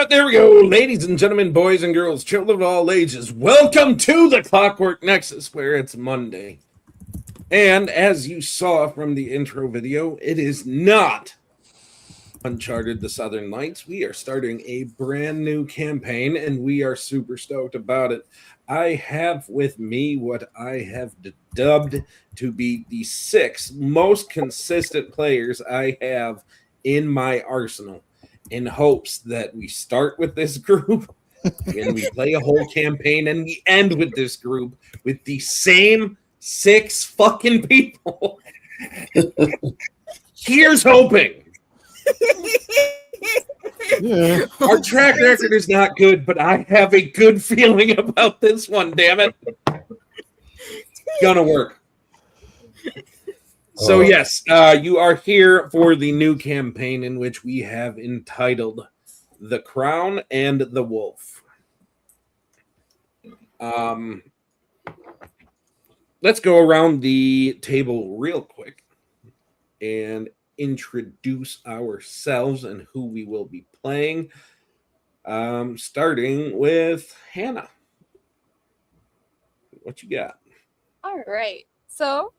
But there we go, ladies and gentlemen, boys and girls, children of all ages. Welcome to the Clockwork Nexus, where it's Monday. And as you saw from the intro video, it is not Uncharted the Southern Lights. We are starting a brand new campaign, and we are super stoked about it. I have with me what I have dubbed to be the 6 most consistent players I have in my arsenal, in hopes that we start with this group and we play a whole campaign and we end with this group with the same 6 fucking people. Here's hoping. Yeah. Our track record is not good, but I have a good feeling about this one, damn it. It's gonna work. So yes, you are here for the new campaign in which we have entitled The Crown and the Wolf. Let's go around the table real quick and introduce ourselves and who we will be playing. Starting with Hannah. What you got? All right. So,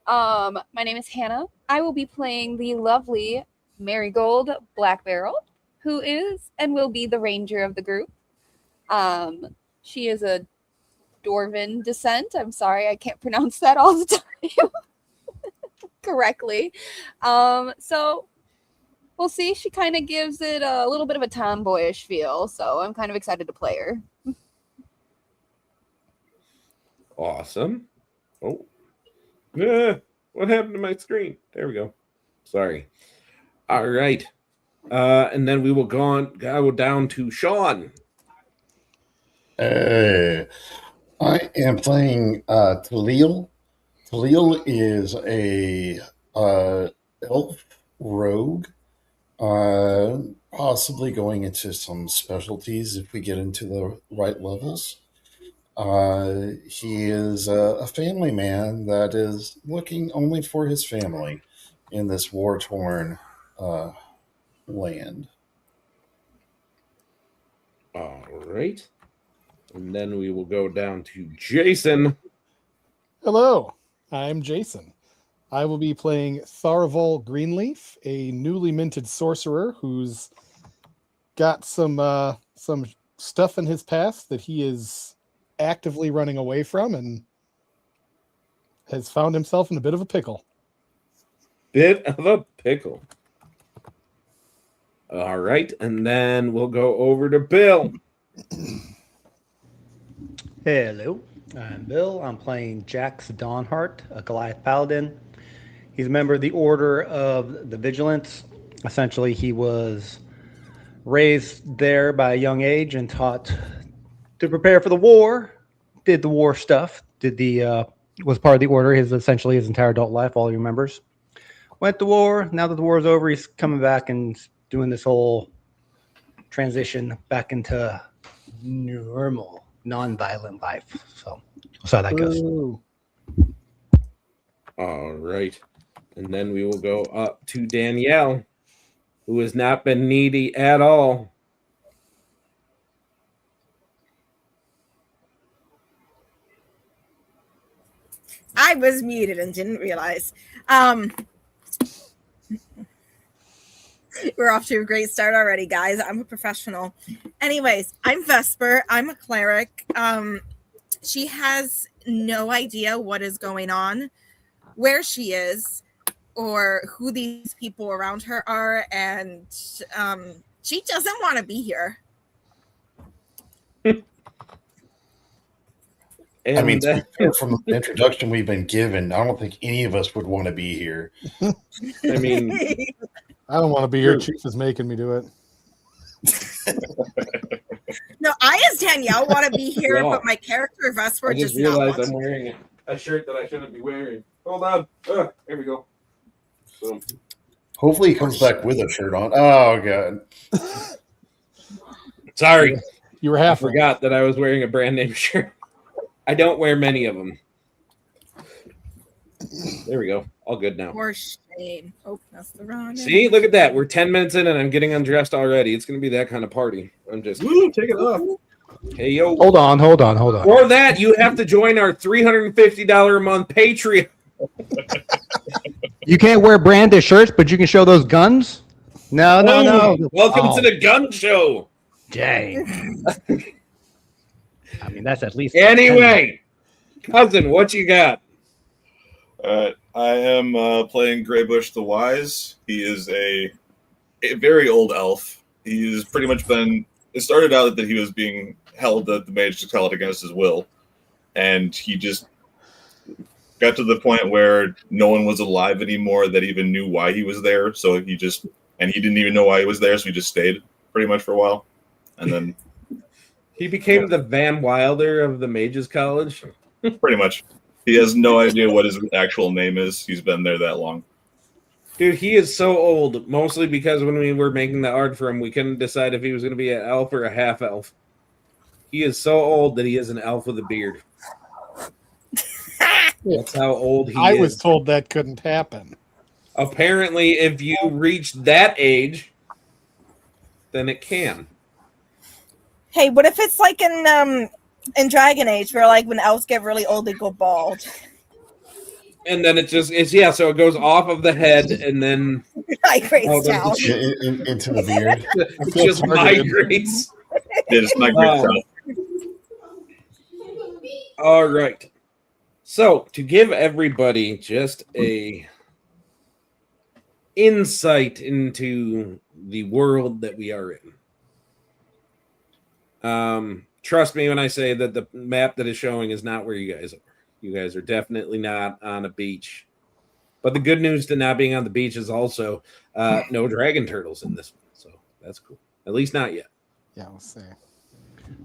my name is Hannah. I will be playing the lovely Marigold Blackbarrel, who is and will be the ranger of the group. She is a Dwarven descent. I'm sorry, I can't pronounce that all the time correctly. So we'll see. She kind of gives it a little bit of a tomboyish feel, so I'm kind of excited to play her. Awesome. Oh. Yeah. What happened to my screen? There we go. Sorry. All right. And then we will go down to Sean. I am playing Talil. Talil is a elf rogue, possibly going into some specialties if we get into the right levels. He is a family man that is looking only for his family in this war-torn land. All right. And then we will go down to Jason. Hello, I'm Jason. I will be playing Tharvol Greenleaf, a newly minted sorcerer who's got some stuff in his past that he is actively running away from and has found himself in a bit of a pickle. Bit of a pickle. All right, and then we'll go over to Bill. Hello, I'm Bill. I'm playing Jax Dawnheart, a Goliath Paladin. He's a member of the Order of the Vigilance. Essentially, he was raised there by a young age and taught to prepare for the war. Did the war stuff. Was part of the Order essentially his entire adult life, all he remembers. Went to war. Now that the war is over, he's coming back and doing this whole transition back into normal, non-violent life. So that's how that goes. Ooh. All right. And then we will go up to Danielle, who has not been needy at all. I was muted and didn't realize. We're off to a great start already, guys. I'm a professional. Anyways, I'm Vesper. I'm a cleric. She has no idea what is going on, where she is, or who these people around her are, and she doesn't want to be here. I mean, from the introduction we've been given, I don't think any of us would want to be here. I mean, I don't want to be here. Chief is making me do it. No, I as Danielle want to be here, but my character Vesper I just realized I'm wearing a shirt that I shouldn't be wearing. Hold on. Here we go. So. Hopefully he comes back with a shirt on. Oh, God. Sorry. You were half. I forgot that I was wearing a brand name shirt. I don't wear many of them. There we go. All good now. For shame. Oh, that's the wrong. See, look at that. We're 10 minutes in and I'm getting undressed already. It's going to be that kind of party. I'm just. Woo, take it off. Hey, yo. Hold on. For that, you have to join our $350 a month Patreon. You can't wear branded shirts, but you can show those guns? No. Welcome Oh, to the gun show. dang. I mean, that's at least. Anyway, cousin, what you got? I am playing Greybush the Wise. He is a very old elf. He's pretty much been. It started out that he was being held at the Mage held against his will, and he just got to the point where no one was alive anymore that even knew why he was there. So he didn't even know why he was there. So he just stayed pretty much for a while, and then He became the Van Wilder of the Mages College. pretty much he has no idea what his actual name is. He's been there that long. Dude, he is so old, mostly because when we were making the art for him, we couldn't decide if he was going to be an elf or a half elf. He is so old that he is an elf with a beard. That's how old he I is. was told that couldn't happen. Apparently, if you reach that age, then it can. Hey, what if it's like in Dragon Age, where like when elves get really old, they go bald? And then it's yeah, so it goes off of the head and then Like Grace Oh, down. that's Into the beard. it just migrates. It's not great. All right. So, to give everybody just a insight into the world that we are in. Trust me when I say that the map that is showing is not where you guys are. You guys are definitely not on a beach. But the good news to not being on the beach is also no dragon turtles in this one. So that's cool. At least not yet. Yeah, we'll see.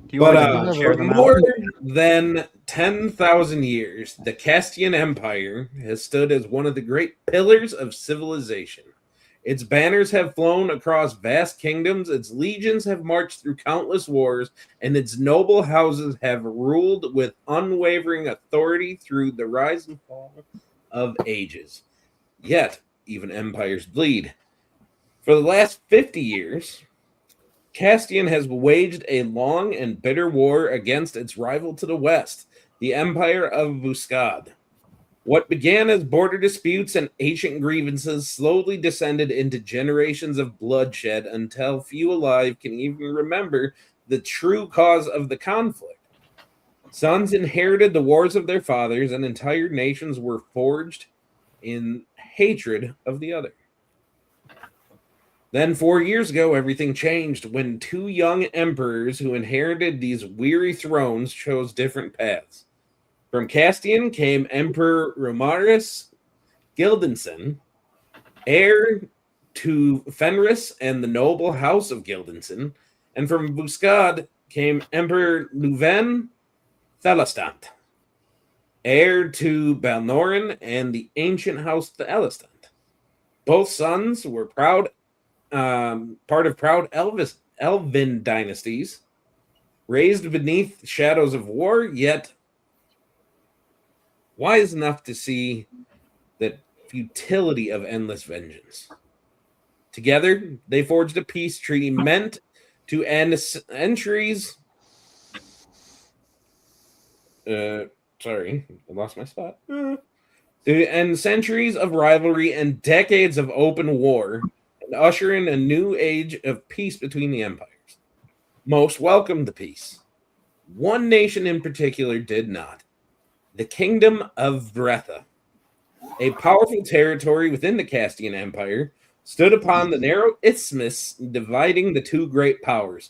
Do you want But to share for them out? more than 10,000 years, the Castian Empire has stood as one of the great pillars of civilization. Its banners have flown across vast kingdoms, its legions have marched through countless wars, and its noble houses have ruled with unwavering authority through the rise and fall of ages. Yet, even empires bleed. For the last 50 years, Castian has waged a long and bitter war against its rival to the west, the Empire of Vuskad. What began as border disputes and ancient grievances slowly descended into generations of bloodshed until few alive can even remember the true cause of the conflict. Sons inherited the wars of their fathers, and entire nations were forged in hatred of the other. Then 4 years ago, everything changed when two young emperors who inherited these weary thrones chose different paths. From Castian came Emperor Romaris Gildenson, heir to Fenris and the noble house of Gildenson, and from Vuskad came Emperor Leuven Thelestant, heir to Balnoran and the ancient house Thelestant. Both sons were part of proud Elven dynasties, raised beneath shadows of war, yet wise enough to see the futility of endless vengeance. Together, they forged a peace treaty meant to end centuries. Sorry, I lost my spot. To end centuries of rivalry and decades of open war, and usher in a new age of peace between the empires. Most welcomed the peace. One nation in particular did not. The Kingdom of Vretha, a powerful territory within the Castian Empire, stood upon the narrow isthmus dividing the two great powers.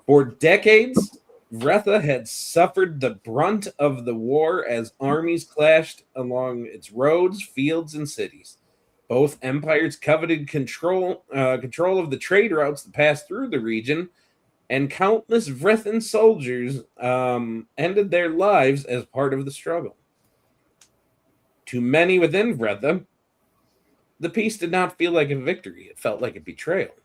For decades, Vretha had suffered the brunt of the war as armies clashed along its roads, fields, and cities. Both empires coveted control of the trade routes that passed through the region, and countless Vrethan soldiers ended their lives as part of the struggle. To many within Vretha, the peace did not feel like a victory. It felt like a betrayal.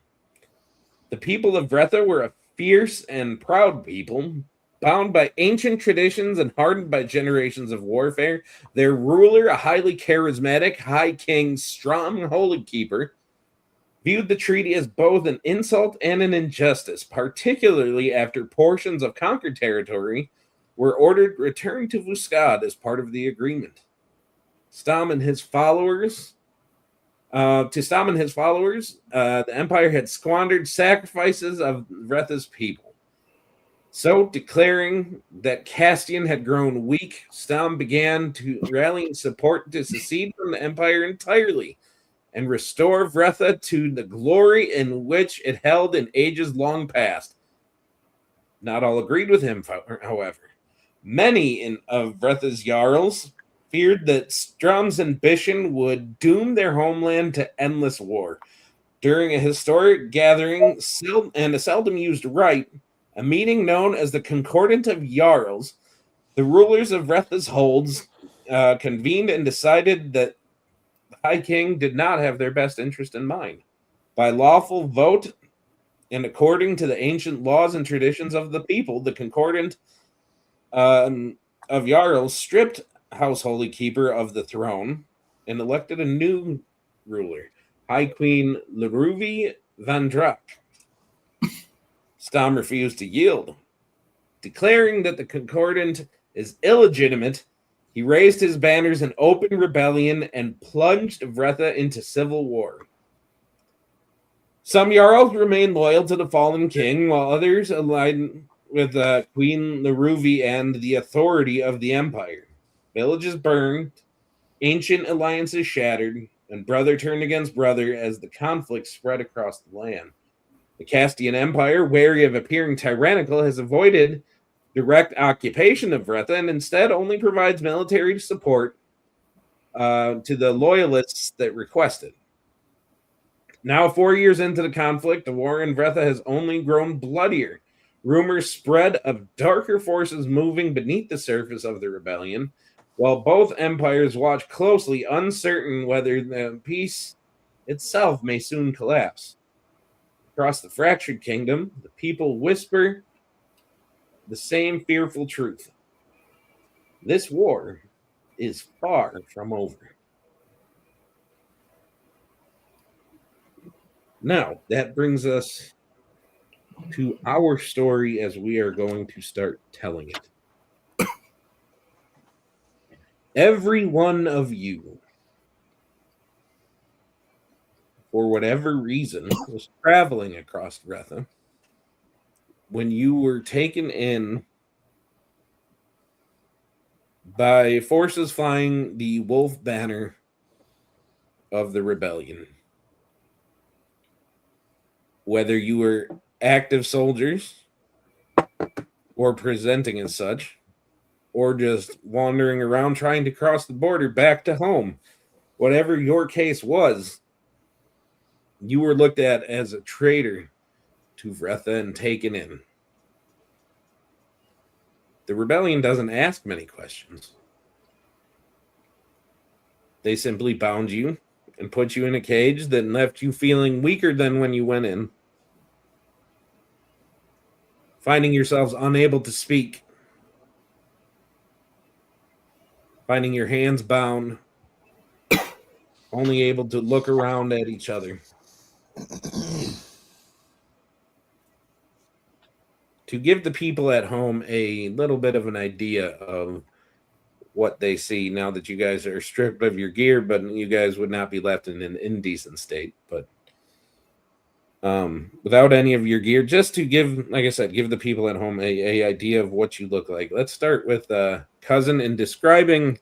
The people of Vretha were a fierce and proud people, Bound by ancient traditions and hardened by generations of warfare, their ruler, a highly charismatic High King Strom Holy Keeper, viewed the treaty as both an insult and an injustice, particularly after portions of conquered territory were ordered returned to Vuskad as part of the agreement. Stom and his followers, the Empire had squandered sacrifices of Vretha's people. So, declaring that Castian had grown weak, Stom began to rally support to secede from the Empire entirely and restore Vretha to the glory in which it held in ages long past. Not all agreed with him, however. Many of Vretha's Jarls feared that Strom's ambition would doom their homeland to endless war. During a historic gathering and a seldom used rite, a meeting known as the Concordant of Jarls, the rulers of Vretha's holds convened and decided that the High King did not have their best interest in mind. By lawful vote and according to the ancient laws and traditions of the people, the Concordant of Jarls stripped House Holy Keeper of the throne and elected a new ruler, High Queen Leruvi van Drak. Stom refused to yield. Declaring that the Concordant is illegitimate, he raised his banners in open rebellion and plunged Vretha into civil war. Some Jarls remained loyal to the fallen king, while others aligned with Queen Leruvi and the authority of the Empire. Villages burned, ancient alliances shattered, and brother turned against brother as the conflict spread across the land. The Castian Empire, wary of appearing tyrannical, has avoided direct occupation of Vretha and instead only provides military support to the loyalists that request it. Now, 4 years into the conflict, the war in Vretha has only grown bloodier. Rumors spread of darker forces moving beneath the surface of the rebellion, while both empires watch closely, uncertain whether the peace itself may soon collapse. Across the fractured kingdom, the people whisper the same fearful truth. This war is far from over. Now, that brings us to our story as we are going to start telling it. Every one of you, for whatever reason, was traveling across Vretha when you were taken in by forces flying the wolf banner of the rebellion. Whether you were active soldiers or presenting as such, or just wandering around trying to cross the border back to home, whatever your case was, you were looked at as a traitor to Vretha and taken in. The rebellion doesn't ask many questions. They simply bound you and put you in a cage that left you feeling weaker than when you went in, finding yourselves unable to speak, finding your hands bound, only able to look around at each other. To give the people at home a little bit of an idea of what they see now that you guys are stripped of your gear, but you guys would not be left in an indecent state, but without any of your gear, just to give, like I said, give the people at home a idea of what you look like. Let's start with Cousin in describing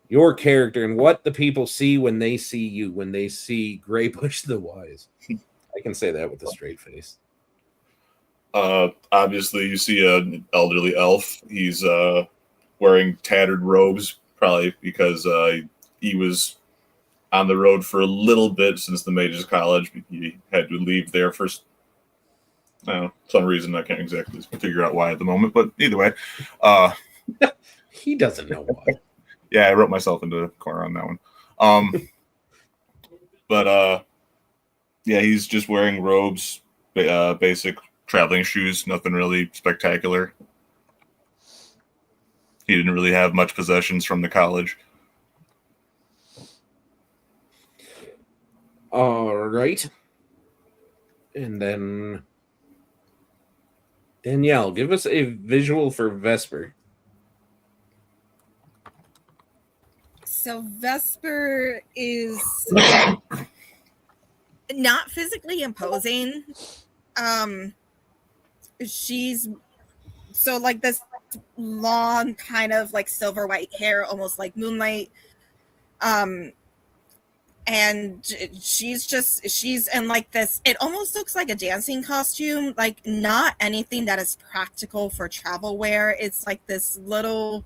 your character and what the people see when they see you, when they see Greybush the Wise. I can say that with a straight face. Obviously, you see an elderly elf. He's wearing tattered robes, probably because he was on the road for a little bit since the Mages College. He had to leave there for some reason. I can't exactly figure out why at the moment, but either way. He doesn't know why. Yeah, I wrote myself into the corner on that one. But yeah, he's just wearing robes, basic traveling shoes, nothing really spectacular. He didn't really have much possessions from the college. All right. And then Danielle, give us a visual for Vesper. So Vesper is not physically imposing. She's so like this long kind of like silver white hair, almost like moonlight. And she's in like this, it almost looks like a dancing costume, like not anything that is practical for travel wear. It's like this little,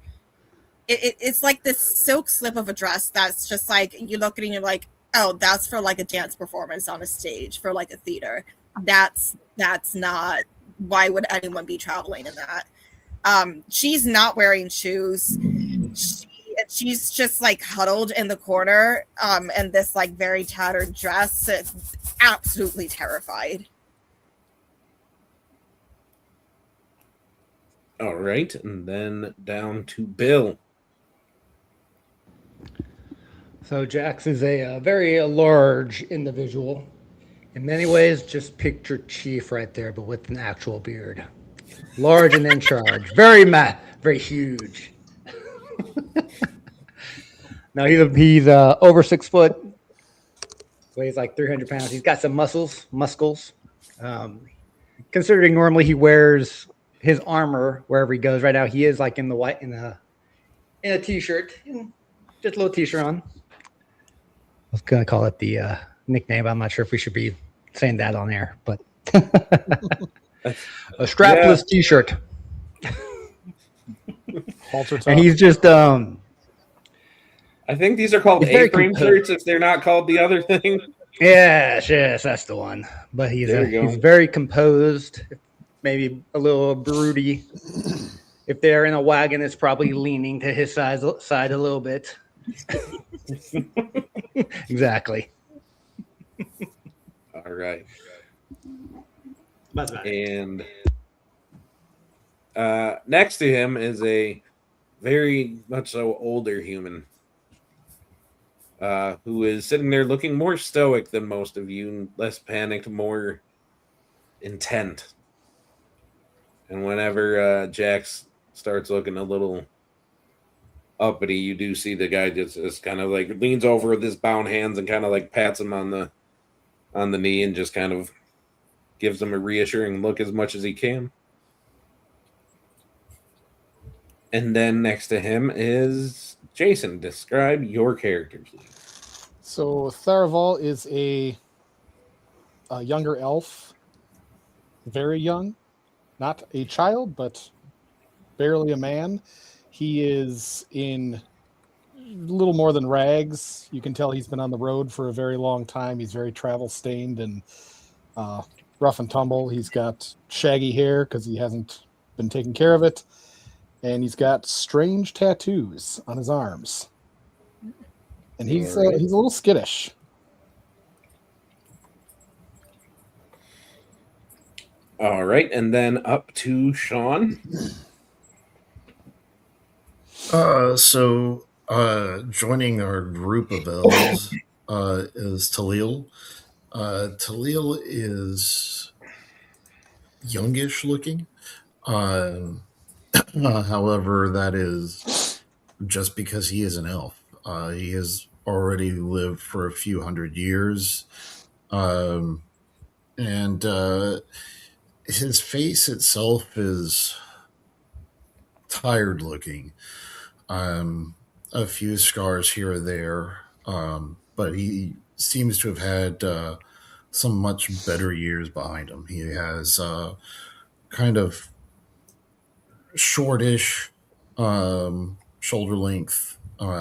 it's like this silk slip of a dress that's just like, you look at it and you're like, oh, that's for like a dance performance on a stage for like a theater. That's not, why would anyone be traveling in that? She's not wearing shoes. She's just like huddled in the corner in this like very tattered dress. It's absolutely terrified. All right, and then down to Bill. So Jax is a very large individual. In many ways, just picture Chief right there, but with an actual beard. Large and in charge. Very huge. Now he's over 6 foot, weighs like 300 pounds. He's got some muscles. Considering normally he wears his armor wherever he goes. Right now he is like in a t-shirt, just a little t-shirt on. I was gonna call it the nickname. I'm not sure if we should be saying that on air, but a strapless t-shirt. Halter top. And he's just I think these are called He's very A-frame composed. shirts if they're not called the other thing. yes, that's the one. But he's very composed, maybe a little broody. If they're in a wagon, it's probably leaning to his side a little bit. Exactly. All right. That's right. And next to him is a very much so older human who is sitting there looking more stoic than most of you, less panicked, more intent. And whenever Jax starts looking a little uppity, you do see the guy just kind of like leans over with his bound hands and kind of like pats him on the knee and just kind of gives him a reassuring look as much as he can. And then next to him is Jason. Describe your character, please. So Tharaval is a younger elf, very young, not a child, but barely a man. He is in little more than rags. You can tell he's been on the road for a very long time. He's very travel stained and rough and tumble. He's got shaggy hair because he hasn't been taking care of it. And he's got strange tattoos on his arms. And he's a little skittish. All right, and then up to Sean. So joining our group of elves is Talil. Talil is youngish looking. However, that is just because he is an elf. He has already lived for a few hundred years. And his face itself is tired looking. A few scars here or there, but he seems to have had some much better years behind him. He has kind of shortish, shoulder length,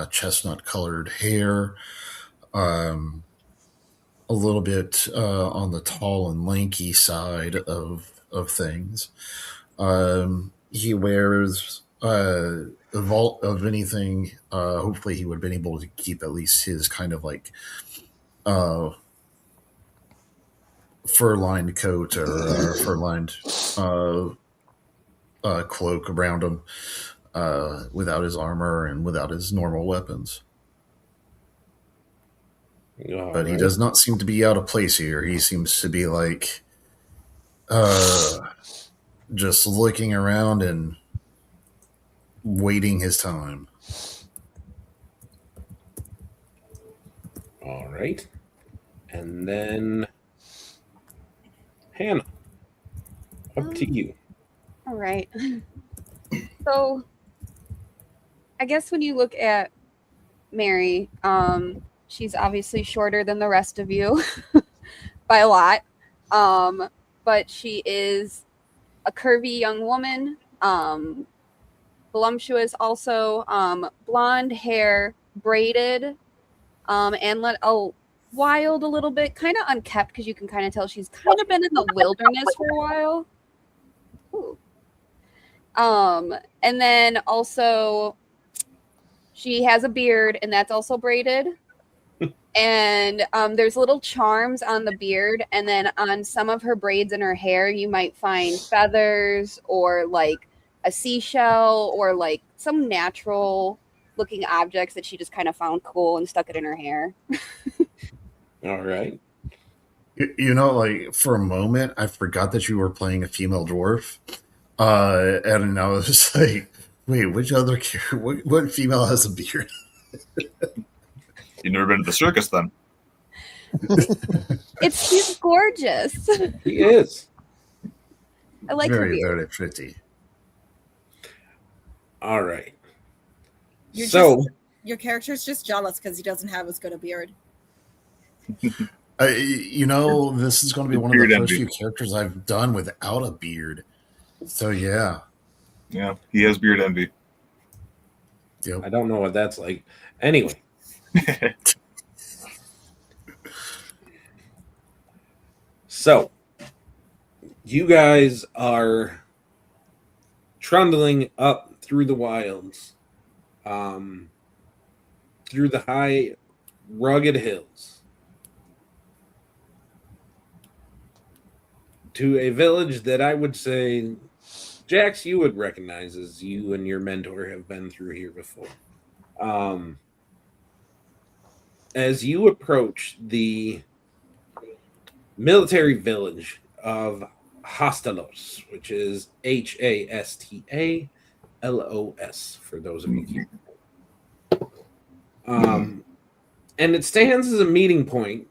chestnut colored hair, a little bit on the tall and lanky side of things. He wears a vault of anything. Hopefully he would have been able to keep at least his kind of like fur-lined coat or fur-lined cloak around him. without his armor and without his normal weapons. But he does not seem to be out of place here. He seems to be like just looking around and waiting his time. All right. And then Hannah, up to you. All right. So I guess when you look at Mary, she's obviously shorter than the rest of you by a lot. But she is a curvy young woman, voluptuous also, blonde hair, braided, and wild a little bit, kind of unkept because you can kind of tell she's kind of been in the wilderness for a while. Ooh. And then also she has a beard, and that's also braided. And there's little charms on the beard, and then on some of her braids in her hair, you might find feathers or like a seashell or like some natural looking objects that she just kind of found cool and stuck it in her hair. All right. You know, like for a moment, I forgot that you were playing a female dwarf, and I was just like, "Wait, which other what female has a beard?" You've never been to the circus, then? She's gorgeous. He is. I like her Very, beard. very pretty. All right. Your character's just jealous because he doesn't have as good a beard. You know, this is going to be one of the Beard first envy. few characters I've done without a beard. So yeah. Yeah, he has beard envy. Yep. I don't know what that's like. Anyway. So, you guys are trundling up through the wilds, through the high, rugged hills, to a village that I would say, Jax, you would recognize, as you and your mentor have been through here before. As you approach the military village of Hastalos, which is Hastalos, for those of you here. And it stands as a meeting point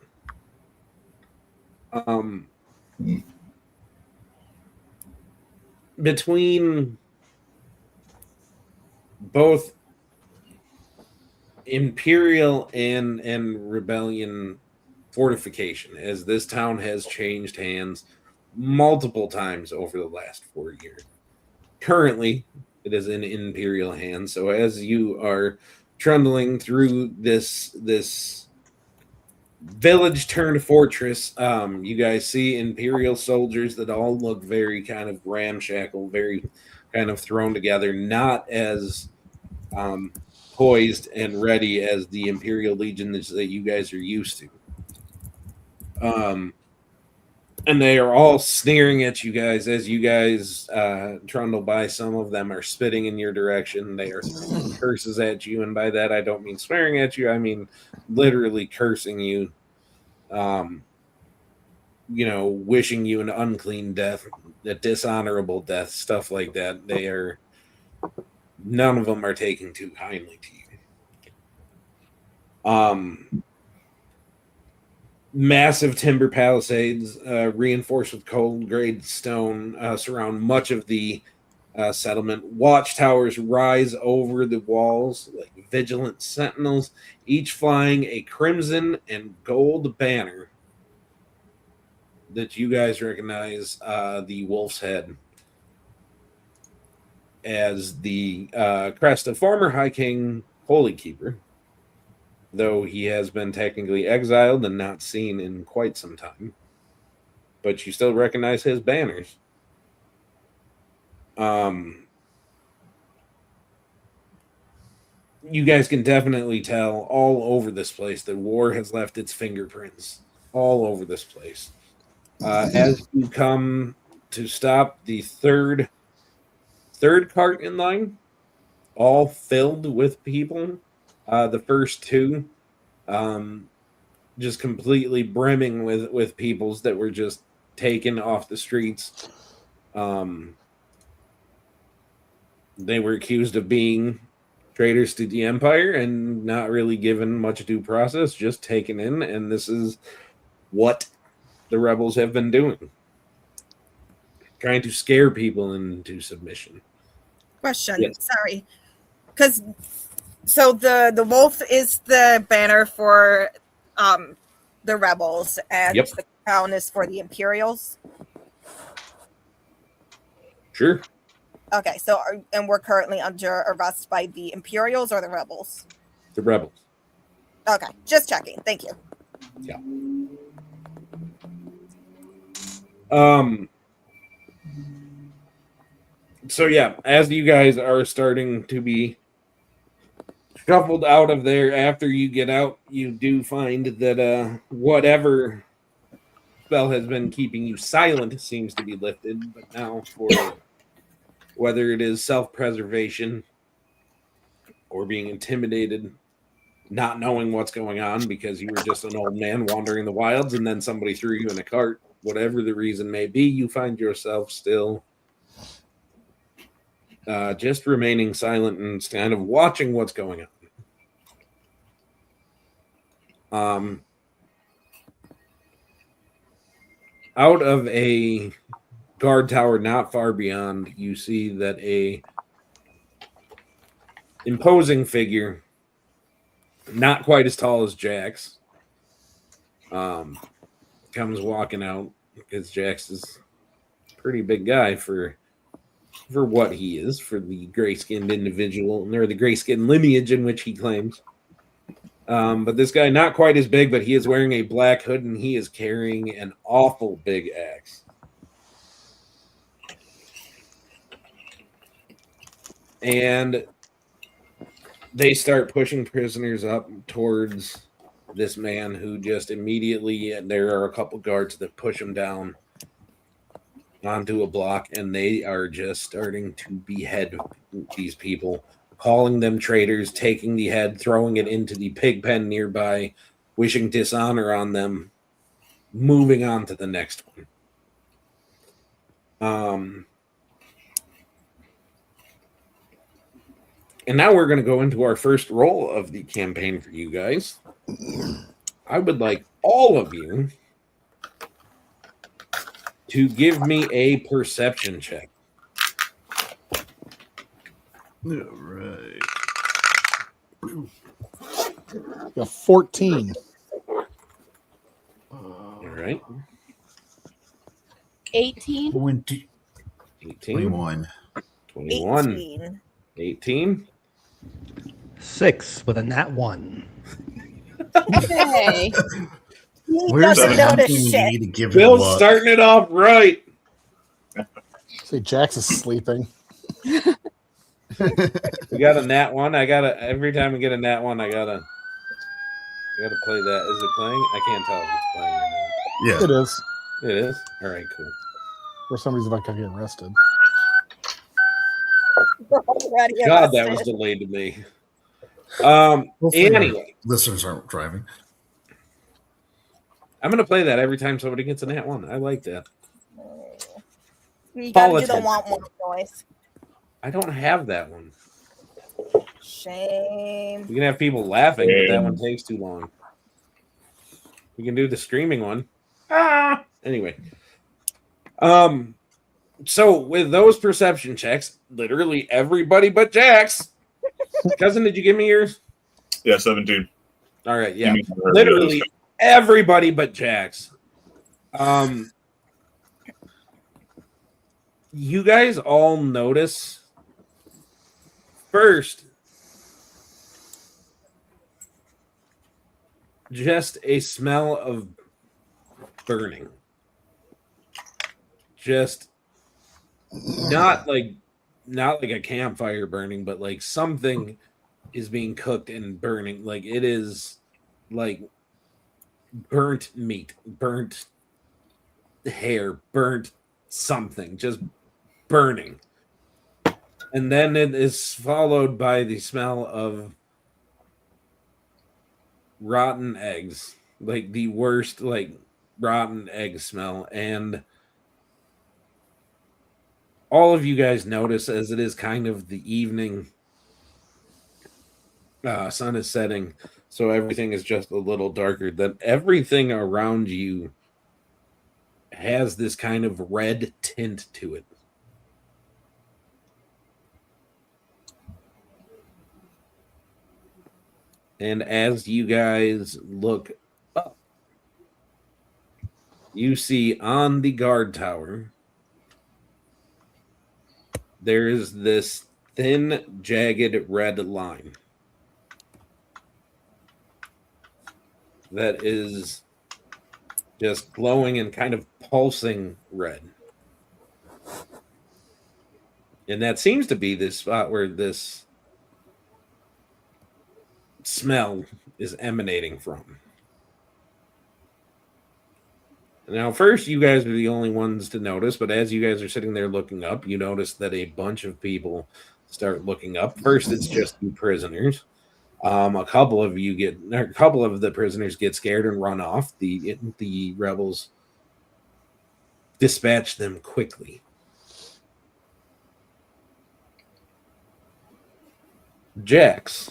between both Imperial and Rebellion fortification, as this town has changed hands multiple times over the last 4 years. Currently, it is in Imperial hands. So as you are trundling through this village turned fortress, you guys see Imperial soldiers that all look very kind of ramshackle, very kind of thrown together, not as poised and ready as the Imperial Legion that you guys are used to. And they are all sneering at you guys as you guys trundle by. Some of them are spitting in your direction. They are throwing curses at you, and by that I don't mean swearing at you. I mean literally cursing you. Wishing you an unclean death, a dishonorable death, stuff like that. None of them are taking too kindly to you. Massive timber palisades, reinforced with cold grade stone, surround much of the settlement. Watchtowers rise over the walls like vigilant sentinels, each flying a crimson and gold banner that you guys recognize, the Wolf's Head, as the crest of former High King Holykeeper, though he has been technically exiled and not seen in quite some time. But you still recognize his banners. You guys can definitely tell all over this place that war has left its fingerprints all over this place. As you come to stop the third cart in line, all filled with people. The first two, just completely brimming with peoples that were just taken off the streets. They were accused of being traitors to the Empire and not really given much due process, just taken in. And this is what the rebels have been doing, trying to scare people into submission. Question. Yes. Sorry. Because so the wolf is the banner for the rebels, and Yep. the crown is for the Imperials. Sure. Okay, so and we're currently under arrest by the Imperials or the rebels? The rebels. Okay, just checking. Thank you. So yeah, as you guys are starting to be shuffled out of there, after you get out, you do find that whatever spell has been keeping you silent seems to be lifted, but now for whether it is self-preservation or being intimidated, not knowing what's going on because you were just an old man wandering the wilds and then somebody threw you in a cart, whatever the reason may be, you find yourself still just remaining silent and kind of watching what's going on. Out of a guard tower not far beyond, you see that a imposing figure, not quite as tall as Jax, comes walking out, because Jax is a pretty big guy for what he is, for the gray-skinned individual, or the gray-skinned lineage in which he claims. But this guy, not quite as big, but he is wearing a black hood, and he is carrying an awful big axe. And they start pushing prisoners up towards this man, who just immediately, and there are a couple guards that push him down onto a block, and they are just starting to behead these people, calling them traitors, taking the head, throwing it into the pig pen nearby, wishing dishonor on them, moving on to the next one. And now we're going to go into our first roll of the campaign for you guys. I would like all of you to give me a perception check. All right. Yeah, 14. All right. 18. 20, 18. 21. 21. 18. 6 with a nat 1. Okay. He Where's doesn't the notice hunting you shit. need to give him Bill's luck? starting it off right. See, Jax is sleeping. We got a nat one. Every time we get a nat one, I gotta play that. Is it playing? I can't tell if it's playing or Yeah. It is. not. It is? All right, cool. For some reason, I could get arrested. Already God, that was arrested. delayed to me. Hopefully our Anyway, listeners aren't driving. I'm gonna play that every time somebody gets a nat one. I like that. You gotta do the Politics. want noise. I don't have that one. Shame. We can have people laughing, but that one takes too long. We can do the screaming one. Anyway. So with those perception checks, literally everybody but Jax. Cousin, did you give me yours? Yeah, 17. All right, yeah. You mean- Literally everybody but Jax. You guys all notice first just a smell of burning. Just not like a campfire burning, but like something is being cooked and burning. Like it is like burnt meat, burnt hair, burnt something, just burning. And then it is followed by the smell of rotten eggs, like the worst, like rotten egg smell. And all of you guys notice, as it is kind of the evening, sun is setting, so everything is just a little darker, that everything around you has this kind of red tint to it. And as you guys look up, you see on the guard tower, there is this thin, jagged red line that is just glowing and kind of pulsing red. And that seems to be this spot where this smell is emanating from. Now, first, you guys are the only ones to notice, but as you guys are sitting there looking up, you notice that a bunch of people start looking up. First, it's just you prisoners. A couple of the prisoners get scared and run off. The rebels dispatch them quickly. Jax,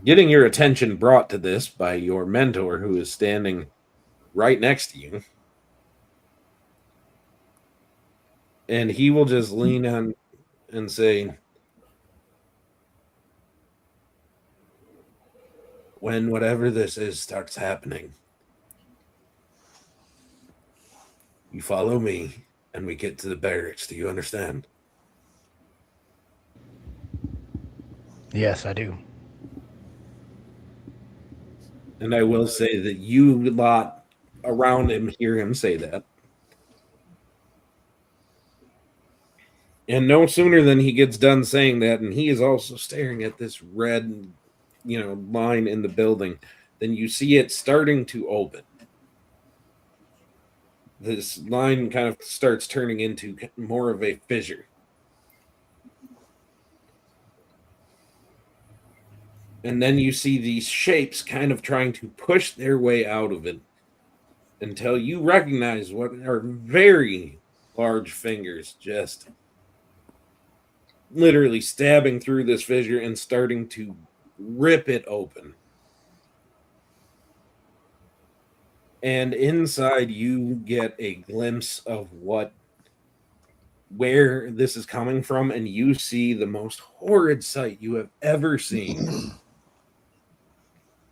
getting your attention brought to this by your mentor, who is standing right next to you, and he will just lean on and say, when whatever this is starts happening, you follow me and we get to the barracks. Do you understand? Yes, I do. And I will say that you lot around him hear him say that. And no sooner than he gets done saying that, and he is also staring at this red, line in the building, then you see it starting to open. This line kind of starts turning into more of a fissure. And then you see these shapes kind of trying to push their way out of it until you recognize what are very large fingers just literally stabbing through this fissure and starting to rip it open. And inside you get a glimpse of where this is coming from, and you see the most horrid sight you have ever seen.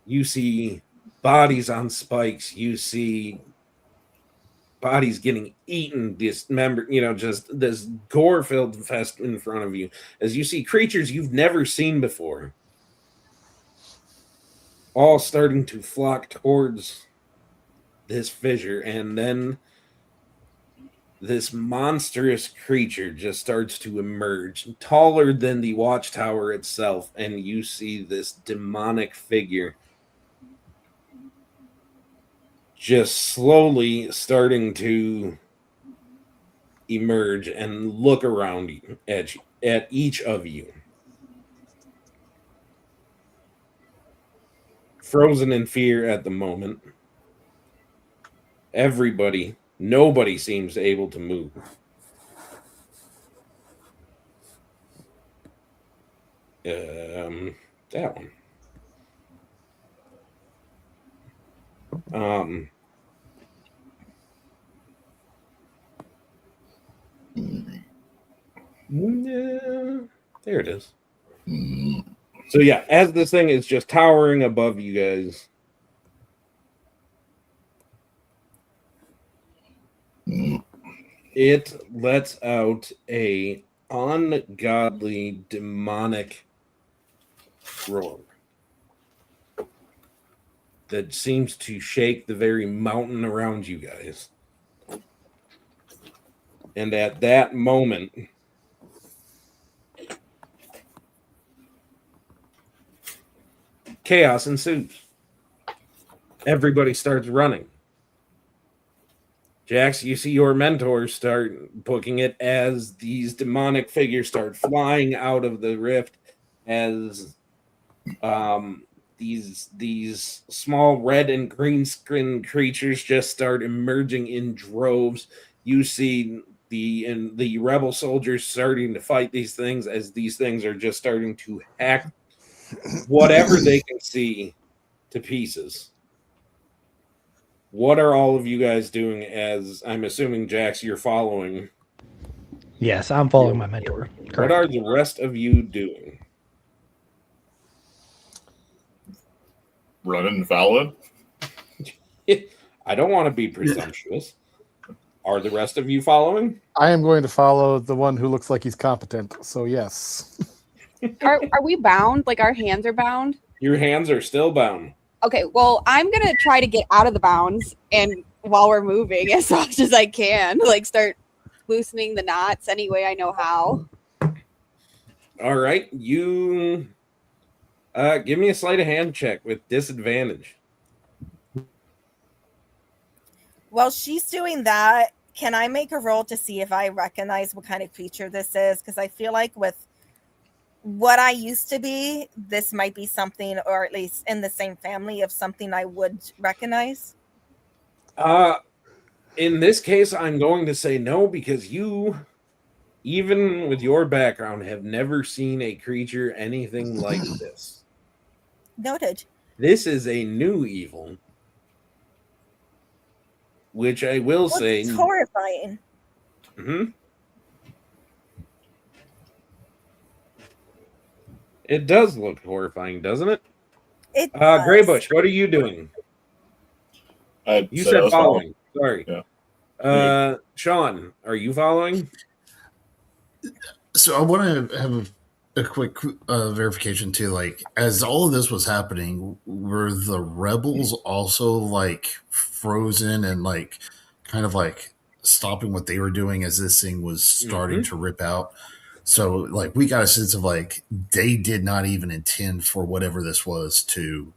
You see bodies on spikes. You see bodies getting eaten, just this gore-filled fest in front of you, as you see creatures you've never seen before all starting to flock towards this fissure. And then this monstrous creature just starts to emerge, taller than the watchtower itself, and you see this demonic figure just slowly starting to emerge and look around you at each of you. Frozen in fear at the moment. Nobody seems able to move. That one. Yeah, there it is. So yeah, as this thing is just towering above you guys, it lets out a ungodly demonic roar that seems to shake the very mountain around you guys. And at that moment, chaos ensues. Everybody starts running. Jax, you see your mentors start booking it as these demonic figures start flying out of the rift as these small red and green skin creatures just start emerging in droves. You see the rebel soldiers starting to fight these things as these things are just starting to hack whatever they can see to pieces. What are all of you guys doing? As I'm assuming, Jax, you're following. Yes, I'm following my mentor. What Correct. are the rest of you doing? Running and following. I don't want to be presumptuous. Are the rest of you following? I am going to follow the one who looks like he's competent. So yes. Are we bound? Like our hands are bound? Your hands are still bound. Okay, well, I'm gonna try to get out of the bounds and while we're moving as fast as I can, like start loosening the knots any way I know how. All right, you give me a sleight of hand check with disadvantage. While she's doing that, can I make a roll to see if I recognize what kind of creature this is? Because I feel like with what I used to be, this might be something, or at least in the same family, of something I would recognize. In this case, I'm going to say no, because you, even with your background, have never seen a creature anything like this. Noted. This is a new evil, which I will Well, say. it's horrifying. Mhm. It does look horrifying, doesn't it? It does. Graybush, what are you doing? You I said was following. Sorry. Yeah. Sean, are you following? So I want to have a quick verification too. Like, as all of this was happening, were the rebels also like frozen and like kind of like stopping what they were doing as this thing was starting to rip out? So like we got a sense of like they did not even intend for whatever this was to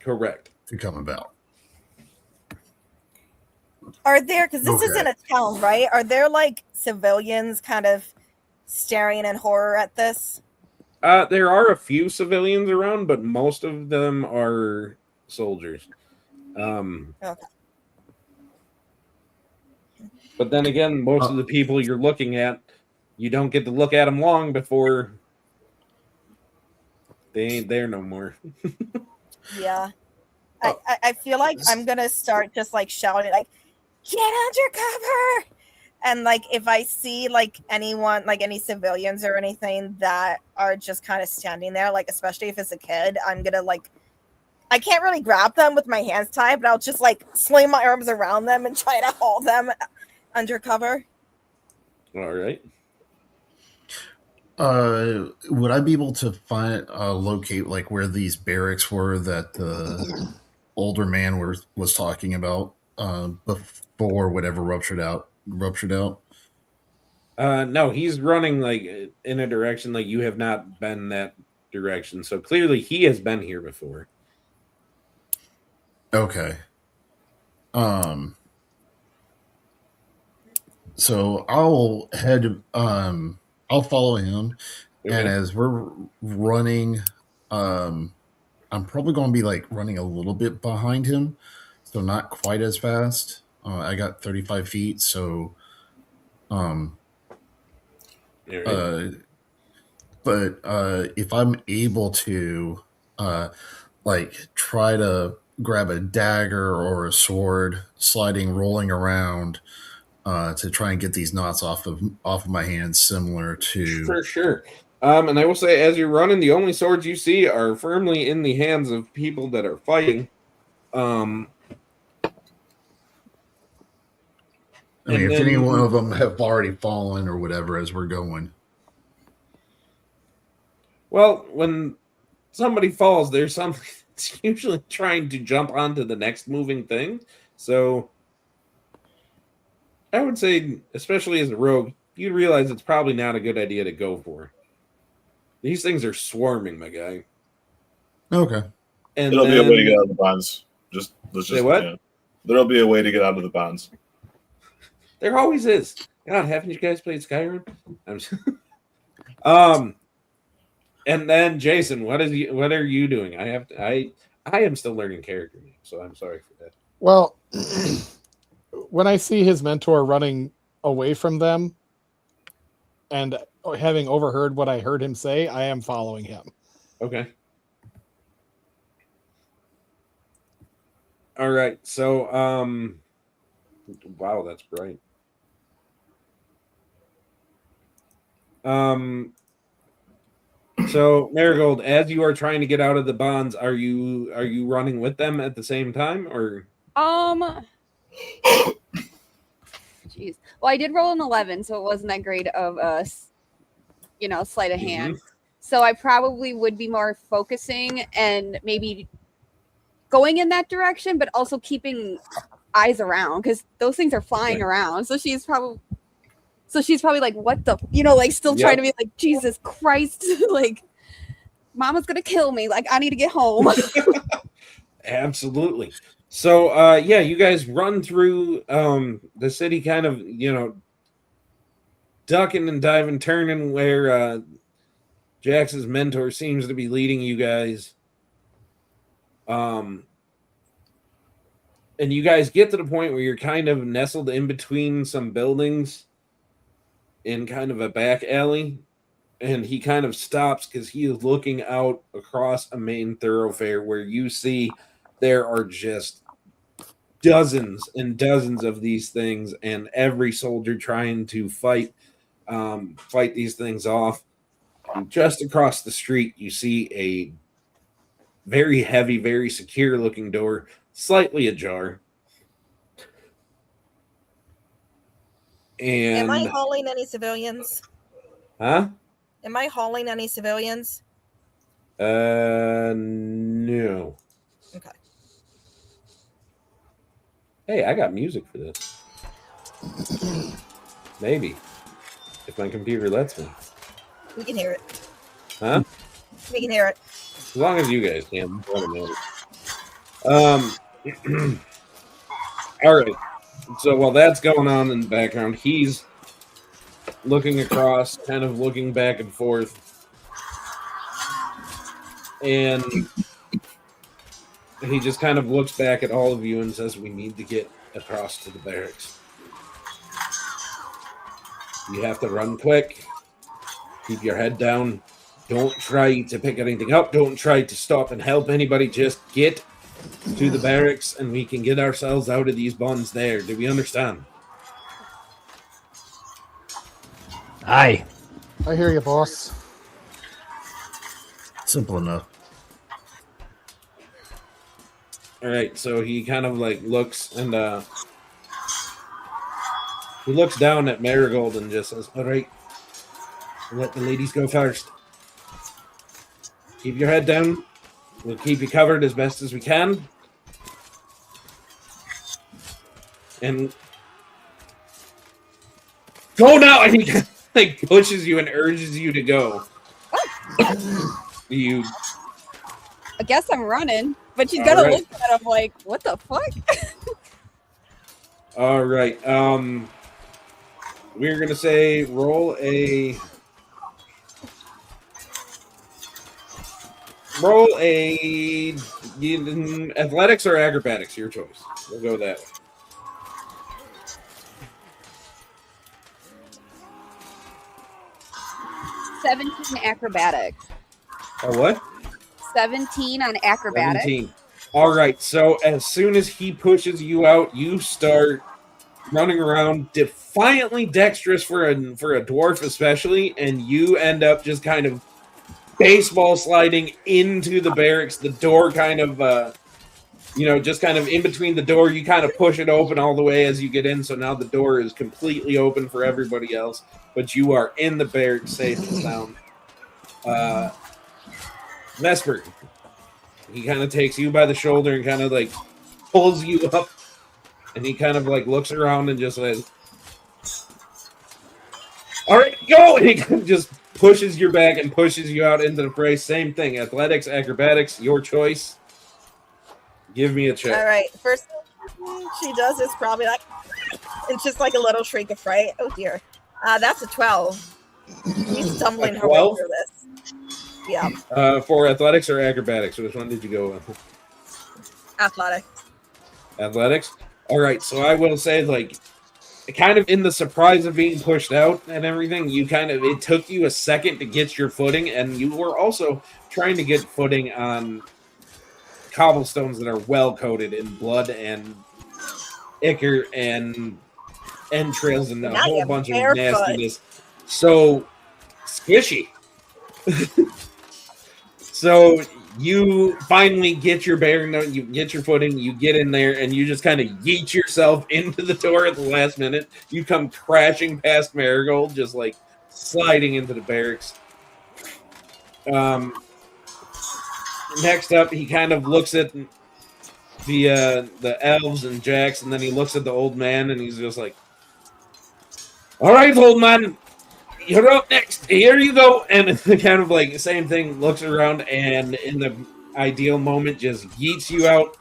Correct. come about. Are there, because this Okay. isn't a town, right? Are there like civilians kind of staring in horror at this? There are a few civilians around, but most of them are soldiers. Okay. But then again, most of the people you're looking at, you don't get to look at them long before they ain't there no more. Yeah. I feel like I'm gonna start just like shouting like, get under cover. And like if I see like anyone, like any civilians or anything that are just kind of standing there, like especially if it's a kid, I'm gonna like, I can't really grab them with my hands tied, but I'll just like sling my arms around them and try to haul them under cover. All right. Would I be able to find locate like where these barracks were that the older man was talking about before whatever ruptured out? No, he's running like in a direction like you have not been that direction. So clearly he has been here before. Okay. So I'll head I'll follow him, and as we're running, I'm probably going to be like running a little bit behind him, so not quite as fast. I got 35 feet, so but if I'm able to like try to grab a dagger or a sword, rolling around to try and get these knots off of my hands, similar to For sure. And I will say, as you're running, the only swords you see are firmly in the hands of people that are fighting. I mean, if any one of them have already fallen or whatever as we're going. Well, when somebody falls, there's something that's usually trying to jump onto the next moving thing. So I would say, especially as a rogue, you'd realize it's probably not a good idea to go for. These things are swarming, my guy. Okay. And There'll be a way to get out of the bonds. Let's just Say what? yeah. There'll be a way to get out of the bonds. There always is. God, haven't you guys played Skyrim? I'm just... And then Jason, what are you doing? I am still learning character names, so I'm sorry for that. Well, when I see his mentor running away from them and having overheard what I heard him say, I am following him. Okay. All right. So, wow, that's bright. So Marigold, as you are trying to get out of the bonds, are you running with them at the same time, or? Jeez. Well, I did roll an 11, so it wasn't that great of a, sleight of hand. So I probably would be more focusing and maybe going in that direction, but also keeping eyes around because those things are flying around. So she's probably like, what the, still trying to be like, Jesus Christ, like, Mama's gonna kill me. Like, I need to get home. Absolutely. So, you guys run through the city, kind of, ducking and diving, turning where Jax's mentor seems to be leading you guys. And you guys get to the point where you're kind of nestled in between some buildings in kind of a back alley, and he kind of stops because he is looking out across a main thoroughfare where you see there are just dozens and dozens of these things, and every soldier trying to fight these things off. And just across the street, you see a very heavy, very secure looking door, slightly ajar. And am I hauling any civilians? Huh? Am I hauling any civilians? No. Okay. Hey, I got music for this. Maybe. If my computer lets me. We can hear it. Huh? We can hear it. As long as you guys can. All right. So while that's going on in the background, he's looking across, kind of looking back and forth. And he just kind of looks back at all of you and says, we need to get across to the barracks. You have to run quick. Keep your head down. Don't try to pick anything up. Don't try to stop and help anybody. Just get to the barracks and we can get ourselves out of these bonds there. Do we understand? Aye. I hear you, boss. Simple enough. All right, so he kind of like looks and he looks down at Marigold and just says, all right, let the ladies go first. Keep your head down. We'll keep you covered as best as we can. And go now! And he like pushes you and urges you to go. You. I guess I'm running, but she's gotta look at him like, what the fuck? All right. We're gonna say roll a athletics or acrobatics, your choice. We'll go that way. $17 acrobatics. A what? 17 on acrobatics. 17. All right. So as soon as he pushes you out, you start running around, defiantly dexterous for a dwarf, especially, and you end up just kind of baseball sliding into the barracks. The door kind of, just kind of in between the door. You kind of push it open all the way as you get in. So now the door is completely open for everybody else, but you are in the barracks, safe and sound. Vesper, he kind of takes you by the shoulder and kind of like pulls you up, and he kind of like looks around and just says, all right, go! And he kind of just pushes your back and pushes you out into the fray. Same thing. Athletics, acrobatics, your choice. Give me a check. All right. She does this probably like, it's just like a little shriek of fright. Oh dear. That's a 12. She's stumbling A her way 12? through this. Yeah, For athletics or acrobatics, which one did you go with? athletic. Athletics. All right, so I will say, like, kind of in the surprise of being pushed out and everything, it took you a second to get your footing, and you were also trying to get footing on cobblestones that are well coated in blood and ichor and entrails and a Now whole you're bunch of barefoot. nastiness. So squishy. So you finally get your bearing, you get your footing, you get in there, and you just kind of yeet yourself into the door at the last minute. You come crashing past Marigold, just like sliding into the barracks. Next up, he kind of looks at the elves and Jax, and then he looks at the old man, and he's just like, "All right, old man, you're up next. Here you go." And kind of like same thing, looks around, and in the ideal moment, just yeets you out.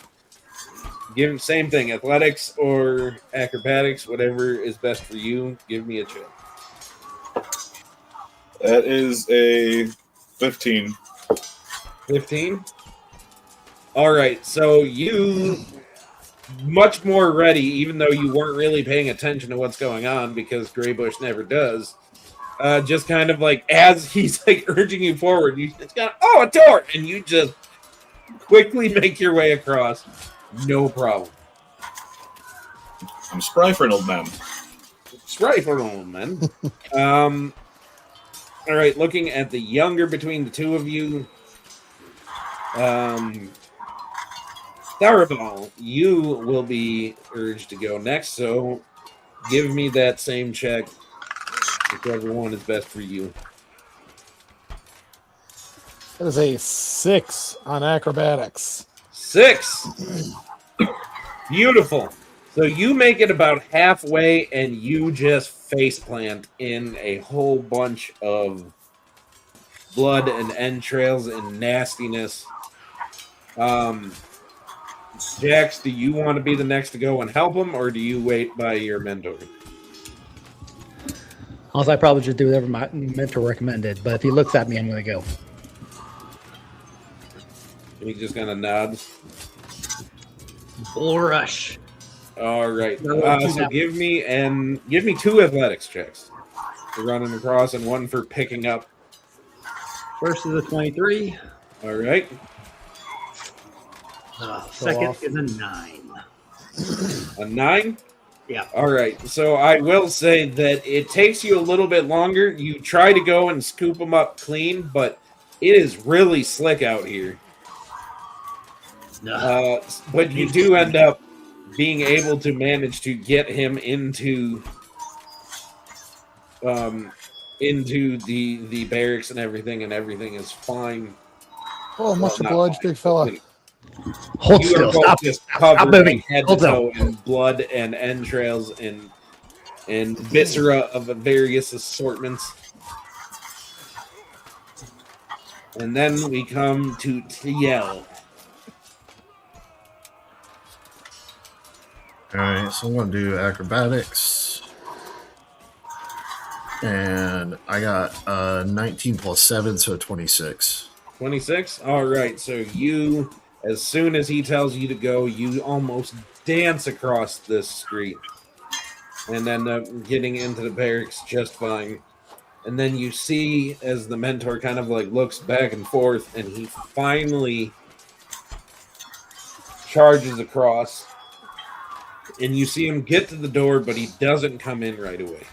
Give him same thing, athletics or acrobatics, whatever is best for you. Give me a check. That is a 15. 15. All right, so you much more ready, even though you weren't really paying attention to what's going on because Greybush never does. Just kind of like as he's like urging you forward, you just got a door, and you just quickly make your way across, no problem. I'm spry for an old man. Spry for an old man. All right, looking at the younger between the two of you, Tharaval, you will be urged to go next, so give me that same check. Whichever one is best for you. That is a 6 on acrobatics. 6. Beautiful. So you make it about halfway, and you just faceplant in a whole bunch of blood and entrails and nastiness. Jax, do you want to be the next to go and help him, or do you wait by your mentor? Also, I probably just do whatever my mentor recommended, but if he looks at me, I'm going to go. He just kind of nods. Bull rush. All right. No, So give me 2 athletics checks for running across and one for picking up. First is a 23. All right. Second is a 9. A 9? Yeah. All right. So I will say that it takes you a little bit longer. You try to go and scoop them up clean, but it is really slick out here. But you do end up being able to manage to get him into the barracks and everything is fine. Oh, much Not obliged, fine. big fella. Hold You still. are both Stop. just covered Stop moving. from head to Hold toe in blood and entrails and viscera of various assortments. And then we come to Tiel. All right, so I'm going to do acrobatics. And I got 19 plus 7, so 26. 26? All right, so you, as soon as he tells you to go, you almost dance across this street and end up getting into the barracks just fine. And then you see as the mentor kind of like looks back and forth, and he finally charges across. And you see him get to the door, but he doesn't come in right away.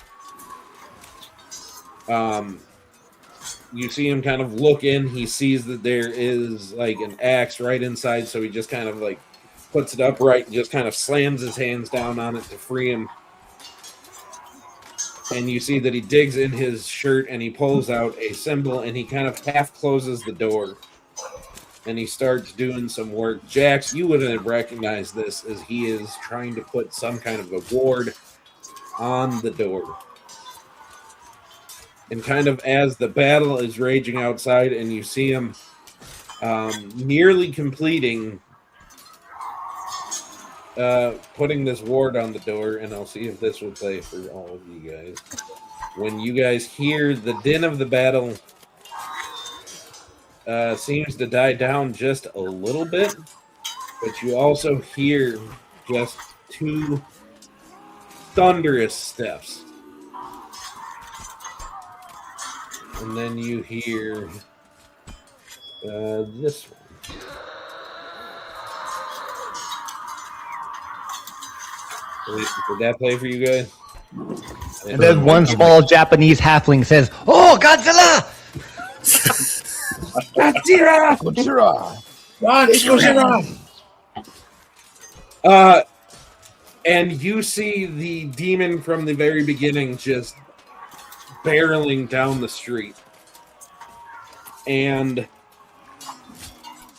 You see him kind of look in. He sees that there is like an axe right inside, so he just kind of like puts it upright and just kind of slams his hands down on it to free him. And you see that he digs in his shirt and he pulls out a symbol and he kind of half closes the door. And he starts doing some work. Jax, you wouldn't have recognized this as he is trying to put some kind of a ward on the door. And kind of as the battle is raging outside and you see him nearly completing putting this ward on the door, and I'll see if this will play for all of you guys. When you guys hear the din of the battle seems to die down just a little bit, but you also hear just 2 thunderous steps. And then you hear this one. Did that play for you guys? And then one small Japanese halfling says, "Oh, Godzilla!" And you see the demon from the very beginning just barreling down the street. And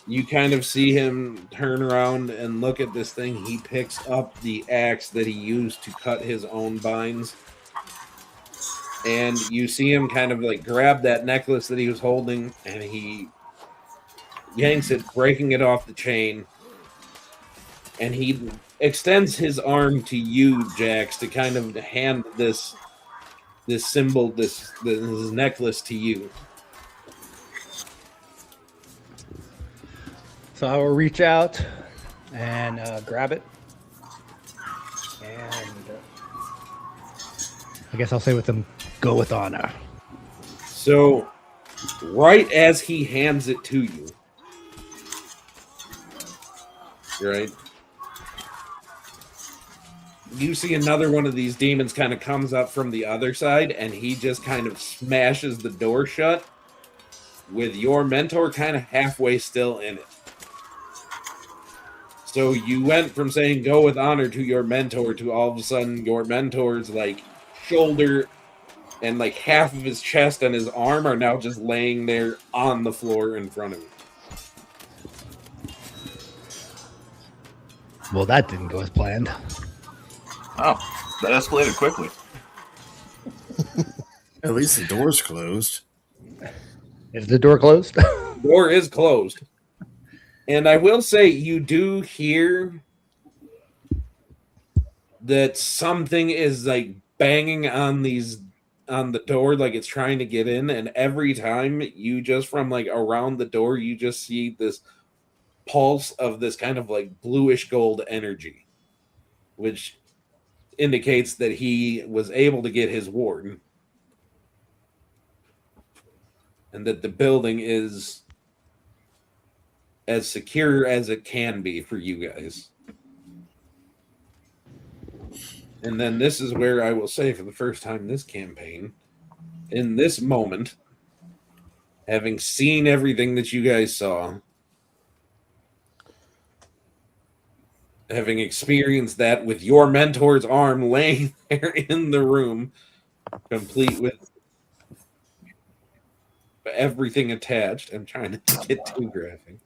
you kind of see him turn around and look at this thing. He picks up the axe that he used to cut his own binds. And you see him kind of like grab that necklace that he was holding, and he yanks it, breaking it off the chain. And he extends his arm to you, Jax, to kind of hand this symbol, this necklace to you. So I will reach out and grab it. And I guess I'll say with them, go with honor. So, right as he hands it to you, right, you see another one of these demons kind of comes up from the other side, and he just kind of smashes the door shut with your mentor kind of halfway still in it. So you went from saying go with honor to your mentor to all of a sudden your mentor's like shoulder and like half of his chest and his arm are now just laying there on the floor in front of you. Well, that didn't go as planned. Oh, that escalated quickly. At least the door's closed. Is the door closed? Door is closed. And I will say you do hear that something is like banging on the door like it's trying to get in, and every time you just from like around the door you just see this pulse of this kind of like bluish gold energy, which indicates that he was able to get his ward and that the building is as secure as it can be for you guys. And then this is where I will say for the first time this campaign, in this moment, having seen everything that you guys saw, having experienced that with your mentor's arm laying there in the room, complete with everything attached. I'm trying not to get too graphic.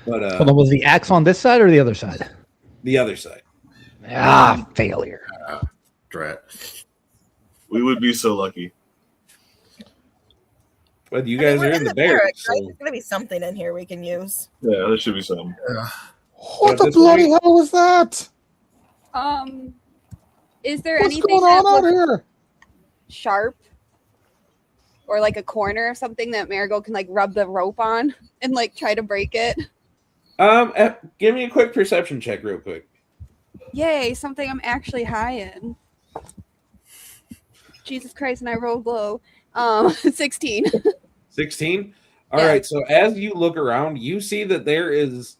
But Hold on, was the axe on this side or the other side? the other side. Ah, failure. Drat. We would be so lucky. But you guys we're are in the barracks. right? So. There's gonna be something in here we can use. Yeah, there should be some. What So the this bloody way- hell was that? Is there What's anything going that on out looks here? sharp or like a corner of something that Marigold can like rub the rope on and like try to break it? Give me a quick perception check real quick. Yay, something I'm actually high in. Jesus Christ, and I rolled low. 16. 16. All Yeah. right, so as you look around, you see that there is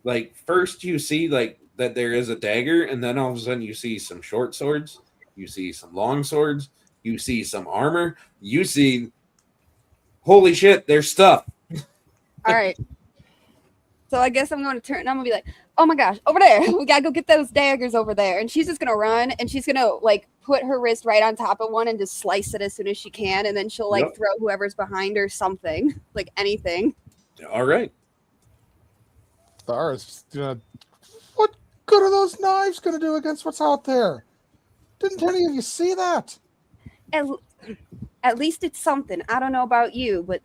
like first you see like that there is a dagger, and then all of a sudden you see some short swords, you see some long swords, you see some armor, you see holy shit, there's stuff. All right. So I guess I'm going to turn and I'm gonna be like, oh my gosh, over there. We gotta go get those daggers over there. And she's just gonna run and she's gonna like put her wrist right on top of one and just slice it as soon as she can. And then she'll like Yep. throw whoever's behind her something, like anything. All right. Thar is just gonna. What good are those knives gonna do against what's out there? Didn't any of you see that? At least it's something. I don't know about you, but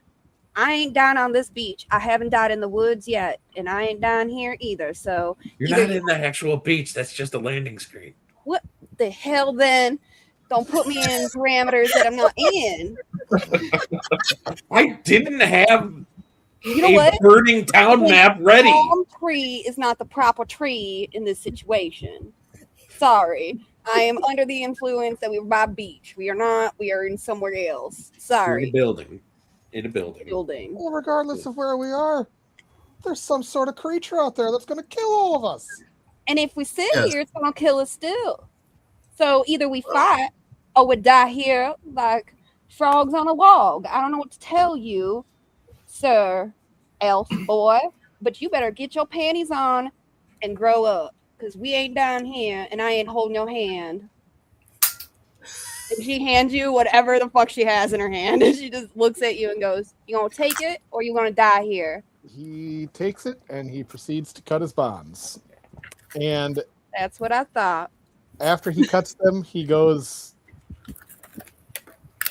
I ain't down on this beach. I haven't died in the woods yet, and I ain't down here either. So You're either not in the actual beach. That's just a landing screen. what the hell then? Don't put me in parameters that I'm not in. I didn't have You know a what? burning town map ready. Palm tree is not the proper tree in this situation. Sorry. I am under the influence that we were by beach. We are not. We are in somewhere else. You're in a Sorry. building. In a building. Building. Well, regardless of where we are, there's some sort of creature out there that's going to kill all of us. And if we sit Yes. here, it's gonna kill us still. So either we fight or we die here like frogs on a log. I don't know what to tell you, sir, elf boy, but you better get your panties on and grow up, because we ain't down here and I ain't holding your hand. And she hands you whatever the fuck she has in her hand, and she just looks at you and goes, "You gonna take it or you gonna die here?" He takes it and he proceeds to cut his bonds. And That's what I thought. after he cuts them, he goes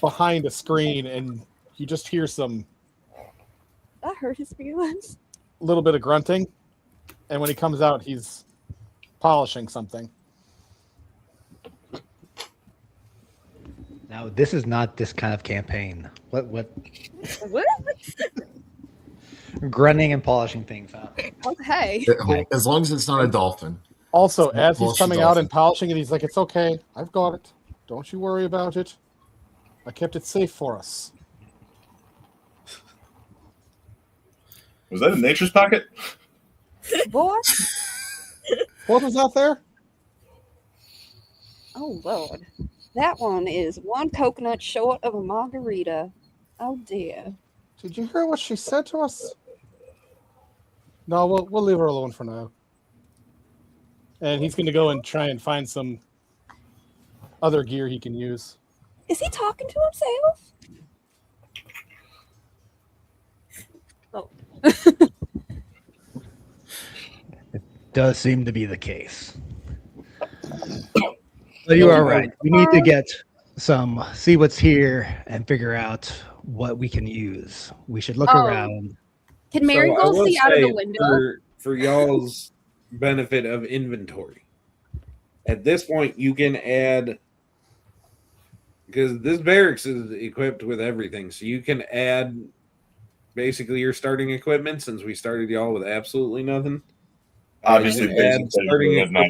behind a screen and you just hear some That hurt his feelings. little bit of grunting. And when he comes out, he's polishing something. Now, this is not this kind of campaign. What What? grunting and polishing things up. Okay. As long as it's not a dolphin. Also, It's not as he's polish coming dolphin. out and polishing it, he's like, "It's okay. I've got it. Don't you worry about it. I kept it safe for us." Was that in Nature's Pocket? Boy. What was out there? Oh, Lord. That one is one coconut short of a margarita. Oh, dear. Did you hear what she said to us? No, we'll leave her alone for now. And he's going to go and try and find some other gear he can use. Is he talking to himself? Oh. Does seem to be the case. But you are right. We need to get see what's here and figure out what we can use. We should look Oh. around. Can So I Marigold will see out of the say window? For y'all's benefit of inventory, at this point you can add, because this barracks is equipped with everything, so you can add basically your starting equipment, since we started y'all with absolutely nothing. Obviously, You can add basic starting at night.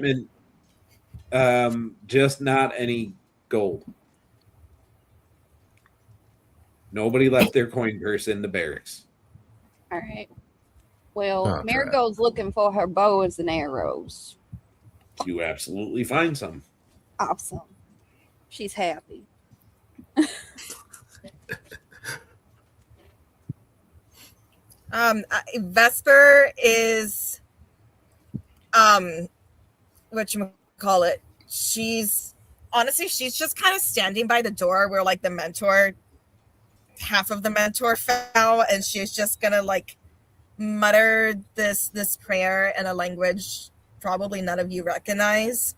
equipment, just not any gold. Nobody left their coin purse in the barracks. All right. Well, Oh, Marigold's looking for her bows and arrows. You absolutely find some. Awesome. She's happy. Vesper is what you call it. She's just kind of standing by the door where like the mentor, half of the mentor fell, and she's just gonna like mutter this prayer in a language probably none of you recognize,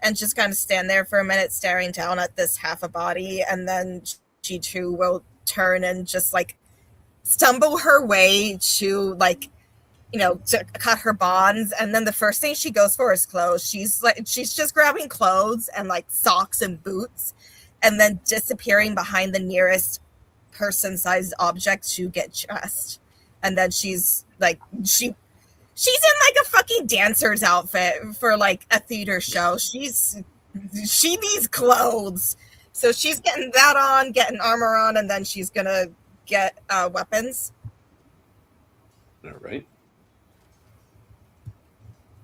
and just kind of stand there for a minute staring down at this half a body, and then she too will turn and just like stumble her way to like, you know, to cut her bonds. And then the first thing she goes for is clothes. She's just grabbing clothes and like socks and boots, and then disappearing behind the nearest person-sized object to get dressed. And then she's in like a fucking dancer's outfit for like a theater show. She needs clothes, so she's getting that on, getting armor on, and then she's gonna get weapons. All right.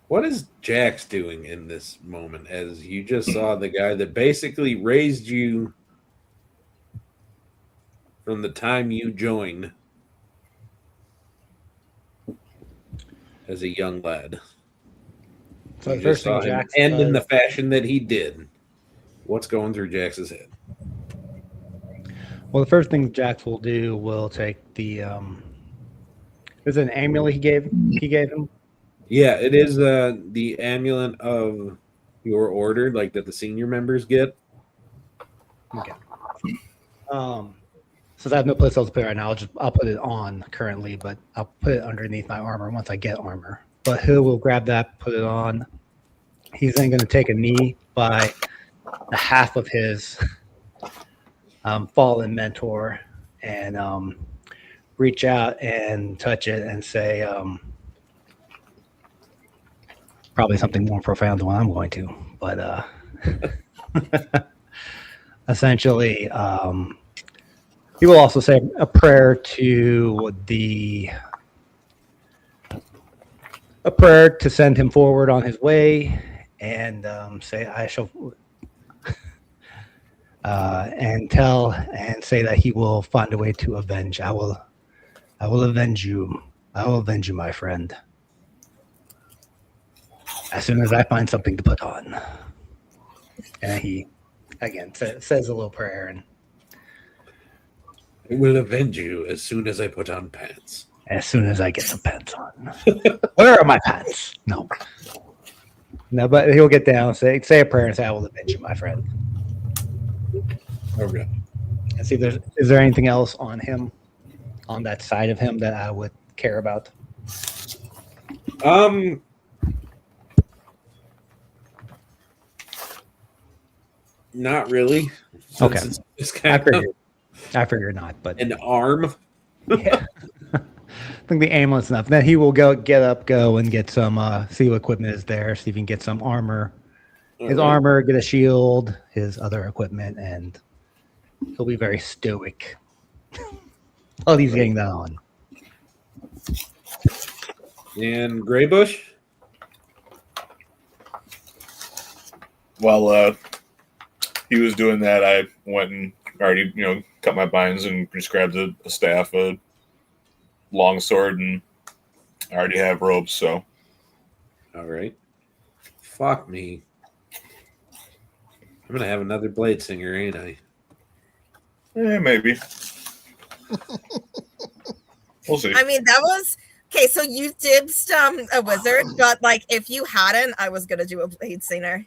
What is Jax doing in this moment, as you just saw the guy that basically raised you from the time you joined as a young lad? So You the just first saw thing him Jax end in the does- fashion that he did. What's going through Jax's head? Well, the first thing Jax will do will take the is it an amulet he gave him? Yeah, it is the amulet of your order, like that the senior members get. Okay. since I have no place else to put it right now, I'll put it on currently, but I'll put it underneath my armor once I get armor. But Hill will grab that, put it on. He's then going to take a knee by the half of his fallen mentor and reach out and touch it and say probably something more profound than what I'm going to, but essentially he will also say a prayer to send him forward on his way, and say, I shall, and say that he will find a way to avenge. I will avenge you. I will avenge you, my friend. As soon as I find something to put on. And he, again, says a little prayer, and I will avenge you as soon as I put on pants. as soon as I get some pants on. Where are my pants? No, but he'll get down, say a prayer, and say, I will avenge you, my friend. Okay. And see, is there anything else on him, on that side of him, that I would care about? Not really. Okay. It's kind of I figured not, but an arm. yeah. I think the aimless enough. Then he will go and get some, see what equipment is there, see if he can get some armor. His armor, get a shield, his other equipment, and he'll be very stoic while he's getting that on. And Graybush? While he was doing that, I went and already, cut my binds and just grabbed a staff, a long sword, and I already have ropes, so. All right. Fuck me. I'm going to have another blade singer, ain't I? Maybe. We'll see. I mean, that was okay. So you dibsed a wizard, but like if you hadn't, I was gonna do a blade singer.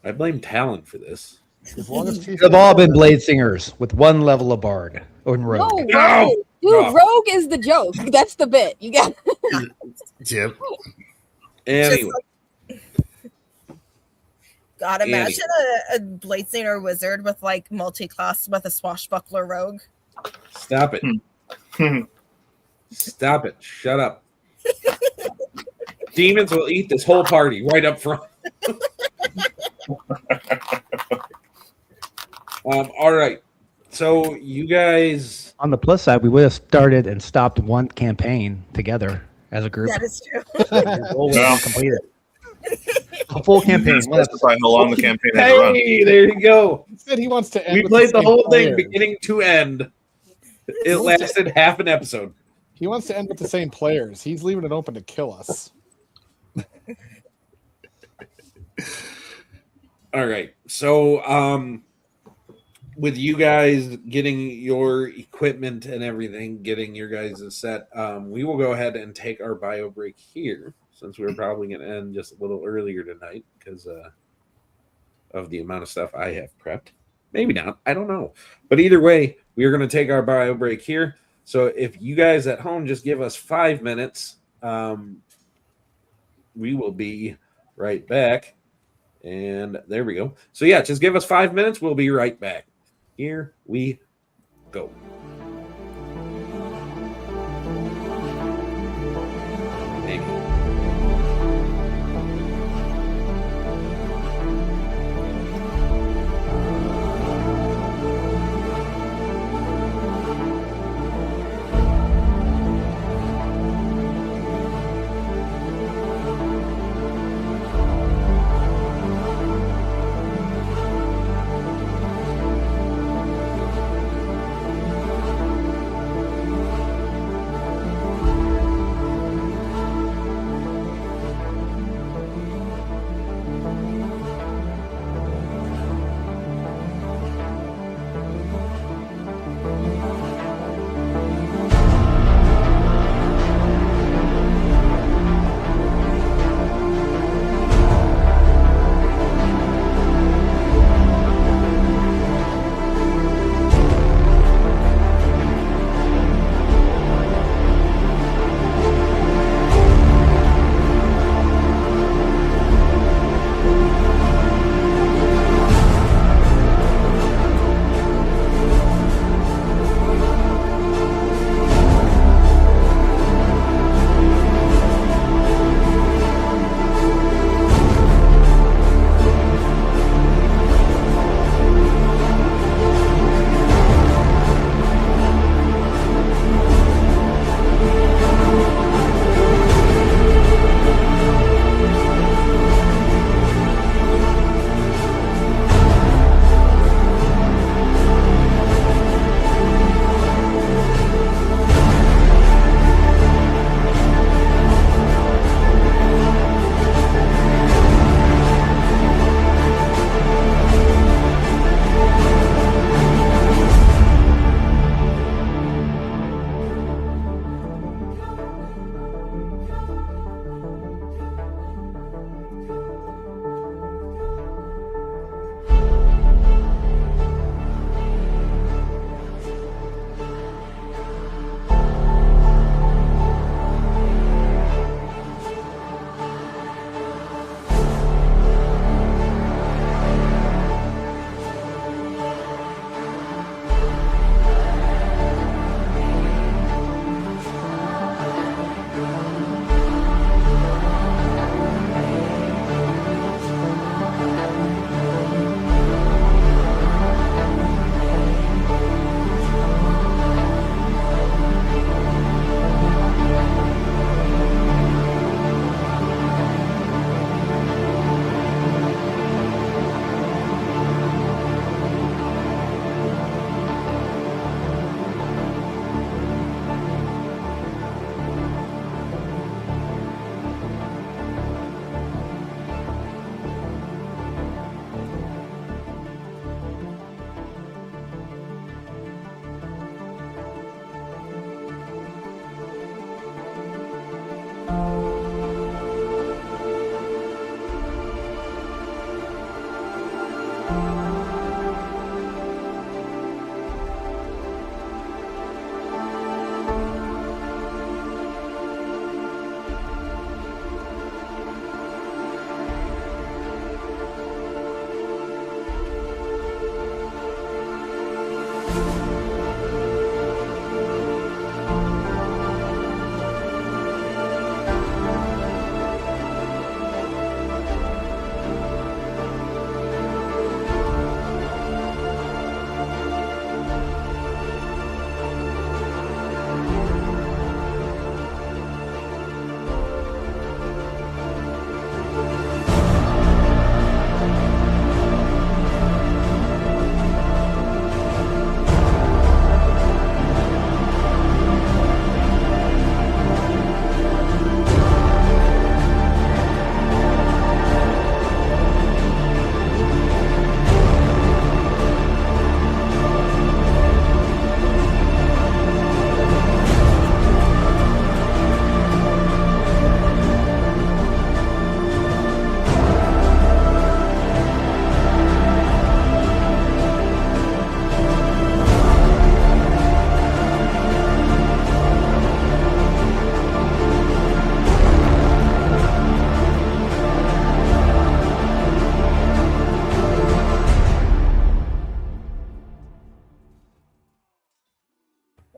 I blame Talon for this. As long as Chief They've all been blade singers with one level of bard or rogue. No, No! rogue. Dude, No. rogue is the joke. That's the bit. You got Yep. Anyway. God, imagine a blade singer wizard with like multi-class with a swashbuckler rogue. Stop it. Stop it. Shut up. Demons will eat this whole party right up front. All right. So you guys. On the plus side, we would have started and stopped one campaign together as a group. That is true. Your goal was Yeah. completed. A full campaign. Didn't specify how long the campaign had to run. Hey, there you go. He said he wants to end We with played the same whole thing players. beginning to end. It lasted half an episode. He wants to end with the same players. He's leaving it open to kill us. All right. So, with you guys getting your equipment and everything, getting your guys' set, we will go ahead and take our bio break here, since we're probably going to end just a little earlier tonight because of the amount of stuff I have prepped. Maybe not. I don't know. But either way, we are going to take our bio break here. So if you guys at home just give us 5 minutes, we will be right back. And there we go. So yeah, just give us 5 minutes. We'll be right back. Here we go. Maybe.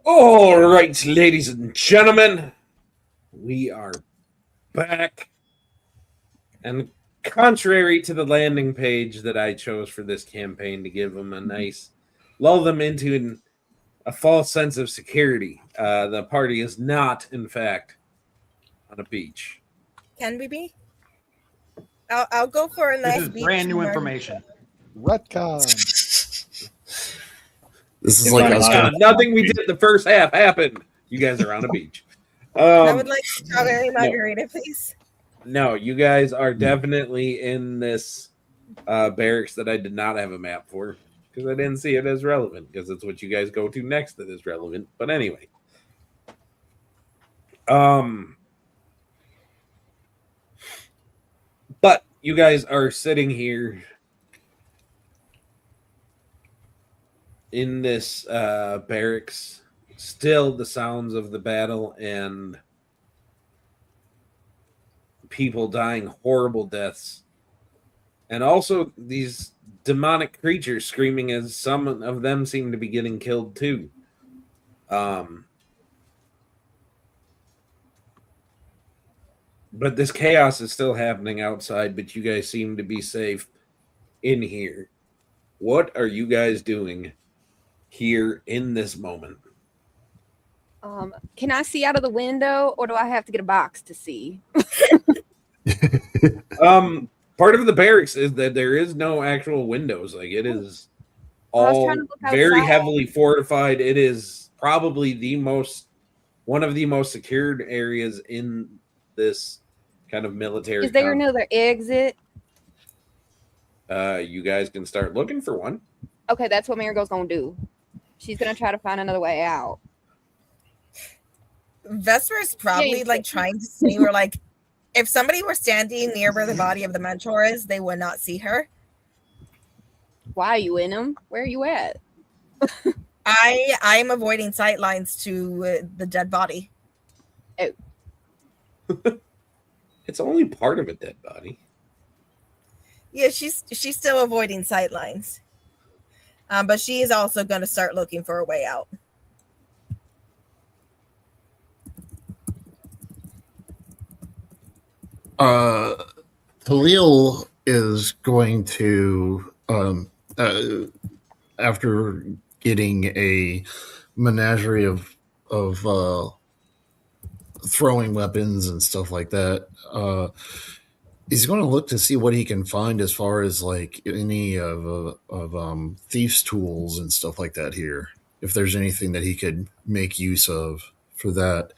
All right, ladies and gentlemen, we are back. And contrary to the landing page that I chose for this campaign to give them a nice lull them into a false sense of security, the party is not, in fact, on a beach. Can we be? I'll go for a nice This is beach brand new margarita. information. Retcon. This is If like I'm I was not- gonna. Nothing we did the first half happened. You guys are on a beach. I would like strawberry no. margarita, please. No, you guys are definitely in this barracks that I did not have a map for because I didn't see it as relevant because it's what you guys go to next that is relevant. But anyway, but you guys are sitting here in this barracks, still the sounds of the battle and people dying horrible deaths, and also these demonic creatures screaming as some of them seem to be getting killed too. But this chaos is still happening outside, but you guys seem to be safe in here. What are you guys doing here in this moment? Can I see out of the window, or do I have to get a box to see? Part of the barracks is that there is no actual windows. Like it is was all trying to look very outside. heavily fortified. It is probably one of the most secured areas in this kind of military. Is there complex. another exit? You guys can start looking for one. Okay, that's what Marigold's gonna do. She's gonna try to find another way out. Vesper is probably Yeah, like trying to see where, like, if somebody were standing near where the body of the mentor is, they would not see her. Why are you in them? Where are you at? I'm avoiding sight lines to the dead body. It's only part of a dead body. Yeah, she's still avoiding sight lines. But she is also going to start looking for a way out. Khalil is going to, after getting a menagerie of throwing weapons and stuff like that, he's going to look to see what he can find as far as like any of thieves' tools and stuff like that here. If there's anything that he could make use of for that,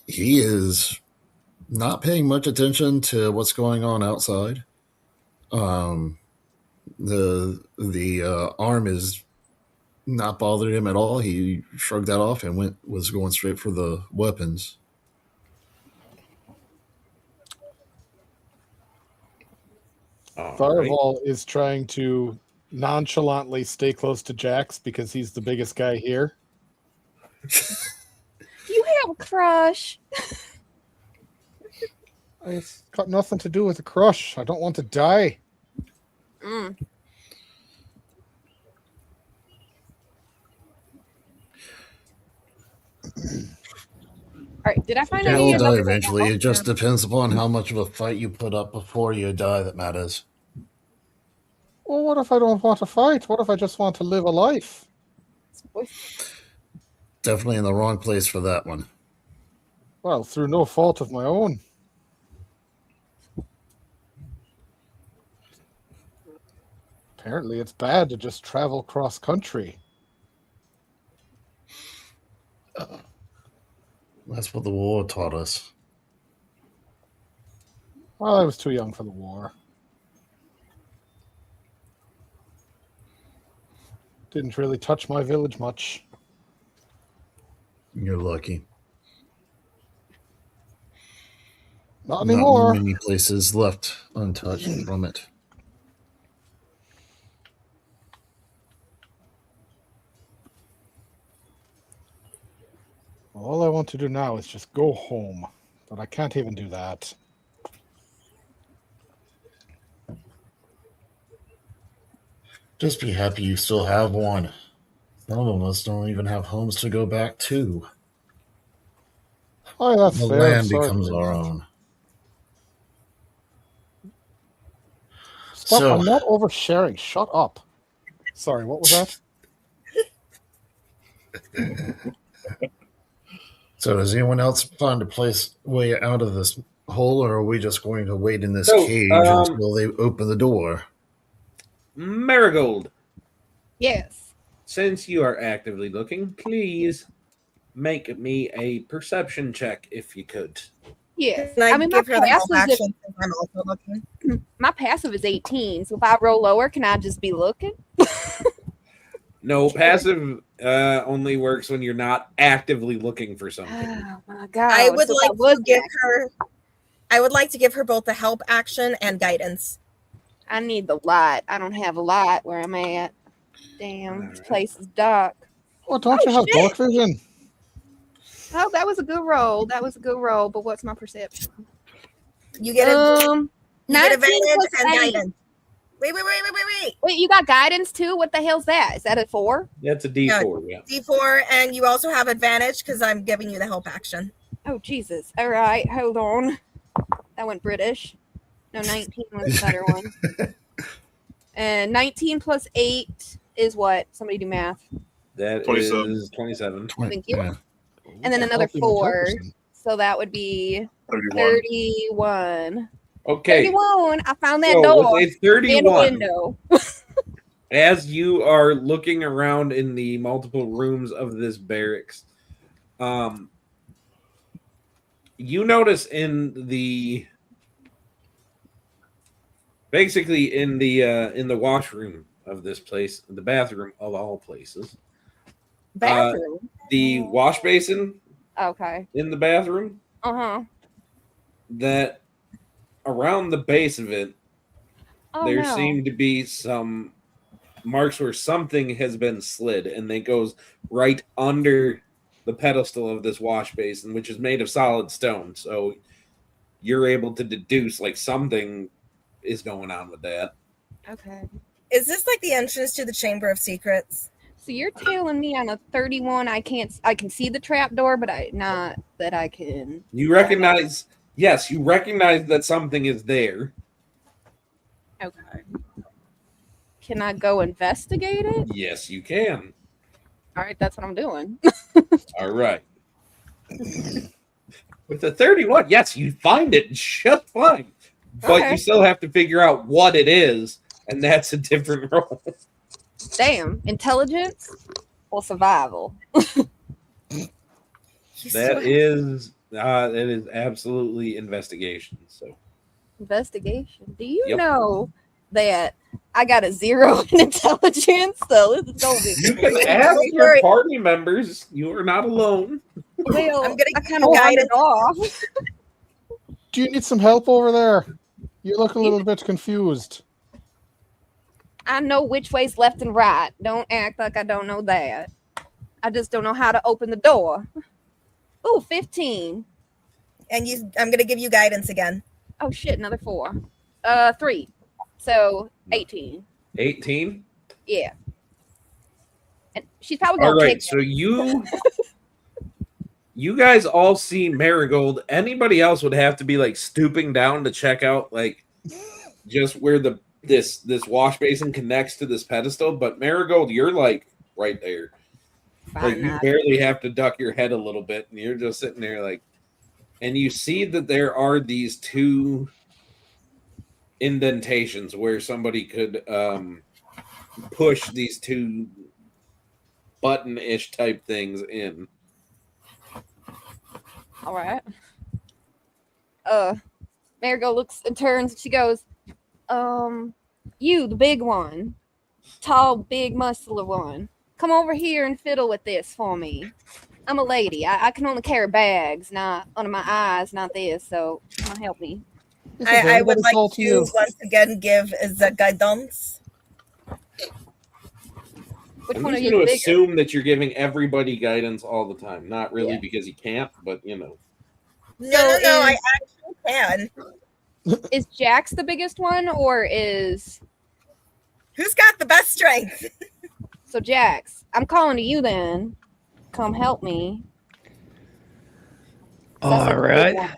he is not paying much attention to what's going on outside. The arm is not bothered him at all. He shrugged that off and was going straight for the weapons. Tharaval is trying to nonchalantly stay close to Jax because he's the biggest guy here. You have a crush. It's got nothing to do with a crush. I don't want to die. Mm. All right, did I find any You'll of die the- eventually. It just depends upon how much of a fight you put up before you die that matters. Well, what if I don't want to fight? What if I just want to live a life? Definitely in the wrong place for that one. Well, through no fault of my own. Apparently, it's bad to just travel cross country. That's what the war taught us. Well, I was too young for the war. Didn't really touch my village much. You're lucky. Not anymore. Not many places left untouched from it. All I want to do now is just go home, but I can't even do that. Just be happy you still have one. Some of us don't even have homes to go back to. Oh, that's The fair. land Sorry. becomes our own. Stop! So- I'm not oversharing. Shut up. Sorry, what was that? So does anyone else find a way out of this hole, or are we just going to wait in this So, cage until they open the door? Marigold, Yes. since you are actively looking, please make me a perception check if you could. Yes. Can I, mean, give her the help passive is, action since I'm also looking? my passive is 18. So if I roll lower, can I just be looking? No, passive only works when you're not actively looking for something. Oh my god. I would So if like was to give active, her. I would like to give her both the help action and guidance. I need the light. I don't have a light where I'm at. Damn, this Alright. place is dark. Oh, don't Oh, you have shit. dark vision? Oh, that was a good roll. That was a good roll. But what's my perception? You get a you get 19 advantage plus and 8. guidance. Wait. Wait, you got guidance too? What the hell's that? Is that a 4? That's a D4, yeah. D4, and you also have advantage because I'm giving you the help action. Oh Jesus! All right, hold on. That went British. No, 19 was a better one. And 19 plus 8 is what? Somebody do math. That 27. is 27. Thank you. Yeah. And then another Healthy with 4. 10%. So that would be 31. 31. Okay. 31. I found that So door with a and a 31, window. as you are looking around in the multiple rooms of this barracks, you notice in the washroom of this place, the bathroom of all places, Bathroom. the wash basin Okay. in the bathroom, that around the base of it, Oh there no. seem to be some marks where something has been slid, and it goes right under the pedestal of this wash basin, which is made of solid stone. So you're able to deduce like something is going on with that. Okay. Is this like the entrance to the Chamber of Secrets? So you're telling me on a 31 I can see the trap door, but not that I can. You recognize, yes, you recognize that something is there. Okay. Can I go investigate it? Yes, you can. All right, that's what I'm doing. All right. With the 31, yes, you find it just fine. But Okay. you still have to figure out what it is, and that's a different role. Damn, intelligence or survival? That is absolutely investigation. So Investigation. Do you Yep. know that I got a 0 in intelligence? So this is gonna be. you can ask your party members. You are not alone. Well, I'm gonna I give kind you of wandered guidance. off. Do you need some help over there? You look a little bit confused. I know which way's left and right. Don't act like I don't know that. I just don't know how to open the door. Ooh, 15. And I'm gonna give you guidance again. Oh shit, another 4. 3. So 18. 18. Yeah. And she's probably All gonna right. kick So me. you guys all see Marigold. Anybody else would have to be like stooping down to check out like just where this wash basin connects to this pedestal. But Marigold, you're like right there. Like Fine, you not. barely have to duck your head a little bit, and you're just sitting there like, and you see that there are these 2 indentations where somebody could push these 2 button-ish type things in. All right. Marigold looks and turns. She goes, you, the big one, tall, big, muscular one, come over here and fiddle with this for me. I'm a lady. I can only carry bags, not under my eyes, not this. So come on, help me. This is I would everybody's all like to to you. once again give the guidance. Which I'm one are just you going to bigger? assume that you're giving everybody guidance all the time. Not really Yeah. because you can't, but you know. No, I actually can. Is Jax the biggest one, or is Who's got the best strength? So Jax, I'm calling to you then. Come help me. All right.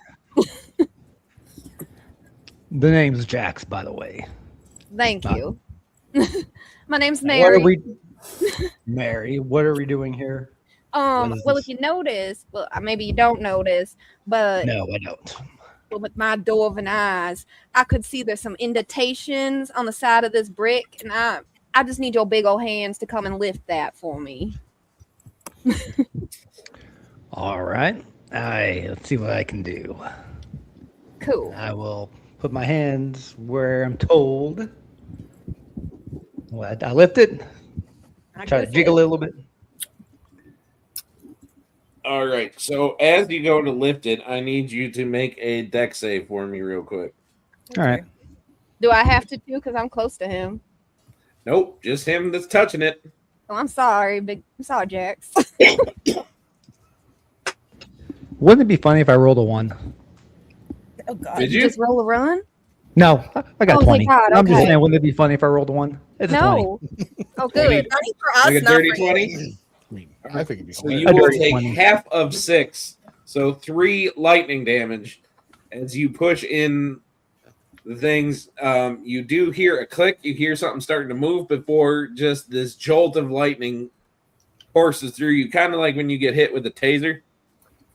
The name's Jax, by the way. Thank you. My name's What Mary. are we, Mary? What are we doing here? what is Well, this? if you notice, well, maybe you don't notice, but No, I don't. with my dwarven eyes, I could see there's some indentations on the side of this brick, and I just need your big old hands to come and lift that for me. All right. Let's see what I can do. Cool. I will put my hands where I'm told. I lift it. Try to jiggle it a little bit. All right. So as you go to lift it, I need you to make a deck save for me real quick. All right. Do I have to do? Because I'm close to him. Nope, just him that's touching it. Oh, I'm sorry, I'm sorry, Jax. Wouldn't it be funny if I rolled a 1? Oh God. Did you? Just roll a run? No, I got Oh, 20. thank God, I'm just okay. saying, wouldn't it be funny if I rolled a 1? It's a 20. No. Oh, good. Funny for us, Like a not dirty for you. 20? I mean, I think it'd be So you A will dirty take 20. half of 6. So 3 lightning damage as you push in the things. You do hear a click. You hear something starting to move before just this jolt of lightning courses through you. Kind of like when you get hit with a taser.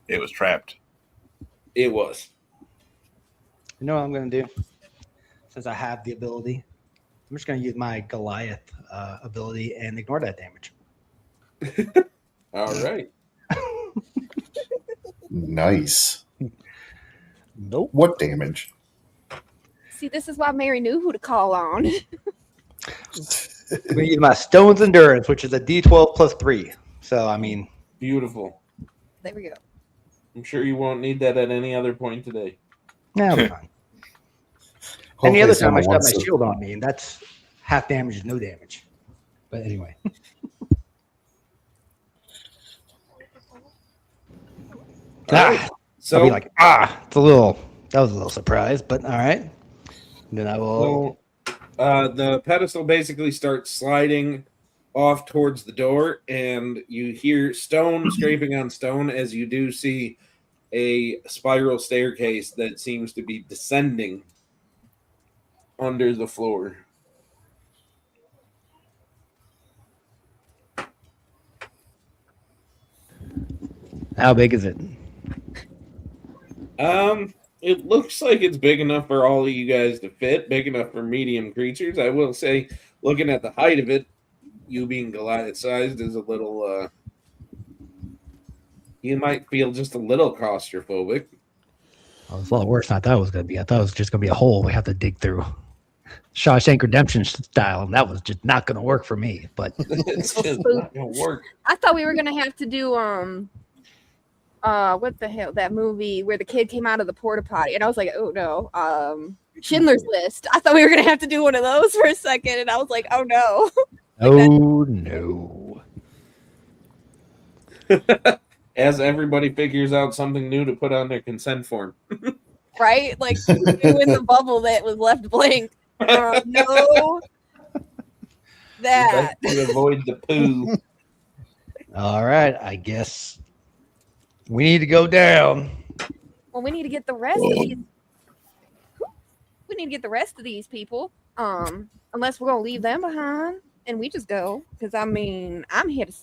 It was trapped. It was. You know what I'm going to do? Since I have the ability, I'm just going to use my Goliath ability and ignore that damage. All right. Nice. Nope. What damage? See, this is why Mary knew who to call on. I'm going to use my Stone's Endurance, which is a D12 plus 3. So, I mean, Beautiful. There we go. I'm sure you won't need that at any other point today. yeah, it'll be fine. Hopefully Any other time I someone still have my wants to- shield on me, and that's half damage is no damage. But anyway. Alright, So I'll So, be like, that was a little surprise, but all right. Then I will. the pedestal basically starts sliding off towards the door, and you hear stone scraping on stone as you do see a spiral staircase that seems to be descending under the floor. How big is it? It looks like it's big enough for all of you guys to fit, big enough for medium creatures. I will say, looking at the height of it, you being Goliath sized is a little you might feel just a little claustrophobic. Oh, it's a lot worse than I thought it was going to be. I thought it was just going to be a hole we have to dig through. Shawshank Redemption style, and that was just not going to work for me. But It's just not gonna work. I thought we were gonna have to do what the hell, that movie where the kid came out of the porta potty, and I was like, oh no, Schindler's List. I thought we were gonna have to do one of those for a second, and I was like, oh no. oh no. As everybody figures out something new to put on their consent form. Right? Like you in the bubble that was left blank. No. That. To avoid the poo. All right, I guess we need to go down. Well, we need to get the rest of these. We need to get the rest of these people. Unless we're gonna leave them behind and we just go. Because I mean, I'm here to.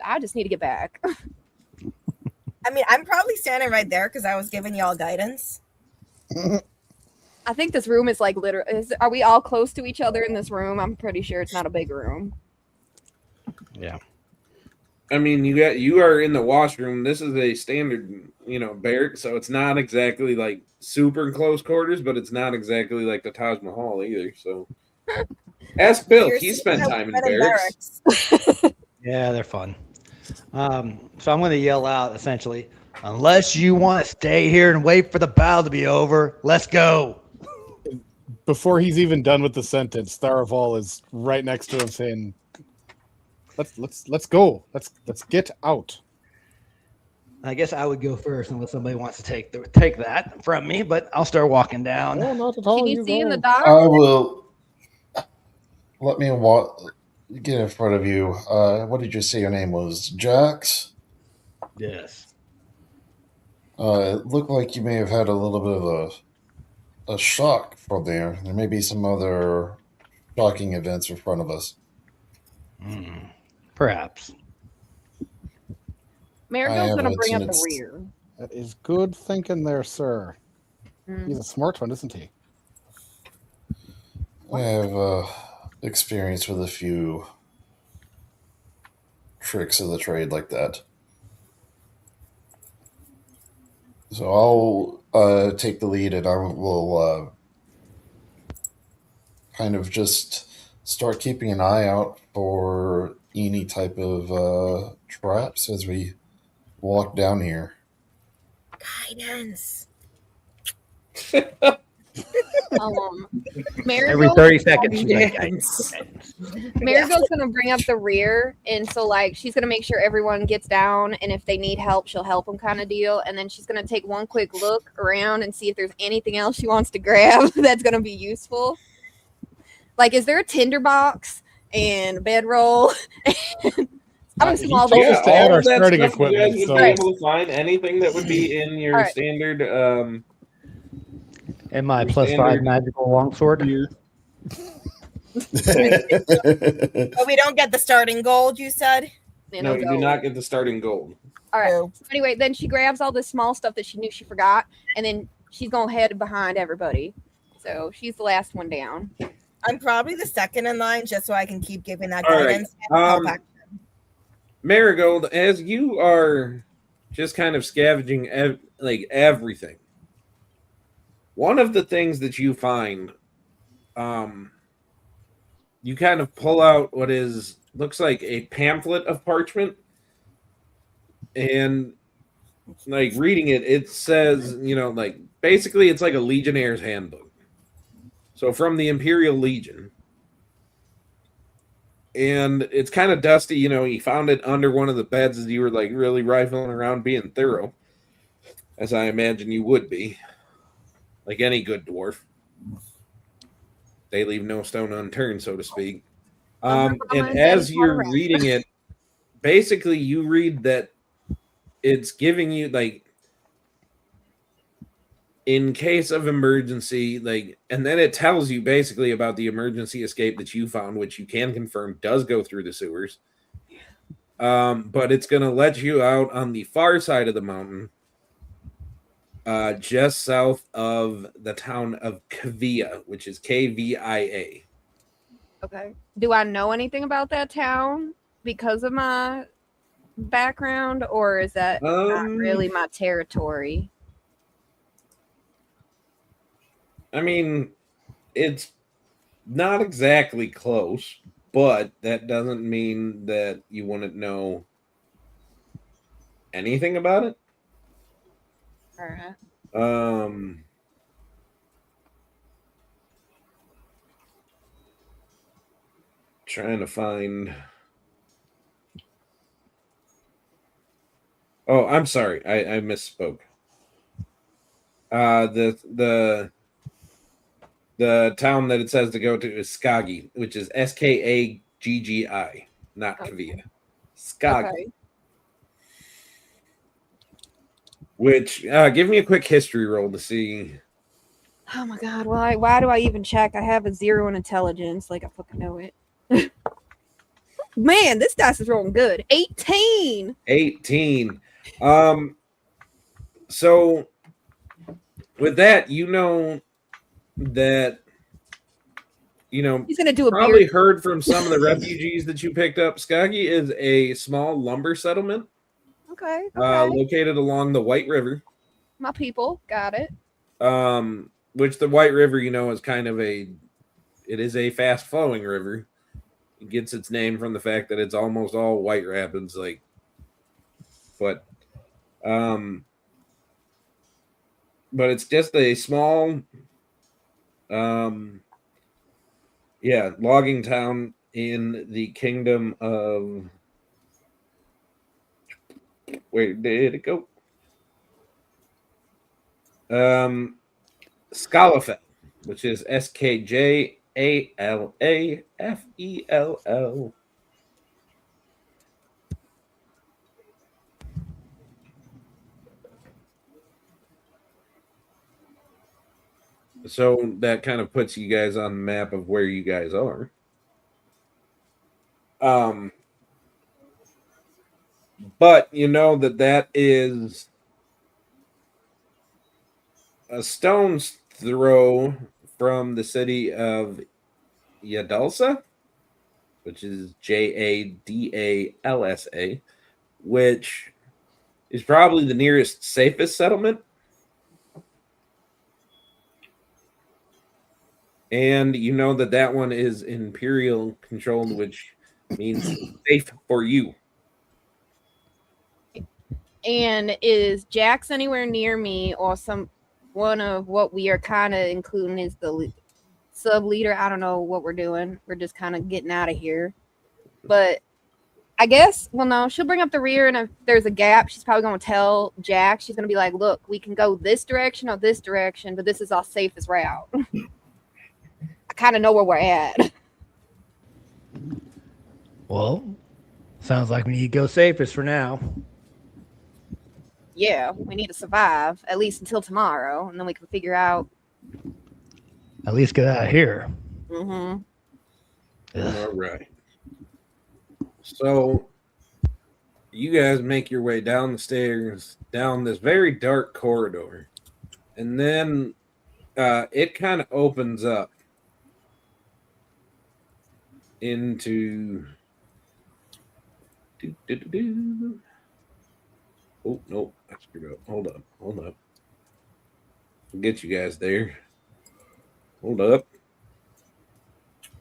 I just need to get back. I mean, I'm probably standing right there because I was giving y'all guidance. I think this room is like literally. Are we all close to each other in this room? I'm pretty sure it's not a big room. Yeah. I mean, you are in the washroom. This is a standard, barrack, so it's not exactly like super close quarters, but it's not exactly like the Taj Mahal either. So, ask Bill. You're He spent seeing time in how we met barracks. Yeah, they're fun. So I'm going to yell out essentially, unless you want to stay here and wait for the battle to be over, let's go. Before he's even done with the sentence, Tharaval is right next to him saying, Let's go. Let's get out. I guess I would go first unless somebody wants to take that from me, but I'll start walking down. No, not at all. Can you see in go. the dark? I will. Let me walk. get in front of you. What did you say your name was? Jax? Yes. It looked like you may have had a little bit of a shock from there. There may be some other shocking events in front of us. Perhaps. Marigold's gonna haven't, bring up and the it's- rear. That is good thinking there, sir. Mm. He's a smart one, isn't he? I have experience with a few tricks of the trade like that. So I'll take the lead, and I will kind of just start keeping an eye out for any type of traps as we walk down here. Guidance. Every Marigold, 30 seconds. she's like, Yes. Marigold's gonna bring up the rear, and so like she's gonna make sure everyone gets down, and if they need help, she'll help them, kind of deal. And then she's gonna take one quick look around and see if there's anything else she wants to grab that's gonna be useful. Like, is there a tinderbox and a bedroll? I'm He assuming all told those. us to add all our of that starting stuff you guys equipment, would so- be able to find anything that would be in your All right. standard. And my Your +5 standard- magical longsword. But we don't get the starting gold, you said? No, you do not get the starting gold. All right. Oh. So anyway, then she grabs all this small stuff that she knew she forgot, and then she's gonna head behind everybody. So she's the last one down. I'm probably the second in line just so I can keep giving that All right. guidance. and help back. Marigold, as you are just kind of scavenging everything, one of the things that you find, you kind of pull out what looks like a pamphlet of parchment, and like reading it, it says, like basically it's like a Legionnaire's handbook. So from the Imperial Legion. And it's kind of dusty, you found it under one of the beds as you were like really rifling around being thorough, as I imagine you would be, like any good dwarf. They leave no stone unturned, so to speak. And as you're reading it, basically you read that it's giving you like, in case of emergency, like, and then it tells you basically about the emergency escape that you found, which you can confirm does go through the sewers. But it's going to let you out on the far side of the mountain, just south of the town of Kvia, which is Kvia. Okay. Do I know anything about that town because of my background, or is that not really my territory? I mean, it's not exactly close, but that doesn't mean that you wouldn't know anything about it. All right. Trying to find. Oh, I'm sorry. I misspoke. The town that it says to go to is Skagi, which is Skaggi, not Kvia. Skagi. Okay. Which give me a quick history roll to see. Oh my god, why do I even check? I have a 0 in intelligence, like I fucking know it. Man, this dice is rolling good. 18. 18. So with that, that He's gonna do a probably beard. heard from some of the refugees that you picked up. Skagi is a small lumber settlement Okay. located along the White River. My people got it. Which the White River, is kind of it is a fast flowing river. It gets its name from the fact that it's almost all white rapids, but it's just a small, logging town in the kingdom of. Where did it go? Skalafell, which is Skjalafell. So that kind of puts you guys on the map of where you guys are. But you know that is a stone's throw from the city of Yadalsa, which is Jadalsa, which is probably the nearest safest settlement. And you know that one is Imperial controlled, which means safe for you. And is Jax anywhere near me, or one of what we are kind of including is the sub leader? I don't know what we're doing. We're just kind of getting out of here. But I guess, well, no, she'll bring up the rear, and if there's a gap, she's probably going to tell Jax. She's going to be like, look, we can go this direction or this direction, but this is our safest route. I kind of know where we're at. Well, sounds like we need to go safest for now. Yeah, we need to survive, at least until tomorrow, and then we can figure out. At least get out of here. Mm-hmm. All right. So you guys make your way down the stairs, down this very dark corridor, and then it kind of opens up into. Oh, no, I screwed up. Hold up. We'll get you guys there. Hold up.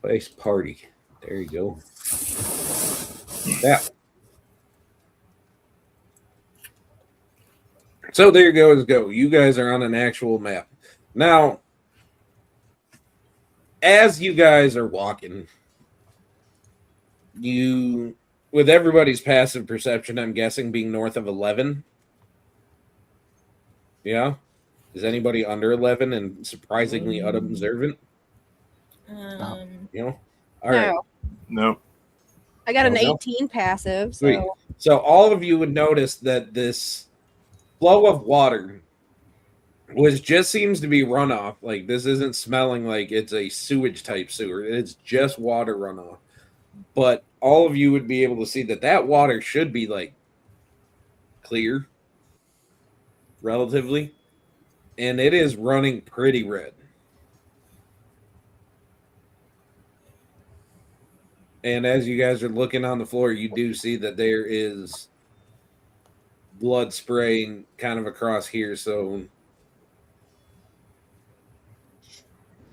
Place party. There you go. Yeah. So there you go. You guys are on an actual map. Now, as you guys are walking, with everybody's passive perception, I'm guessing being north of 11. Yeah? Is anybody under 11 and surprisingly unobservant? All right. No. I got an No. 18 passive. Sweet. So So all of you would notice that this flow of water just seems to be runoff. Like, this isn't smelling like it's a sewage type sewer. It's just water runoff. But all of you would be able to see that water should be like clear, relatively, and it is running pretty red. And as you guys are looking on the floor, you do see that there is blood spraying kind of across here. So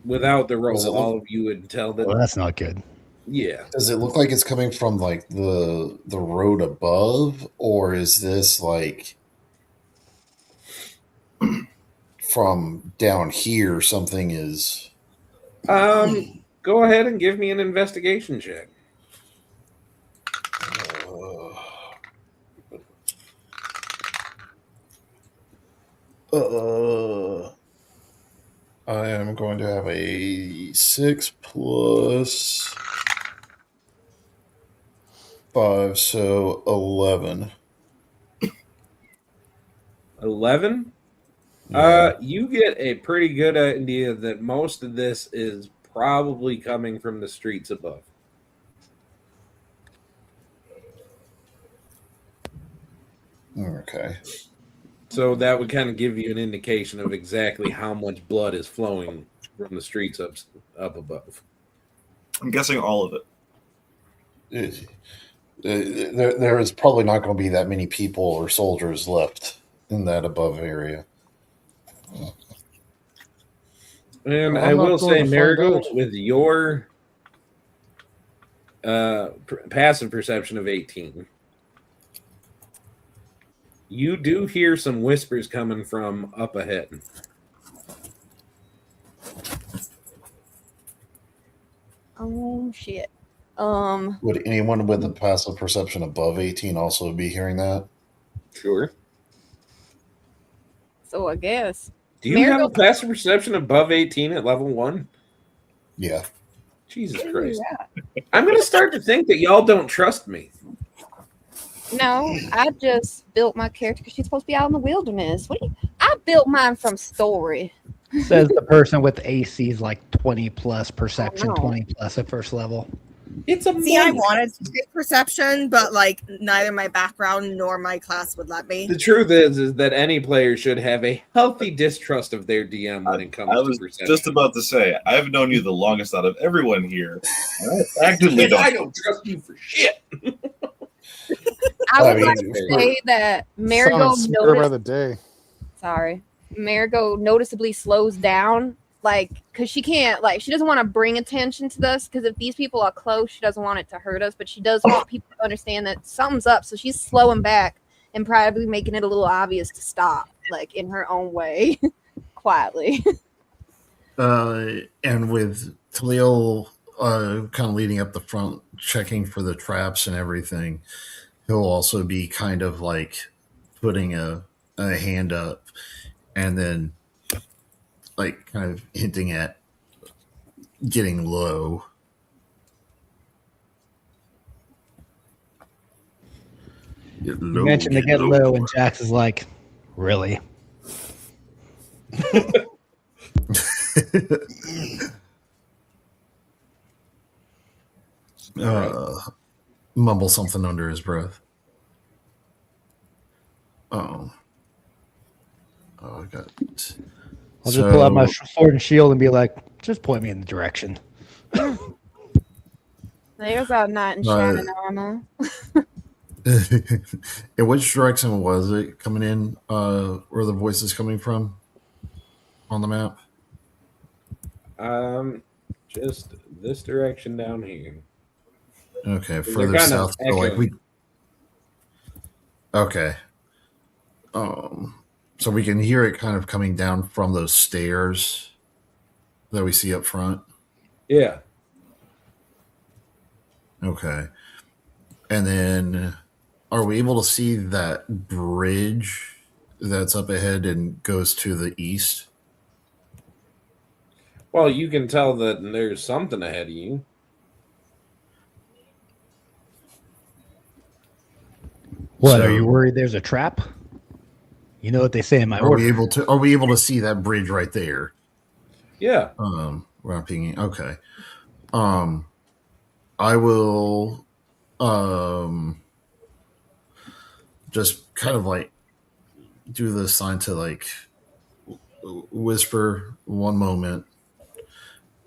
without the roll, all of you would tell that. Well, that's not good. Yeah. Does it look like it's coming from like the road above, or is this like from down here? Something is. Go ahead and give me an investigation check. I am going to have a 6 plus 5, so 11. 11? Yeah. You get a pretty good idea that most of this is probably coming from the streets above. Okay. So that would kind of give you an indication of exactly how much blood is flowing from the streets up above. I'm guessing all of it. There is probably not going to be that many people or soldiers left in that above area. And Well, I I'm not will going say, to find Marigold, out. with your passive perception of 18, you do hear some whispers coming from up ahead. oh shit. Would anyone with a passive perception above 18 also be hearing that? Sure. So I guess. Do you have a Marigold- passive perception above 18 at level 1? Yeah. Jesus Christ. I'm going to start to think that y'all don't trust me. No, I just built my character because she's supposed to be out in the wilderness. I built mine from story. Says the person with ACs like 20 plus perception, no. 20 plus at first level. It's a See, I monk. wanted to take perception, but like neither my background nor my class would let me. The truth is that any player should have a healthy distrust of their DM when it comes I to was perception. just about to say, I've known you the longest out of everyone here. And I actively don't. I don't trust you for shit. I would I like mean, to say that Sounded Marigold smarter by noticed. the day. Sorry, Marigold noticeably slows down, like, because she can't, like, she doesn't want to bring attention to this, because if these people are close, she doesn't want it to hurt us, but she does want people to understand that something's up, so she's slowing back and probably making it a little obvious to stop, like, in her own way, quietly. And with Talil kind of leading up the front, checking for the traps and everything, he'll also be kind of like putting a hand up and then like kind of hinting at getting low. Get You low, mentioned to get low, and Jax is like, really? Mumble something under his breath. Oh, I got. I'll just pull out my sword and shield and be like, just point me in the direction. There's our knight in shining armor. In which direction was it coming in? Where the voice is coming from on the map? Just this direction down here. Okay, They're further kind of south. So like echoing. Okay. So we can hear it kind of coming down from those stairs that we see up front. Yeah. Okay. And then are we able to see that bridge that's up ahead and goes to the east? Well, you can tell that there's something ahead of you. What, So- are you worried there's a trap? You know what they say in my Are order. we able to see that bridge right there? Yeah. We're not being okay. I will just kind of like do the sign to like whisper one moment,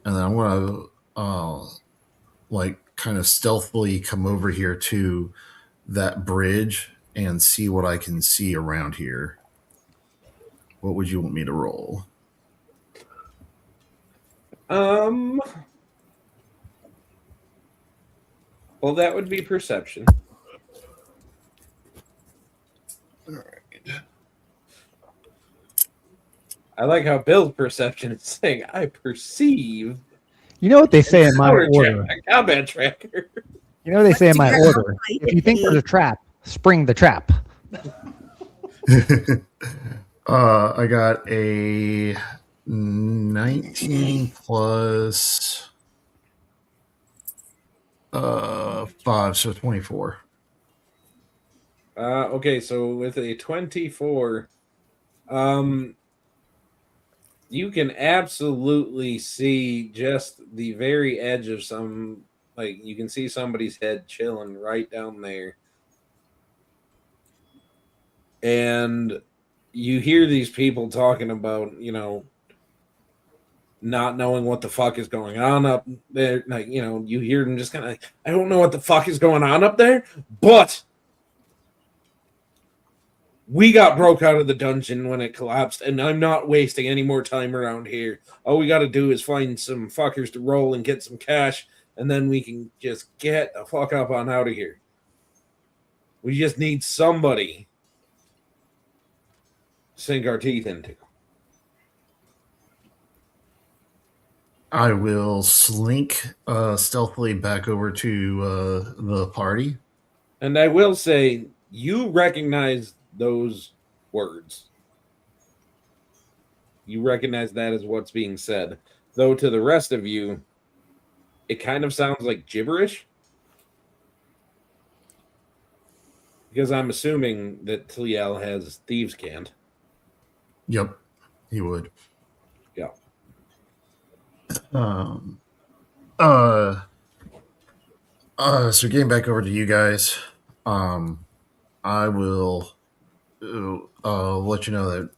and then I'm gonna like kind of stealthily come over here to that bridge and see what I can see around here. What would you want me to roll? Well, that would be perception. All right. I like how Bill's perception is saying, I perceive You know what they say in my power order. track, a combat tracker. You know what they say in my Let's order. figure out If you think there's a trap, spring the trap. I got a 19 plus 5, so 24. Okay, so with a 24, you can absolutely see just the very edge of some, like, you can see somebody's head chilling right down there. And you hear these people talking about, you know, not knowing what the fuck is going on up there. Like, you know, you hear them just kind of like, I don't know what the fuck is going on up there, but we got broke out of the dungeon when it collapsed, and I'm not wasting any more time around here. All we got to do is find some fuckers to roll and get some cash, and then we can just get the fuck up on out of here. We just need somebody to sink our teeth into. I will slink stealthily back over to the party. And I will say, you recognize those words. You recognize that as what's being said. Though to the rest of you, it kind of sounds like gibberish. Because I'm assuming that Tliel has Thieves' Cant. Yep, he would. Yeah. So getting back over to you guys, I will let you know that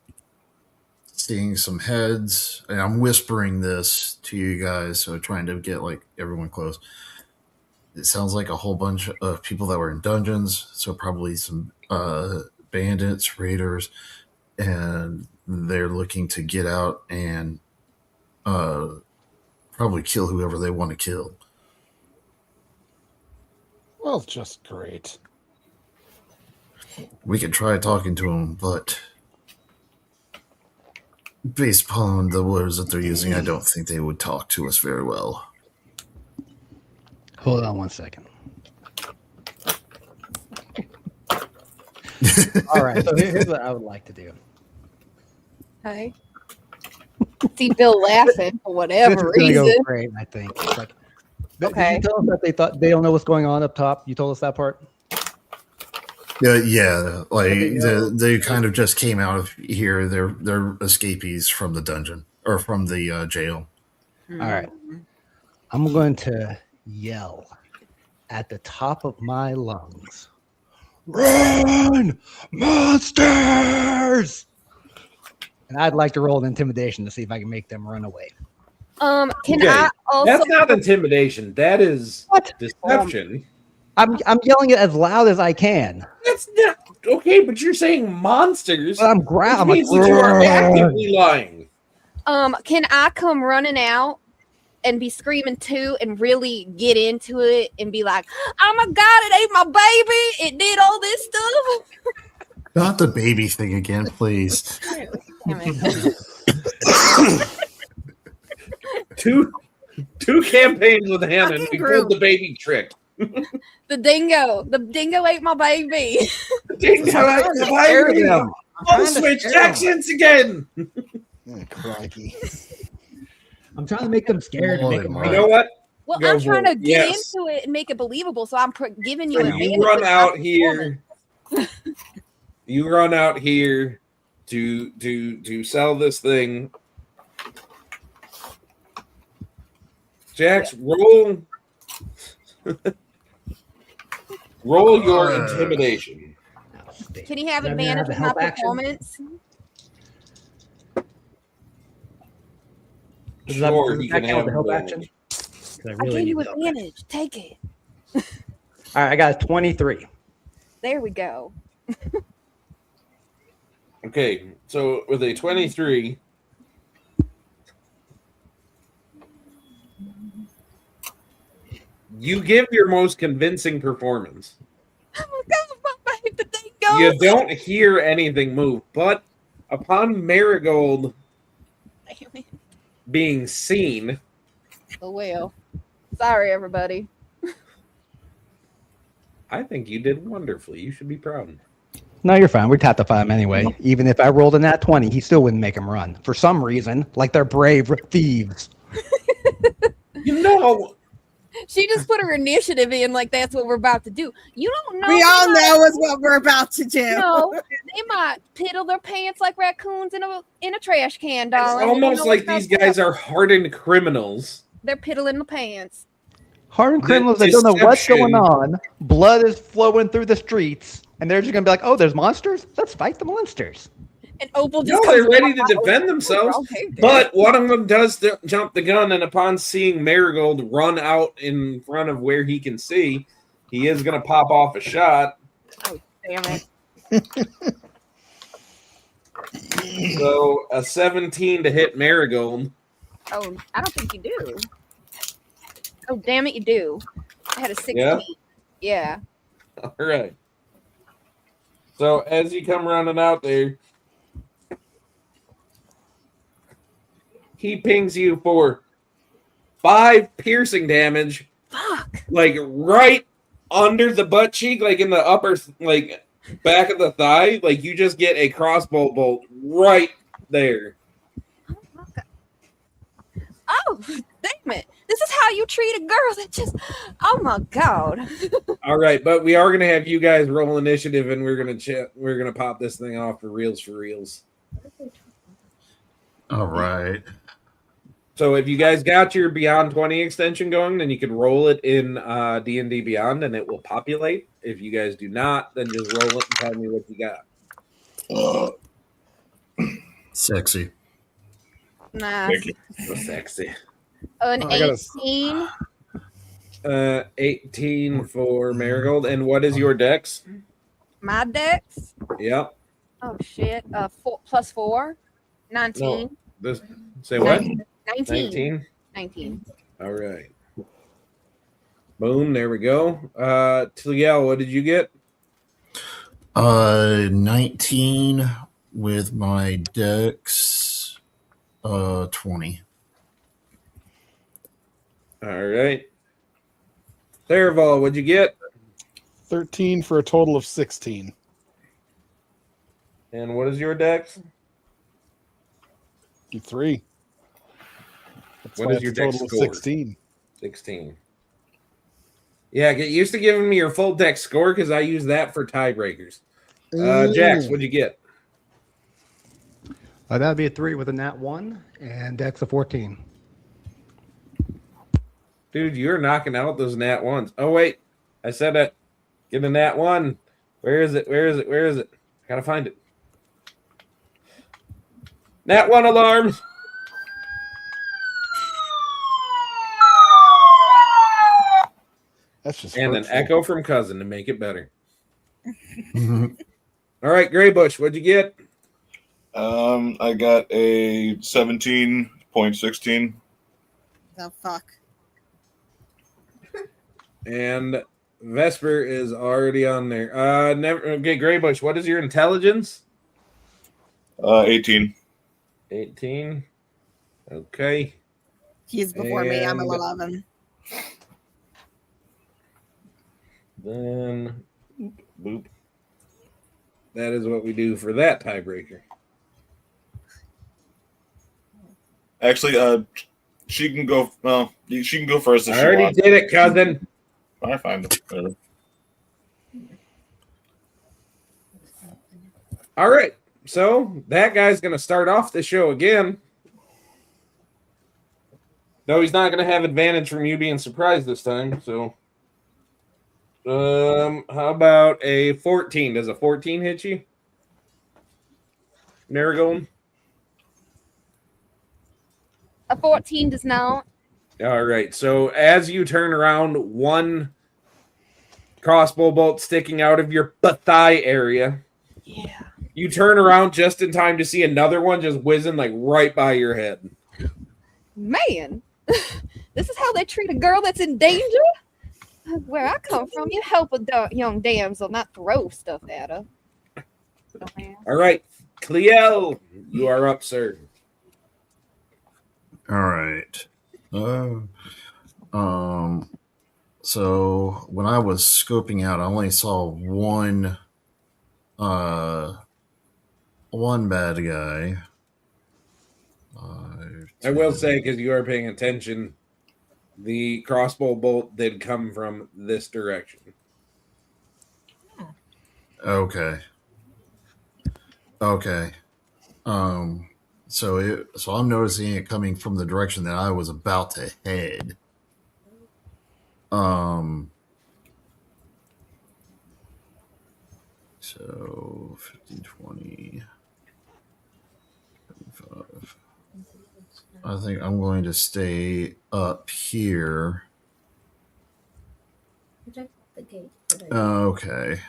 seeing some heads, and I'm whispering this to you guys, so trying to get like everyone close. It sounds like a whole bunch of people that were in dungeons, so probably some bandits, raiders, and they're looking to get out and probably kill whoever they want to kill. Well, just great. We could try talking to them, but based upon the words that they're using, I don't think they would talk to us very well. Hold on one second. All right, so here's what I would like to do. Hi. See Bill laughing for whatever This is gonna reason. go great, I think. It's like, Okay. Did you tell us that they thought they don't know what's going on up top? You told us that part. Yeah, like Okay, they kind of just came out of here. They're escapees from the dungeon or from the jail. All right. I'm going to yell at the top of my lungs. Run, monsters! And I'd like to roll an intimidation to see if I can make them run away. Can Okay, I also? That's not intimidation. That is What? deception. I'm yelling it as loud as I can. That's not okay, but you're saying monsters. But I'm Which growling. means that you are actively lying. Can I come running out and be screaming too and really get into it and be like, oh my god, it ate my baby, it did all this stuff. Not the baby thing again, please. Damn it. Two campaigns with Hannah, and Fucking we group. pulled the baby trick. The dingo ate my baby. Ding, I'm trying to scare them. I'm Oh, trying to switch scare them. accents again. Crikey. I'm trying to make them scared. To make them You You run. know what? Well, Go I'm trying for to it. get Yes. into it and make it believable, so I'm giving you. You advantage run with out my here. You run out here to sell this thing. Jax, roll your intimidation. Can he have Does that mean I advantage have with the my help action? performance? Does that- Sure, does he that can count have the help advantage. action? 'Cause I I really gave you need help action. advantage. Take it. All right, I got a 23. There we go. Okay, so with a 23, you give your most convincing performance. Oh my god, my baby, the dingo. You don't hear anything move, but upon Marigold Damn it. being seen, Oh well. Sorry, everybody. I think you did wonderfully. You should be proud. No, you're fine. We tapped the 5 anyway. Even if I rolled in that 20, he still wouldn't make them run. For some reason, like they're brave thieves. You know, She just put her initiative in like that's what we're about to do. You don't know. We they all might- know is what we're about to do. No, they might piddle their pants like raccoons in a trash can, it's darling. You don't almost know like what's these about to guys happen. are hardened criminals. They're piddling the pants. Hardened criminals that don't know what's deception. going on. Blood is flowing through the streets. And they're just going to be like, oh, there's monsters? Let's fight the monsters. And Opal just No, comes they're ready out to like, defend "Oh, themselves, okay, then." But one of them does jump the gun, and upon seeing Marigold run out in front of where he can see, he is going to pop off a shot. Damn it. So a 17 to hit Marigold. Oh, I don't think you do. Oh, damn it, you do. I had a 16. Yeah? Yeah. All right. So as you come running out there, he pings you for 5 piercing damage, Fuck. like right under the butt cheek, like in the upper, like back of the thigh. Like you just get a crossbow bolt right there. Oh, damn it. This is how you treat a girl that just, oh my God. All right, but we are gonna have you guys roll initiative, and we're gonna pop this thing off for reals. All right. So if you guys got your Beyond 20 extension going, then you can roll it in D&D Beyond and it will populate. If you guys do not, then just roll it and tell me what you got. Sexy. Nah, Thank you. So sexy. an I gotta- 18. 18 for Marigold. And what is your dex? My dex. Yep. Oh shit. 4 + 4. 19. This say what? 19. 19. 19. All right. Boom, there we go. Tliel, what did you get? 19 with my dex. 20. All right. Theraval, what'd you get? 13 for a total of 16. And what is your dex? 3. That's What why is it's your a dex total of score? 16. 16. Yeah, get used to giving me your full dex score because I use that for tiebreakers. Jax, what'd you get? That'd be a 3 with a nat 1 and dex of 14. Dude, you're knocking out those nat ones. Oh, wait. I said it. Get a nat 1. Where is it? Where is it? Where is it? I gotta find it. Nat 1 alarm. That's just And an hurtful. echo from cousin to make it better. All right, Graybush, what'd you get? I got a 17.16. The fuck. And Vesper is already on there. Okay, Graybush, what is your intelligence? 18. 18. Okay. He's before me. I'm And- 11. Then boop. That is what we do for that tiebreaker. Actually, she can go. Well, she can go first if I she already wants. did it, cousin. I find it. Whatever. All right. So that guy's going to start off the show again. No, he's not going to have advantage from you being surprised this time. So, how about a 14? Does a 14 hit you? Marigold? A 14 does not. All right. So as you turn around, one crossbow bolt sticking out of your thigh area. Yeah. You turn around just in time to see another one just whizzing like right by your head. Man, this is how they treat a girl that's in danger? Where I come from, you help a young damsel, not throw stuff at her. All right. Cleo, you are up, sir. All right. So when I was scoping out, I only saw one bad guy. I will say, because you are paying attention, the crossbow bolt did come from this direction. Okay. So I'm noticing it coming from the direction that I was about to head. So 15, 20, 25. I think I'm going to stay up here. Okay.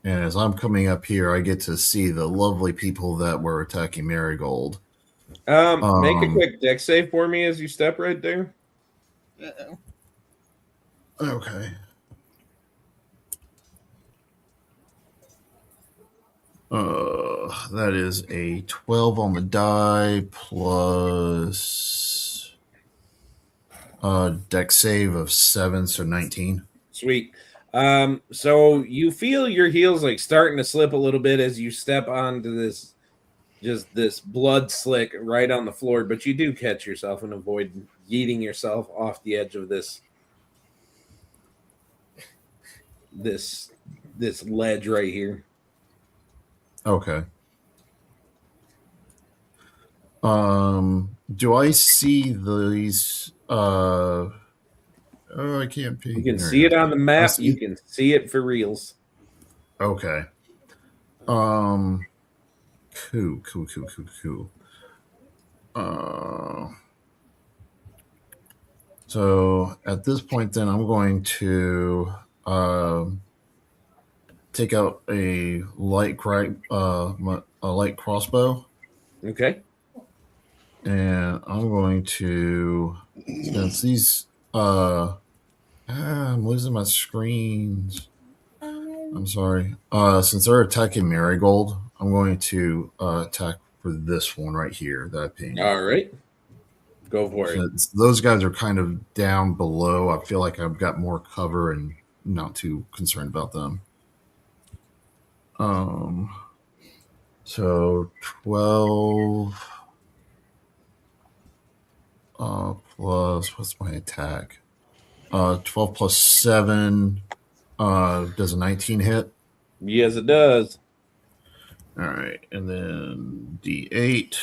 And as I'm coming up here, I get to see the lovely people that were attacking Marigold. Make a quick deck save for me as you step right there. Uh-oh. Okay. That is a 12 on the die plus deck save of 7, so 19. Sweet. So you feel your heels like starting to slip a little bit as you step onto this blood slick right on the floor, but you do catch yourself and avoid yeeting yourself off the edge of this ledge right here. Okay. do I see these? Oh, I can't peek. You can There see we it go. on the I map. see- You can see it for reals. Okay. Cool. So at this point, then I'm going to take out a light crossbow, Okay. and I'm going to, since these I'm losing my screens. I'm sorry. Since they're attacking Marigold, I'm going to attack for this one right here that I pinged. All right. Go for it. Since those guys are kind of down below, I feel like I've got more cover and not too concerned about them. So 12 plus, what's my attack? 12 plus 7 does a 19 hit. Yes, it does. All right, and then D8.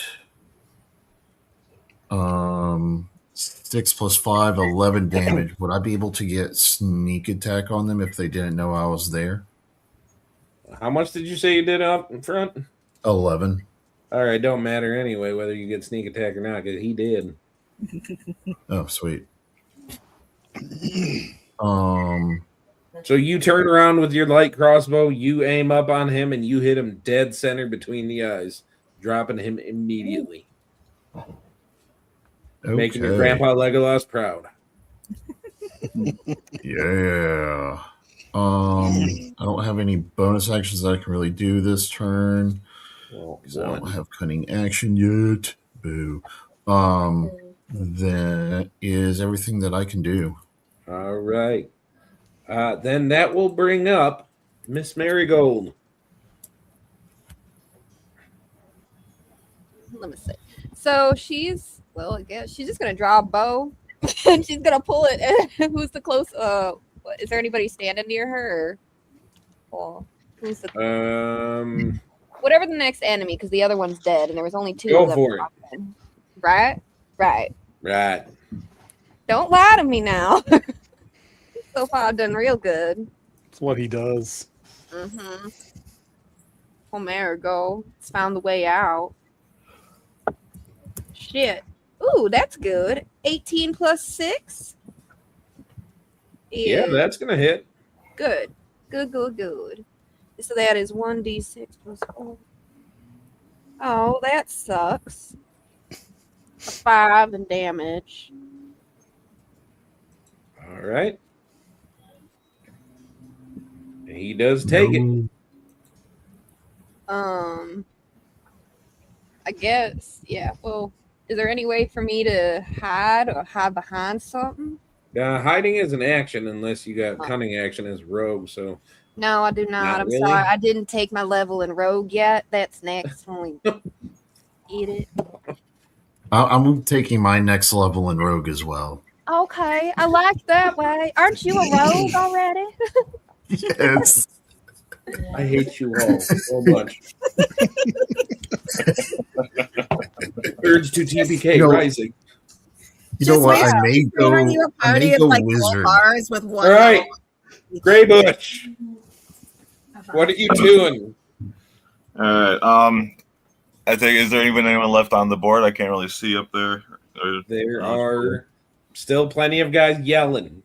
6 plus 5, 11 damage. Would I be able to get sneak attack on them if they didn't know I was there? How much did you say you did up in front? 11. All right, don't matter anyway whether you get sneak attack or not, because he did. Oh, sweet. So you turn around with your light crossbow, you aim up on him, and you hit him dead center between the eyes, dropping him immediately. Making your grandpa Legolas proud. Yeah. I don't have any bonus actions that I can really do this turn because I don't have cunning action yet. Boo. That is everything that I can do. All right. Then that will bring up Miss Marigold. Let me see. So she's, well, I guess she's just gonna draw a bow and she's gonna pull it. Who's the close? Is there anybody standing near her? Or who's the? Whatever the next enemy, because the other one's dead, and there was only 2 Go of them. for it. Right. Right. Don't lie to me now. So far, I've done real good. It's what he does. Mm-hmm. Well, Marigold, it's found the way out. Shit. Ooh, that's good. 18 plus 6. Yeah, that's going to hit. Good. So that is 1d6 plus 4. Oh, that sucks. A 5 in damage. All right. He does take it. I guess, yeah. Well, is there any way for me to hide or hide behind something? Hiding is an action unless you got cunning action as rogue. So No, I do not. I'm really? sorry. I didn't take my level in rogue yet. That's next when we eat it. I'm taking my next level in rogue as well. Okay, I like that way. Aren't you a rogue already? Yes. I hate you all so much. Urge to TPK rising. You know what? I may go. Run you a I party may of go like wizard. bars with one. All right, Gray Bush. What are you doing? All right. I think, is there even anyone left on the board? I can't really see up there. There are still plenty of guys yelling.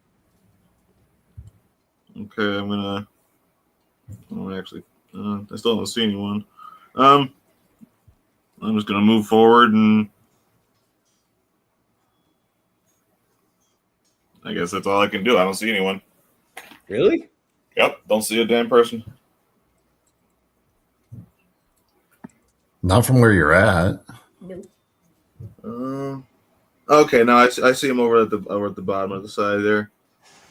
Okay, I'm gonna. Oh, actually, I still don't see anyone. I'm just gonna move forward, and I guess that's all I can do. I don't see anyone. Really? Yep, don't see a damn person. Not from where you're at. Okay, now I see him over at the bottom of the side there.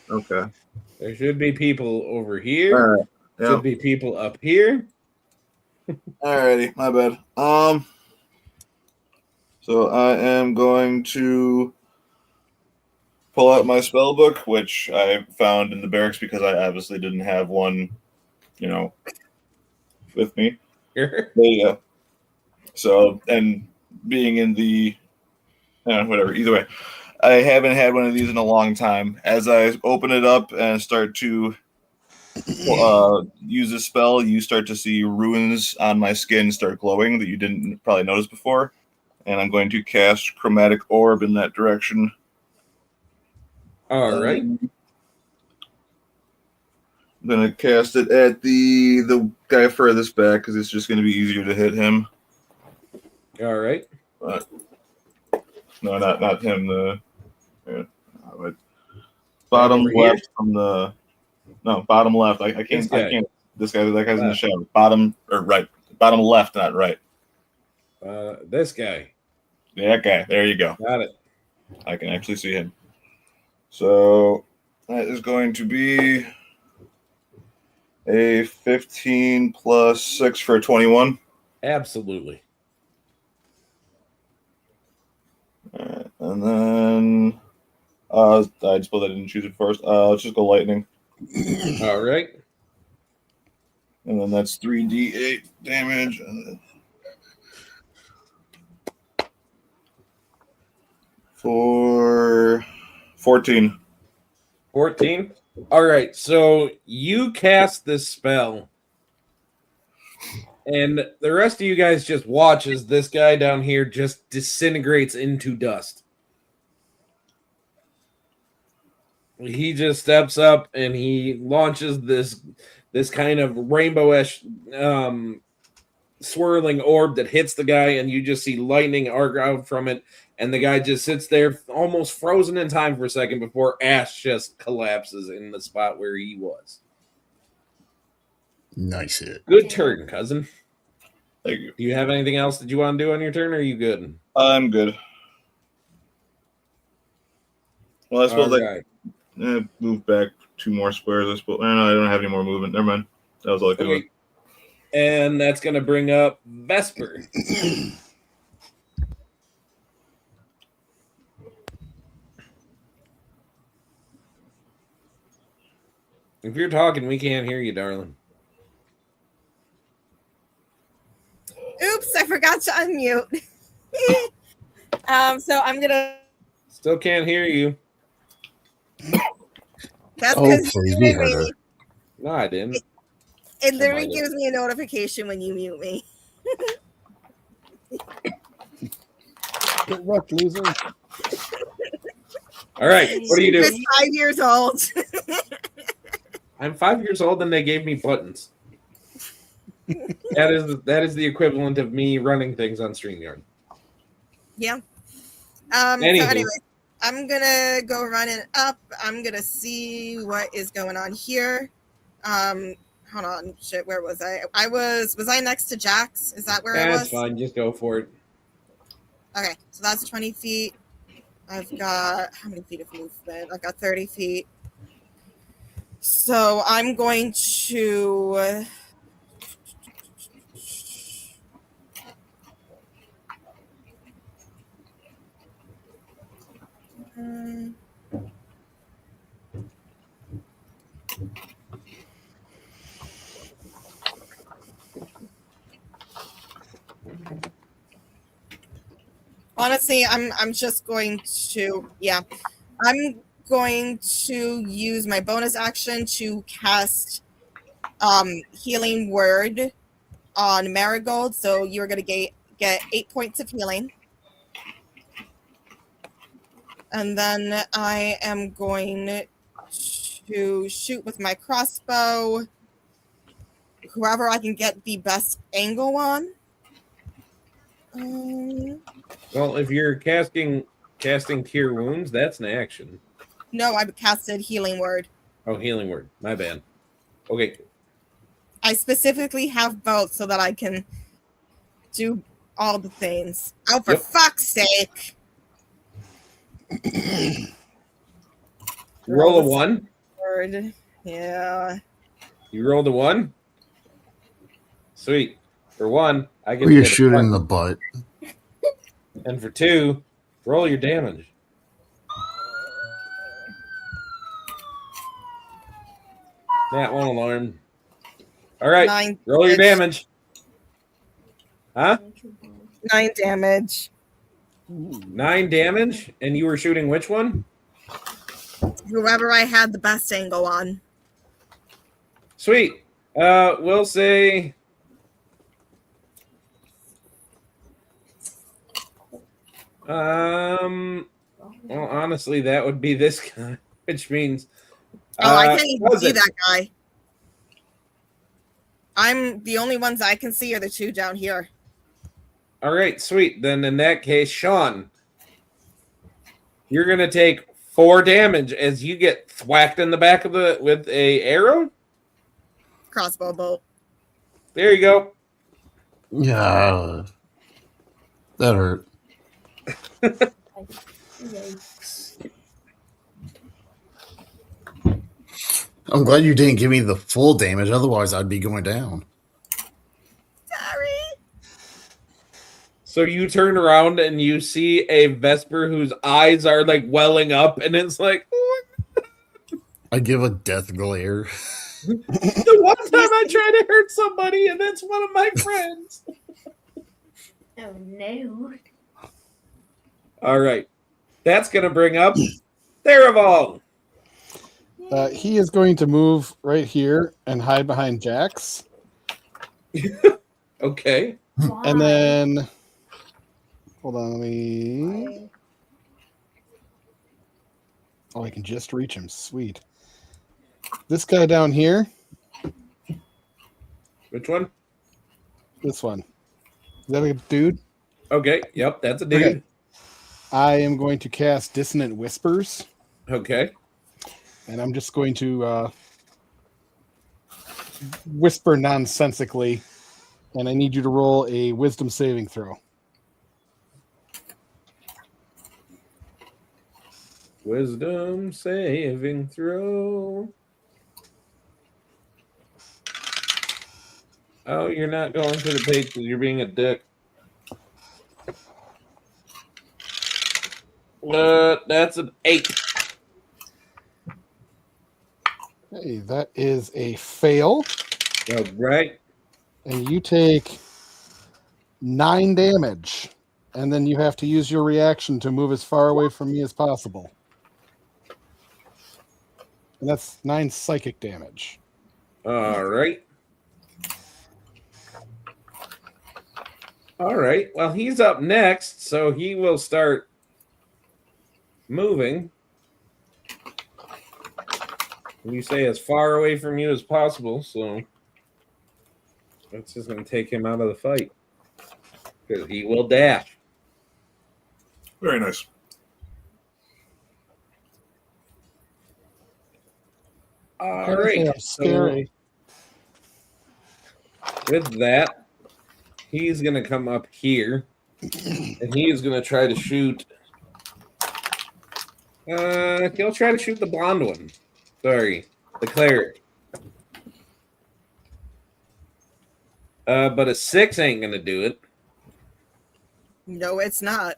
Okay. There should be people over here. All right. Should Yep. be people up here. Alrighty, my bad. So I am going to pull out my spell book, which I found in the barracks because I obviously didn't have one, with me. Here. Yeah. So, and being in the whatever. Either way, I haven't had one of these in a long time. As I open it up and start to use a spell, you start to see runes on my skin start glowing that you didn't probably notice before. And I'm going to cast Chromatic Orb in that direction. All right. I'm going to cast it at the guy furthest back because it's just going to be easier to hit him. All right. But no, not him. Bottom Over here? left from the. No, bottom left. I can't. This guy. I can't. This guy. That guy's in the Left. shadow. Bottom or right. Bottom left, not right. This guy. That guy. There you go. Got it. I can actually see him. So that is going to be a 15 plus 6 for a 21. Absolutely. And then I suppose I didn't choose it first. Let's just go lightning. All right. And then that's 3d8 damage. And then for 14. 14. All right. So you cast this spell, and the rest of you guys just watch as this guy down here just disintegrates into dust. He just steps up and he launches this kind of rainbowish swirling orb that hits the guy, and you just see lightning arc out from it, and the guy just sits there almost frozen in time for a second before ash just collapses in the spot where he was. Nice hit. Good turn, cousin. Thank you. Do you have anything else that you want to do on your turn, or are you good? I'm good. Well, I suppose All right. move back 2 more squares. I suppose. No, I don't have any more movement. Never mind. That was all I could do. Okay. And that's going to bring up Vesper. If you're talking, we can't hear you, darling. Oops, I forgot to unmute. So I'm gonna. Still can't hear you. That's Oh, because please, we heard her. No, I didn't. it literally Oh my gives me a notification when you mute me. Get wrecked, loser. All right. What are you She's doing? 5 years old. I'm 5 years old and they gave me buttons. That is the equivalent of me running things on StreamYard. Yeah. Anywho. So anyway, I'm gonna go running up. I'm gonna see what is going on here. Hold on. Shit, where was I? Was I next to Jax? Is that where I was? That's fine. Just go for it. Okay, so that's 20 feet. I've got how many feet of movement? I've got 30 feet. So I'm going to honestly, I'm just going to I'm going to use my bonus action to cast Healing Word on Marigold. So you're gonna get 8 points of healing. And then I am going to shoot with my crossbow whoever I can get the best angle on. Well, if you're casting Cure Wounds, that's an action. No, I casted Healing Word. Oh, Healing Word. My bad. Okay. I specifically have both so that I can do all the things. Oh, for Yep. fuck's sake. Roll a 1. Word. Yeah. You rolled a 1. Sweet. For 1, I get Who to you get a shooting in plus. the butt? And for 2, roll your damage. That one alarm. All right. 9 Roll your damage. Huh? 9 damage. 9 damage, and you were shooting which one? Whoever I had the best angle on. Sweet. We'll say. Well, honestly, that would be this guy, which means. Oh, I can't even was see it? that guy. I'm the only ones I can see are the two down here. All right, sweet. Then in that case, Sean, you're gonna take 4 damage as you get thwacked in the back of the with a arrow. Crossbow bolt. There you go. Yeah, that hurt. I'm glad you didn't give me the full damage. Otherwise, I'd be going down. Sorry. So you turn around and you see a Vesper whose eyes are like welling up, and it's like I give a death glare. the one time I try to hurt somebody, and it's one of my friends. Oh no. All right, that's gonna bring up Theraval. He is going to move right here and hide behind Jax. Okay. And then, hold on, let me. Oh, I can just reach him. Sweet. This guy down here, Which one? this one. Is that a dude? Okay. Yep, that's a dude. Okay. I am going to cast Dissonant Whispers, Okay. and I'm just going to whisper nonsensically, and I need you to roll a Wisdom saving throw. Wisdom saving throw. Oh, you're not going to the page because you're being a dick. That's an 8. Hey, that is a fail, All right. and you take 9 damage, and then you have to use your reaction to move as far away from me as possible. And that's 9 psychic damage. All right. All right. Well, he's up next, so he will start moving. You say as far away from you as possible, so that's just going to take him out of the fight because he will dash. Very nice. All right. So Scary. with that, he's going to come up here, and he is going to try to shoot. He'll try to shoot the blonde one. Sorry, the cleric. But a 6 ain't gonna do it. No, it's not.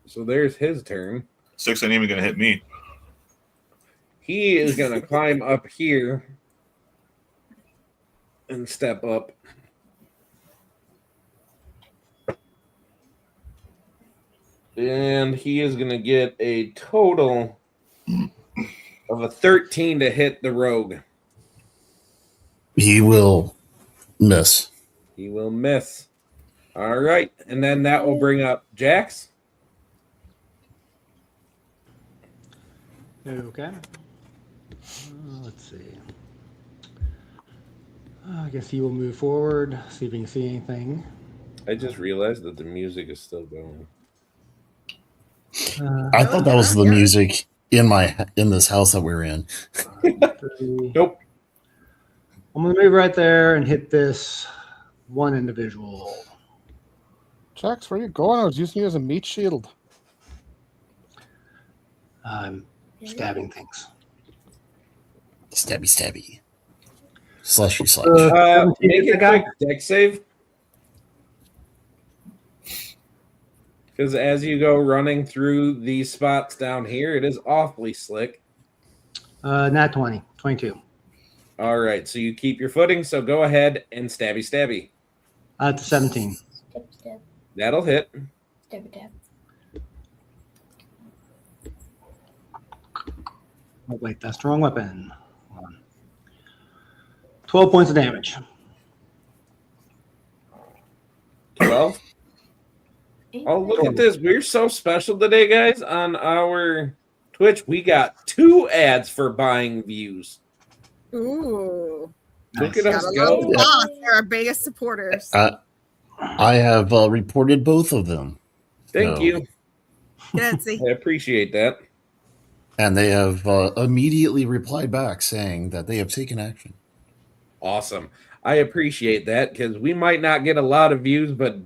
So there's his turn. 6 ain't even gonna hit me. He is gonna climb up here and step up. And he is gonna get a total of a 13 to hit the rogue. He will miss. He will miss. All right. And then that will bring up Jax. Okay. Let's see. I guess he will move forward, see if he can see anything. I just realized that the music is still going. I thought that was the music in this house that we're in. Nope. I'm going to move right there and hit this one individual. Jax, where are you going? I was using you as a meat shield. I'm stabbing things. Stabby, stabby. Slushy, slash. Make a quick deck save. Because as you go running through these spots down here, it is awfully slick. Nat 20, 22. All right, so you keep your footing, so go ahead and stabby stabby. It's 17. Step, step, That'll hit. step, step. Oh, wait, that's the wrong weapon. Hold on. 12 points of damage. 12. Oh, look at this. We're so special today, guys. On our Twitch, we got 2 ads for buying views. Ooh. Look Nice. at us Gotta go. love Boss. They're our biggest supporters. I have reported both of them. Thank So- you. Good, see. I appreciate that. And they have immediately replied back saying that they have taken action. Awesome. I appreciate that because we might not get a lot of views, but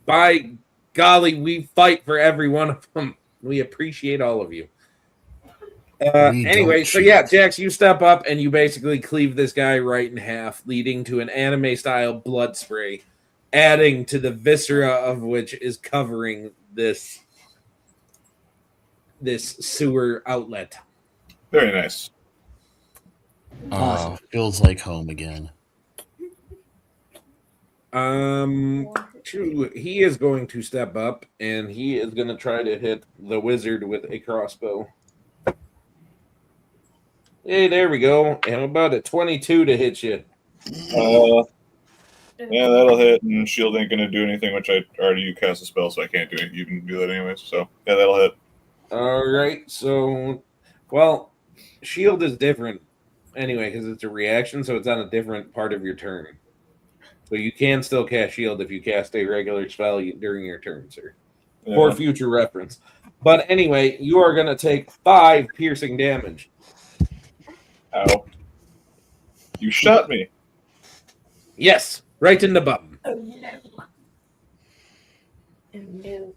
by golly, we fight for every one of them. We appreciate all of you. We Anyway, don't so yeah, cheat. Jax, you step up and you basically cleave this guy right in half, leading to an anime-style blood spray, adding to the viscera of which is covering this sewer outlet. Very nice. Feels like home again. He is going to step up and he is going to try to hit the wizard with a crossbow. Hey, there we go. And about a 22 to hit you. Yeah, that'll hit, and shield ain't gonna do anything, which I already cast a spell, so I can't do it. You can do that anyways. So yeah, that'll hit. All right. So, well, shield is different anyway because it's a reaction, so it's on a different part of your turn. So you can still cast shield if you cast a regular spell during your turn, sir. Yeah. For future reference. But anyway, you are going to take 5 piercing damage. Ow! You shot me. Yes, right in the button. Oh no. Oh no.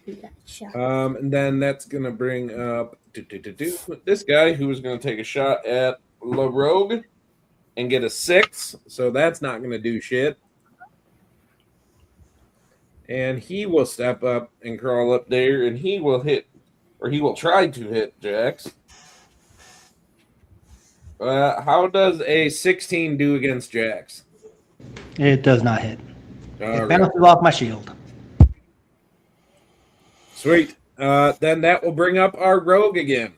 We got shot. And then that's going to bring up this guy who is going to take a shot at La Rogue and get a 6. So that's not going to do shit. And he will step up and crawl up there and he will hit, or he will try to hit Jax. How does a 16 do against Jax? It does not hit. All It right. bounces off my shield. Sweet. Then that will bring up our rogue again.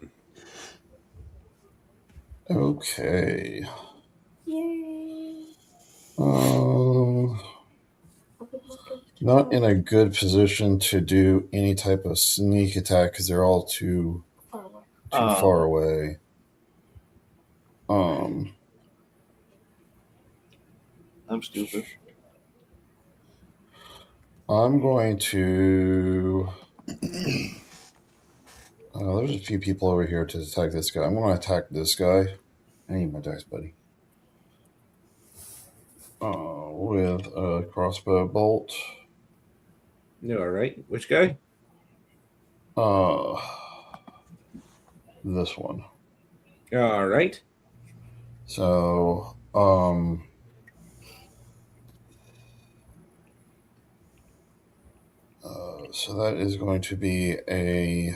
Okay. Yay. Not in a good position to do any type of sneak attack because they're all too Forward. far away. I'm stupid. I'm going to. There's a few people over here to attack this guy. I'm going to attack this guy. I need my dice, buddy. With a crossbow bolt. All right. Which guy? This one. All right. So, so that is going to be a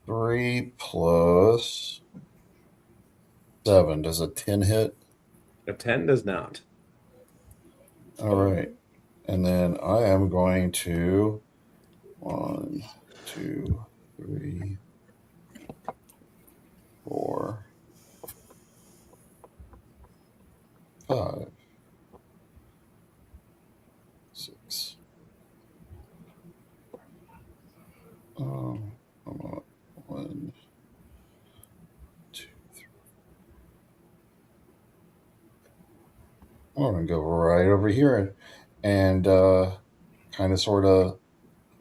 3 plus 7. Does a 10 hit? A 10 does not. All right. And then I am going to 1, 2, 3, 4, 5, 6. I'm on 1, 2, 3. I'm going to go right over here and kind of sort of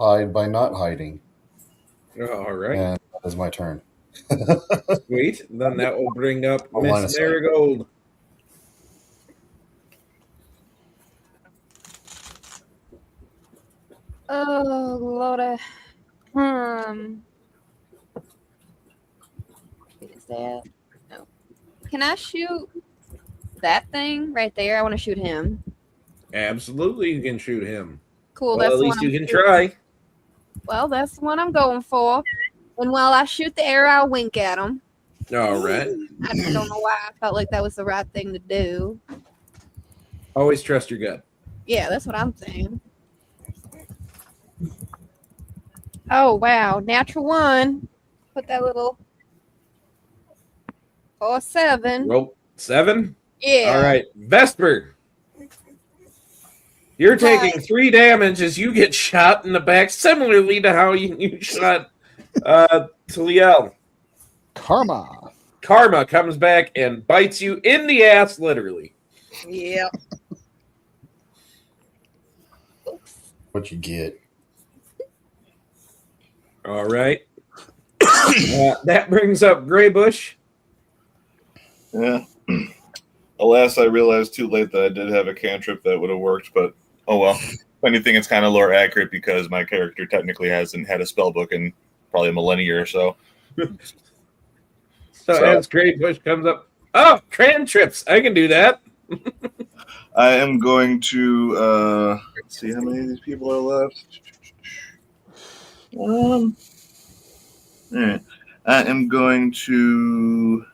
hide by not hiding. All right. And that is my turn. Sweet. Then that will bring up I'll line of Miss sight. Marigold. Oh, Lordy. Is that? No. Can I shoot that thing right there? I want to shoot him. Absolutely, you can shoot him. Cool. Well, That's at the least one you I'm can shooting. try. Well, that's the one I'm going for. And while I shoot the arrow, I'll wink at him. All right. I just don't know why I felt like that was the right thing to do. Always trust your gut. Yeah, that's what I'm saying. Oh, wow. Natural 1. put that little. Oh, 7. Roll 7. Yeah. All right, Vesper. You're taking 3 damage as you get shot in the back, similarly to how you shot Taliel. Karma. Karma comes back and bites you in the ass, literally. Yep. What you get? All right. That brings up Graybush. Yeah. Alas, I realized too late that I did have a cantrip that would have worked, but oh well. If anything, it's kind of lore accurate because my character technically hasn't had a spell book in probably a millennia or so. So as Graybush comes up, oh, cantrips. I can do that. I am going to let's see how many of these people are left. All right. I am going to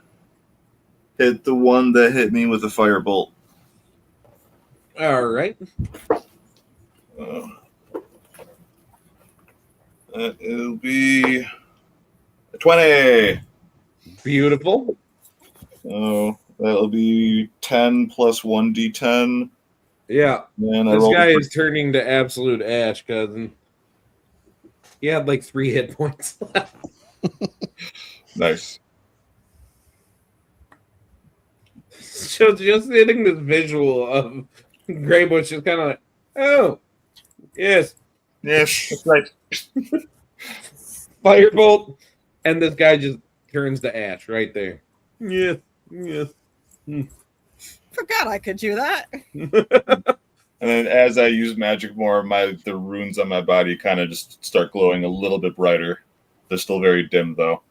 hit the one that hit me with a firebolt. All right. It'll be 20. Beautiful. So that'll be 10 plus 1d10. Yeah. And I This rolled guy is turning to absolute ash, cousin. He had like 3 hit points left. Nice. So just hitting this visual of Graybush just kind of like, oh, yes, Yes, that's right. firebolt, and this guy just turns to ash right there. Yes, yes. Forgot I could do that. And then as I use magic more, the runes on my body kind of just start glowing a little bit brighter. They're still very dim though.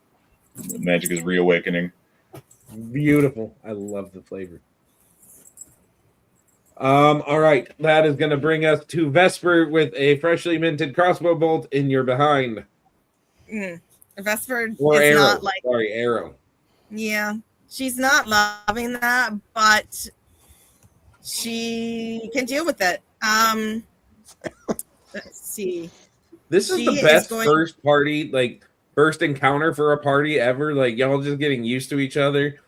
The magic is reawakening. Beautiful. I love the flavor. All right. That is going to bring us to Vesper with a freshly minted crossbow bolt in your behind. Vesper Or is arrow. not like, Sorry, arrow. yeah, she's not loving that, but she can deal with it. Let's see. This is She the is best going- first encounter for a party ever. Like, y'all just getting used to each other,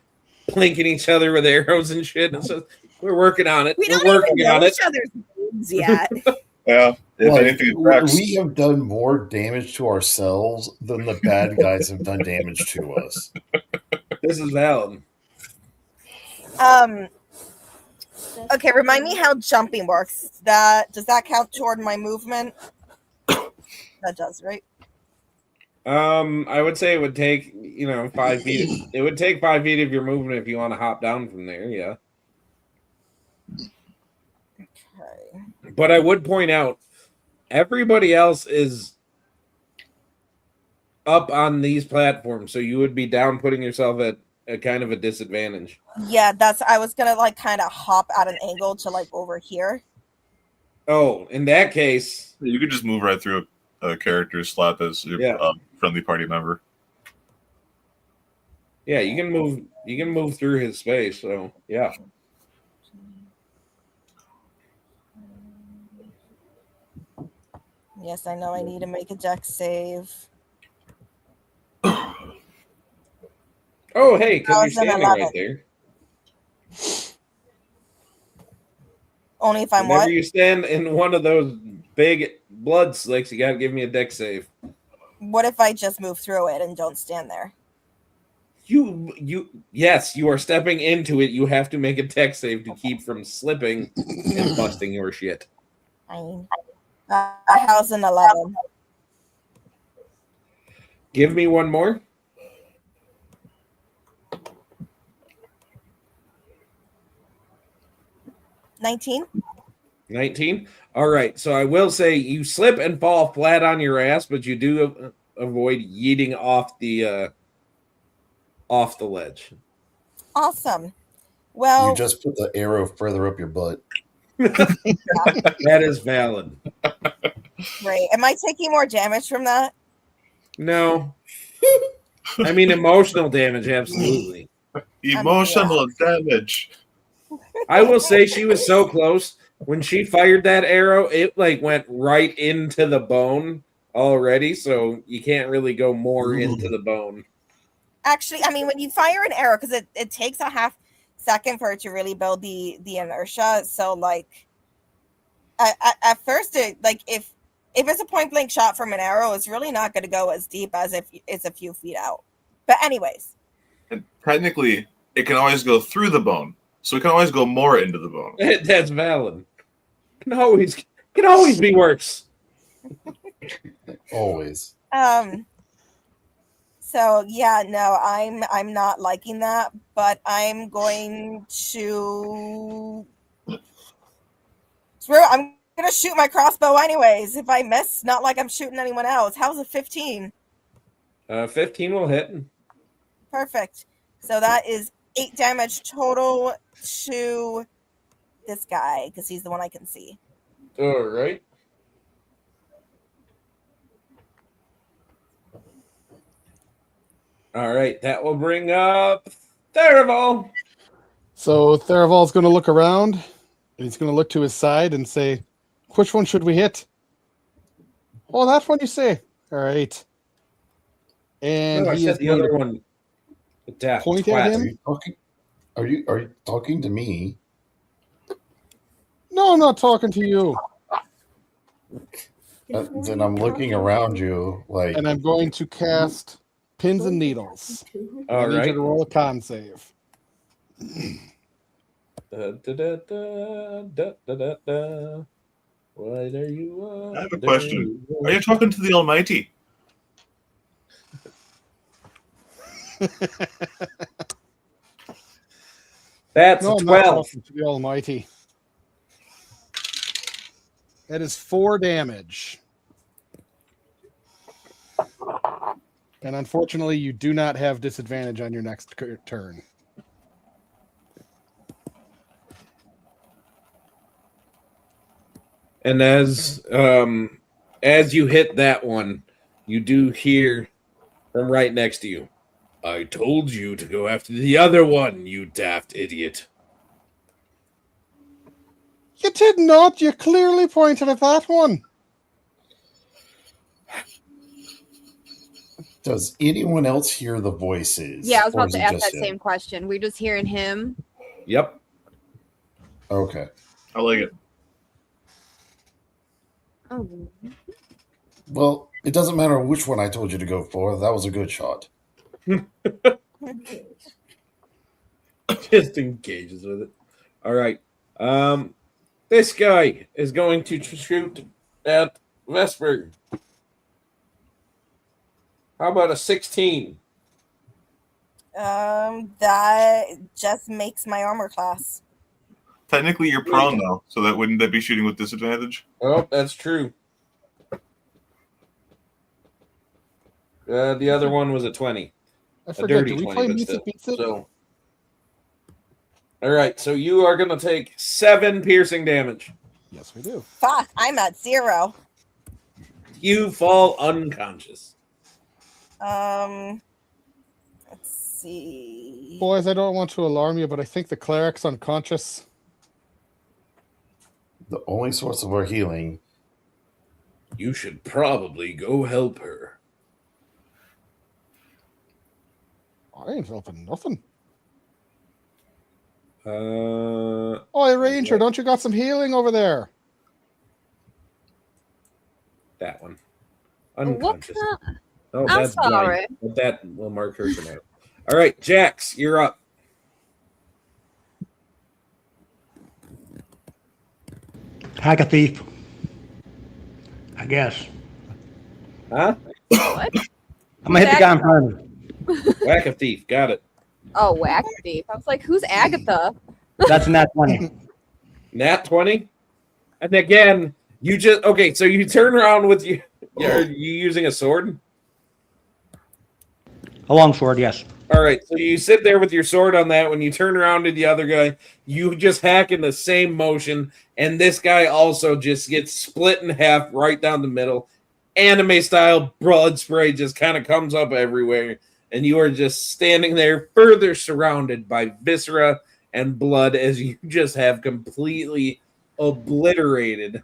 plinking each other with arrows and shit. And so we're working on it. We We're don't even working know on it. each other's names yet. Yeah, if Like, anything, it tracks. we have done more damage to ourselves than the bad guys have done damage to us. This is valid. Okay, remind me how jumping works. Does that count toward my movement? That does, right? I would say it would take 5 feet. It would take 5 feet of your movement if you want to hop down from there. Yeah. Okay. But I would point out, everybody else is up on these platforms, so you would be down, putting yourself at a kind of a disadvantage. Yeah, I was gonna like kind of hop at an angle to like over here. Oh, in that case, You could just move right through a character slot as your friendly party member. yeah, you can move. You can move through his space. So yeah. Yes, I know I need to make a dex save. Oh, hey, because I you're was an standing right 11. there. Only if I'm Whenever what? you stand in one of those big blood slicks, you got to give me a dex save. What if I just move through it and don't stand there? Yes, you are stepping into it. You have to make a dex save to keep from slipping and busting your shit. Fine. How's an 11? Give me one more. $19? 19. All right. So I will say you slip and fall flat on your ass, but you do avoid yeeting off the ledge. Awesome. Well, You just put the arrow further up your butt. That is valid. great. Am I taking more damage from that? No. I mean, emotional damage, absolutely. Emotional damage. I will say she was so close. When she fired that arrow, it like went right into the bone already, so you can't really go more into the bone. Actually, I mean, when you fire an arrow, because it takes a half second for it to really build the inertia. So, like, at first, if it's a point blank shot from an arrow, it's really not going to go as deep as if it's a few feet out. But anyways, And technically, it can always go through the bone, so it can always go more into the bone. That's valid. Can always be worse. Always. So yeah, no, I'm not liking that, but I'm going to I'm gonna shoot my crossbow anyways. If I miss, not like I'm shooting anyone else. How's a 15? 15 will hit. Perfect. So that is 8 damage total to this guy because he's the one I can see. All right. All right, that will bring up Theraval. So Theraval's going to look around, and he's going to look to his side and say, "Which one should we hit?" "Oh, that one, you say? All right." And I he said is the going other to one. Death. point at him. Are you talking to me? No, I'm not talking to you. Then I'm looking around you like. And I'm going to cast Pins and Needles. All I need right. you to roll a con save. What are you? I have a question. Are you talking to the Almighty? That's No, a I'm not 12. talking to the Almighty. That is 4 damage. And unfortunately, you do not have disadvantage on your next turn. And as you hit that one, you do hear from right next to you, "I told you to go after the other one, you daft idiot." You did not. You clearly pointed at that one. Does anyone else hear the voices? Yeah, I was or about is to it ask just that him? same question. We're just hearing him. Yep. Okay. I like it. Oh. Well, it doesn't matter which one I told you to go for. That was a good shot. Just engages with it. All right. This guy is going to shoot at Vesper. How about a 16? That just makes my armor class. Technically, you're prone though, so wouldn't that be shooting with disadvantage? Oh, that's true. The other one was a 20. I A forget. dirty Do we 20, play but Meets still. It Beats It? So, all right. So you are going to take 7 piercing damage. Yes, we do. Fuck, I'm at 0. You fall unconscious. Let's see. Boys, I don't want to alarm you, but I think the cleric's unconscious. The only source of our healing. You should probably go help her. I ain't helping nothing. Uh, Oh, Ranger, don't you got some healing over there? that one. What Unconscious. the? Oh, I'm that's blind. sorry. But that will mark her for now. All right, Jax, you're up. Hack a thief. I guess. Huh? What? I'm gonna hit the guy in front of me. Whack a thief. Got it. Oh, whack thief. I was like, who's Agatha? That's a nat 20. Nat 20. And again, you just okay. So you turn around with you. Are you using a sword? A longsword, yes. All right. So you sit there with your sword on that. When you turn around to the other guy, you just hack in the same motion, and this guy also just gets split in half right down the middle. Anime style blood spray just kind of comes up everywhere, and you are just standing there, further surrounded by viscera and blood, as you just have completely obliterated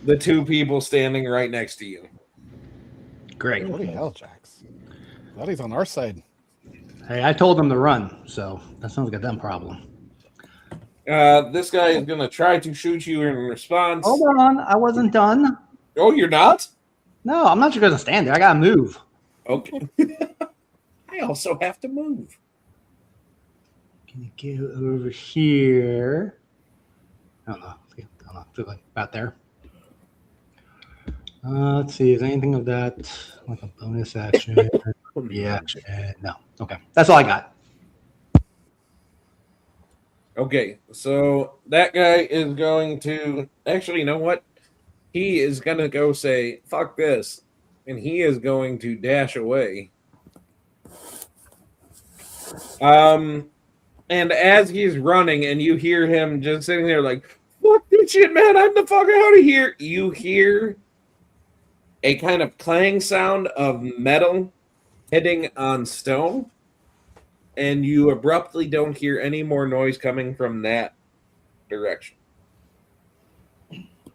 the 2 people standing right next to you. Great. Holy hell, Jax. Glad he's on our side. Hey, I told them to run, so that sounds like a them problem. This guy is gonna try to shoot you in response. Hold on, I wasn't done. Oh, you're not? No, I'm not just gonna stand there. I gotta move. Okay. I also have to move. Can you get over here? I don't know. Feel like about there. Let's see. Is anything of that like a bonus action, reaction? No. Okay, that's all I got. Okay, so that guy is going to actually, you know what? He is gonna go say, fuck this. And he is going to dash away. And as he's running and you hear him just sitting there like, fuck this shit, man, I'm the fuck out of here. You hear a kind of clang sound of metal hitting on stone, and you abruptly don't hear any more noise coming from that direction.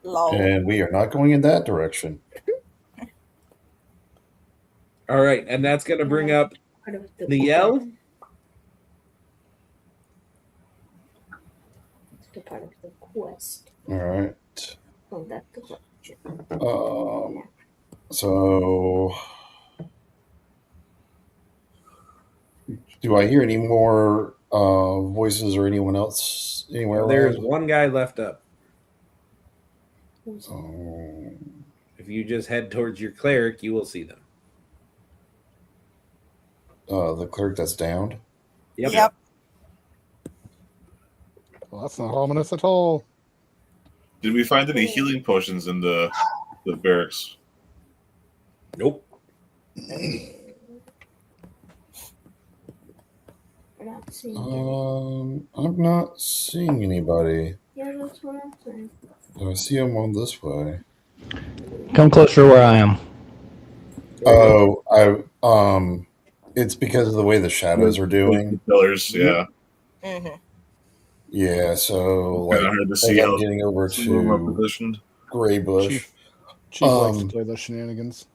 Lol. And we are not going in that direction. All right, and that's going to bring up the yell. The part of the quest. All right. Oh, that's the question. So, do I hear any more voices or anyone else anywhere There's around? one guy left up. Oh, If you just head towards your cleric, you will see them. the clerk that's downed. Yep. Well, that's not ominous at all. Did we find any healing potions in the barracks? Nope. We're not seeing I'm not seeing anybody. Yeah, that's what I'm saying. I see them on this way. Come closer where I am. Oh, it's because of the way the shadows are doing. Pillars, yeah. Mm-hmm. Yeah, so like Kinda hard to as see I'm how getting over some of them are to positioned. Gray Bush. Chief likes to play those shenanigans.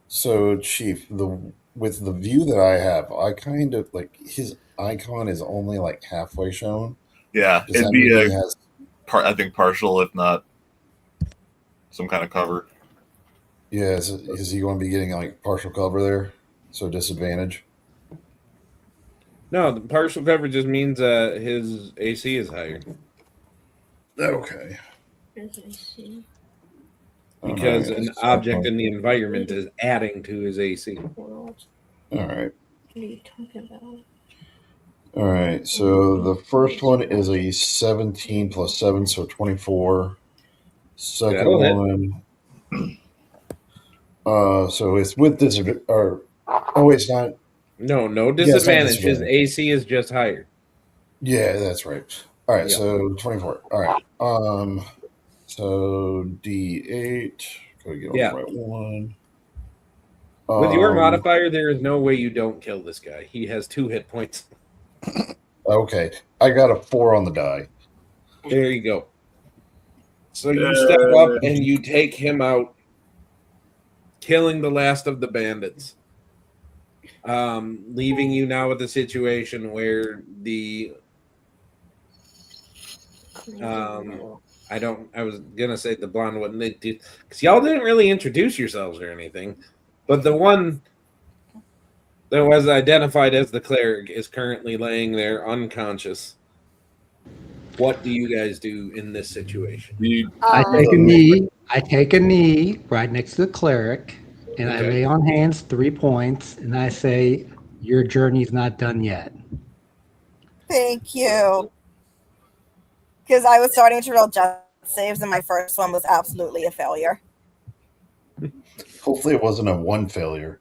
So, Chief, with the view that I have, I kind of like his icon is only like halfway shown. Yeah, Does it'd that be mean a he has? I think partial, if not some kind of cover. Yeah, is he going to be getting like partial cover there? So disadvantage. No, the partial cover just means his AC is higher Okay. As I see. because Alright, an object in the environment is adding to his AC. What All right. are you talking about? All right. So the first one is a 17 plus 7, so 24. Second That'll hit. one. So it's with disadvantage. Or it's not. No Yeah, it's not disadvantage. His disadvantage. AC is just higher. Yeah, that's right. All right, Yeah. so 24. All right. So D8. Gotta get on Yeah. the right one. With your modifier, there is no way you don't kill this guy. He has 2 hit points. Okay, I got a 4 on the die. There you go. So you step up and you take him out, killing the last of the bandits. Leaving you now with a situation where the I was gonna say the blonde one, because y'all didn't really introduce yourselves or anything, but the one that was identified as the cleric is currently laying there unconscious. What do you guys do in this situation? I take a knee right next to the cleric, and I Okay. lay on hands 3 points, and I say, "Your journey's not done yet." Thank you. Because I was starting to roll just saves, and my first one was absolutely a failure. Hopefully, it wasn't a 1 failure.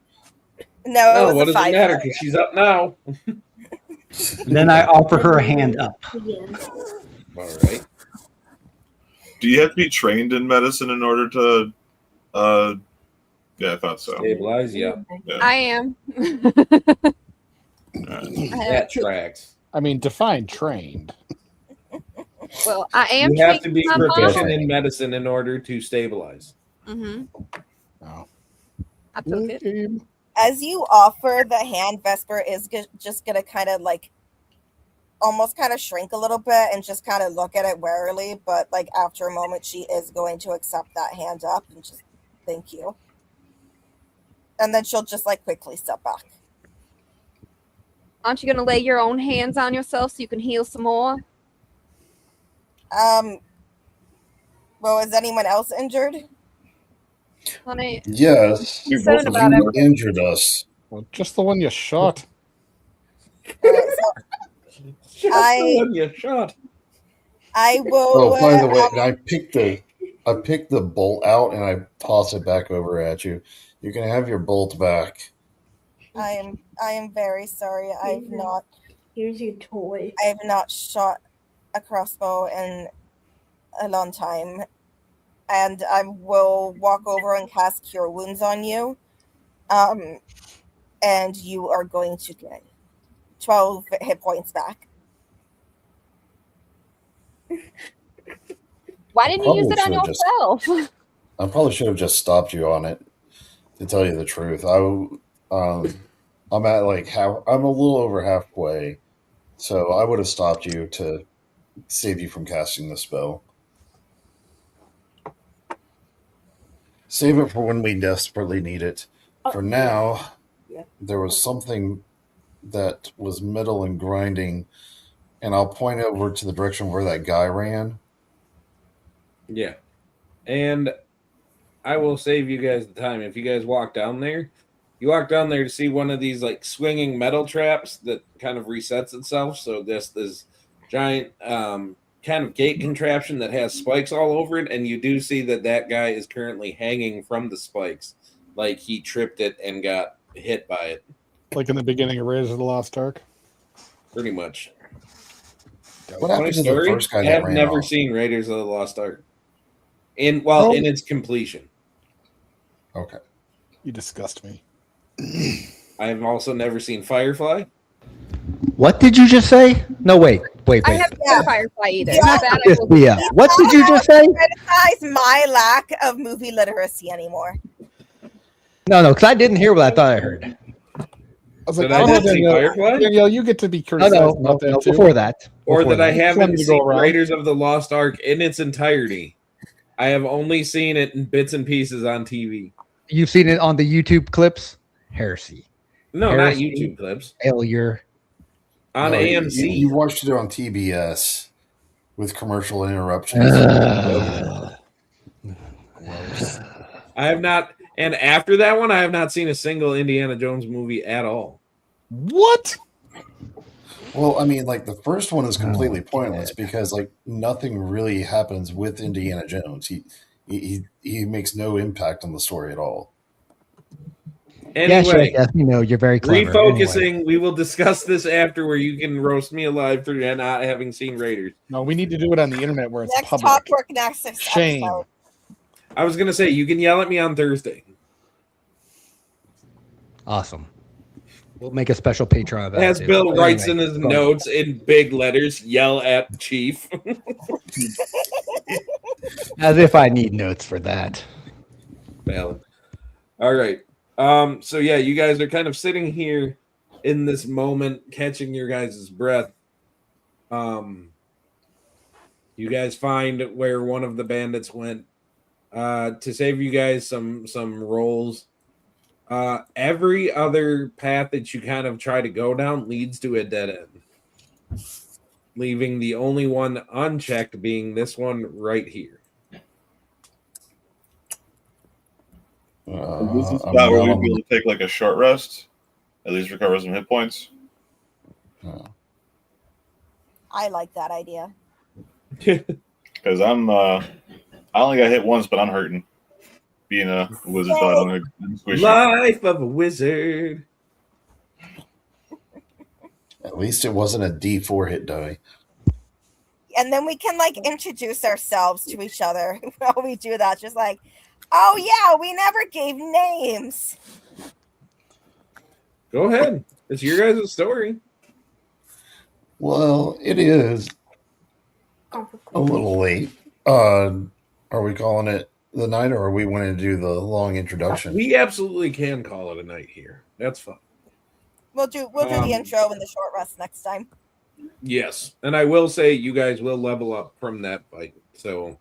No, it Oh, was what a does it 5 matter? failure. Because she's up now. Then I offer her a hand up. Yeah. All right. Do you have to be trained in medicine in order to? Yeah, I thought so. Stabilize, yeah. I am. That tracks. I mean, define trained. Well, I am. You have to be trained somehow. proficient in medicine in order to stabilize. Mhm. Oh. I took it. Game. As you offer the hand, Vesper is just gonna kind of like almost kind of shrink a little bit and just kind of look at it warily, but like after a moment she is going to accept that hand up and just thank you. And then she'll just like quickly step back. Aren't you gonna lay your own hands on yourself so you can heal some more? Well, is anyone else injured? Honey, Yes, We Concerned both about of you injured us. Well, just the one you shot. You shot. I will. Oh, by the way, I picked the bolt out and I toss it back over at you. You can have your bolt back. I am very sorry. Here's your toy. I have not shot a crossbow in a long time, and I will walk over and cast Cure Wounds on you. And you are going to get 12 hit points back. why didn't you use it on Probably should've yourself? I probably should have just stopped you on it. To tell you the truth, I'm at like I'm a little over halfway, so I would have stopped you to save you from casting the spell. Save it for when we desperately need it. For now, there was something that was metal and grinding, and I'll point over to the direction where that guy ran. Yeah. And I will save you guys the time. If you guys walk down there, you walk down there to see one of these like swinging metal traps that kind of resets itself. So this giant kind of gate contraption that has spikes all over it, and you do see that guy is currently hanging from the spikes, like he tripped it and got hit by it. Like in the beginning of Raiders of the Lost Ark. Pretty much. What Funny happened to the story, first guy I that have ran never off? seen Raiders of the Lost Ark in its completion. Okay. You disgust me. I have also never seen Firefly. What did you just say? No, wait. I haven't seen Firefly either. Yeah. That I Yes, will- Leah. What did you just say? Criticize my lack of movie literacy anymore. No, because I didn't hear what I thought I heard. I was like, Did I oh, not see Danielle, Firefly? Danielle, you get to be No, criticized no, about that too. before that. Or Before that I Plenty haven't to go seen around. Raiders of the Lost Ark in its entirety. I have only seen it in bits and pieces on TV. You've seen it on the YouTube clips? Heresy. No, not Heresy. YouTube clips. Failure. On No, AMC. You watched it on TBS with commercial interruptions. I have not, and after that one, I have not seen a single Indiana Jones movie at all. What? Well, I mean, like the first one is completely pointless because like nothing really happens with Indiana Jones. He makes no impact on the story at all. Anyway, Yes, you know, you're very clever. refocusing, Anyway. we will discuss this after where you can roast me alive for not having seen Raiders. No, we need to do it on the internet where it's Next public. Talk Work Nexus Shame. episode. I was going to say, you can yell at me on Thursday. Awesome. We'll make a special Patreon about As it. Bill But writes anyway, in his go on. notes in big letters, yell at Chief. As if I need notes for that. Valid. All right. So yeah, you guys are kind of sitting here in this moment, catching your guys' breath. You guys find where one of the bandits went. To save you guys some rolls. Every other path that you kind of try to go down leads to a dead end, leaving the only one unchecked being this one right here. This is I'm about where well we'd be able to take like a short rest, at least recover some hit points. I like that idea. Because I only got hit once, but I'm hurting. Being a wizard, so I don't know. I'm squishy. Life of a wizard. At least it wasn't a D4 hit die. And then we can like introduce ourselves to each other while we do that. Just like, oh yeah, we never gave names. Go ahead. It's your guys' story. Well, it is a little late. Are we calling it the night, or are we wanting to do the long introduction? We absolutely can call it a night here. That's fine. We'll do the intro and the short rest next time. Yes, and I will say you guys will level up from that fight. So,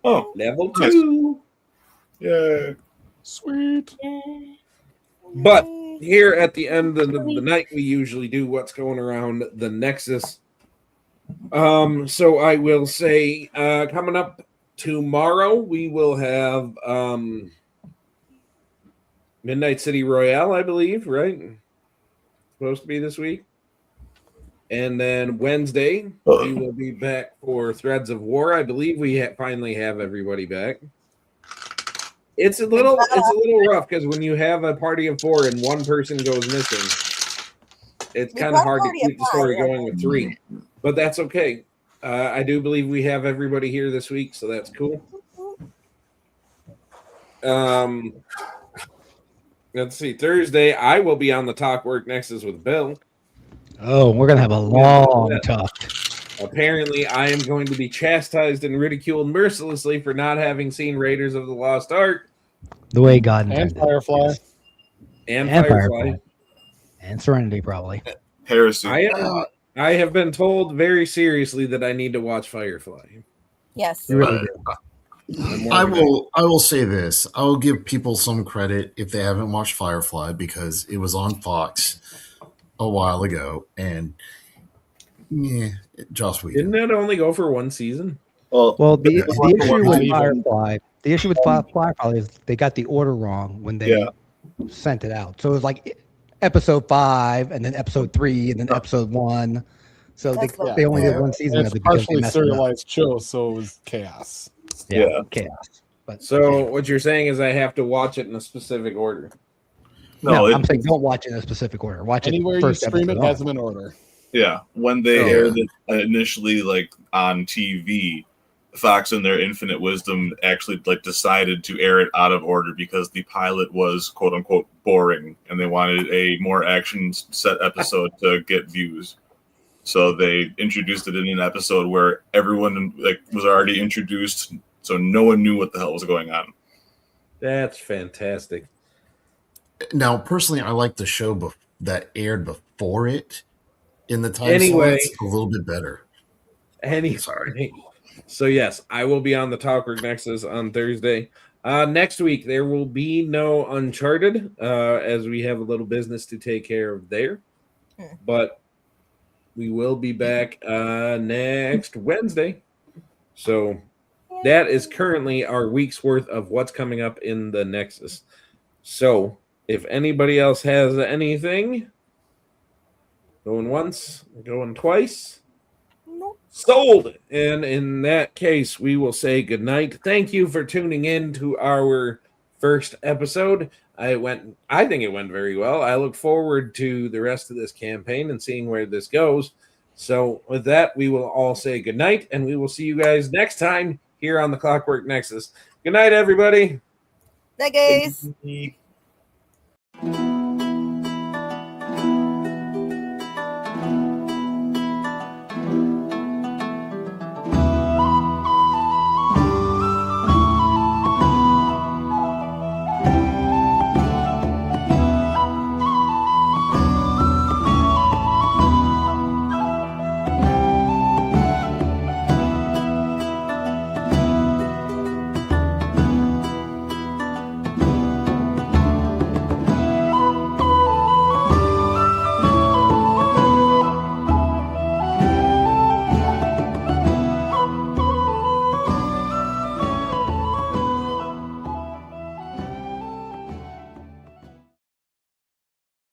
level nice. 2. Yeah. Sweet. But here at the end of the night, we usually do what's going around the Nexus. So I will say, coming up tomorrow, we will have Midnight City Royale, I believe, right? Supposed to be this week. And then Wednesday, we will be back for Threads of War. I believe we finally have everybody back. It's a little rough because when you have a party of 4 and one person goes missing, it's kind of hard to keep the story going with 3. But that's okay. I do believe we have everybody here this week, so that's cool. Let's see. Thursday, I will be on the Talk Work Nexus with Bill. Oh, we're gonna have a long talk. Apparently, I am going to be chastised and ridiculed mercilessly for not having seen Raiders of the Lost Ark. The way God And intended. Firefly. And And Firefly. And Serenity, probably. Heresy. I have been told very seriously that I need to watch Firefly. Yes. You really do. I will say this. I will give people some credit if they haven't watched Firefly because it was on Fox a while ago, and Joss Whedon. Didn't that only go for one season? Well, the issue with Even. Firefly, Firefly is they got the order wrong when they sent it out. So it was like episode 5, and then episode 3, and then episode 1. So they only did one season It's of it because they partially messed it up. serialized show, so it was chaos. Yeah. Chaos. But So what you're saying is I have to watch it in a specific order. no, it- I'm saying don't watch it in a specific order. Watch it Anywhere you first stream it episode has on. them in order. Yeah, when they Oh, aired it initially, like on TV, Fox, in their infinite wisdom, actually like decided to air it out of order because the pilot was "quote unquote" boring, and they wanted a more action set episode to get views. So they introduced it in an episode where everyone like was already introduced, so no one knew what the hell was going on. That's fantastic. Now, personally, I like the show that aired before it in the time Anyway. slots a little bit better. Sorry. So yes, I will be on the Talkwork Nexus on Thursday. Next week there will be no Uncharted, as we have a little business to take care of there. But we will be back next Wednesday. So that is currently our week's worth of what's coming up in the Nexus. So if anybody else has anything, going once, going twice. Sold. And in that case, we will say goodnight. Thank you for tuning in to our first episode. I think it went very well. I look forward to the rest of this campaign and seeing where this goes. So with that, we will all say goodnight, and we will see you guys next time here on the Clockwork Nexus. Good night, everybody. Night, guys.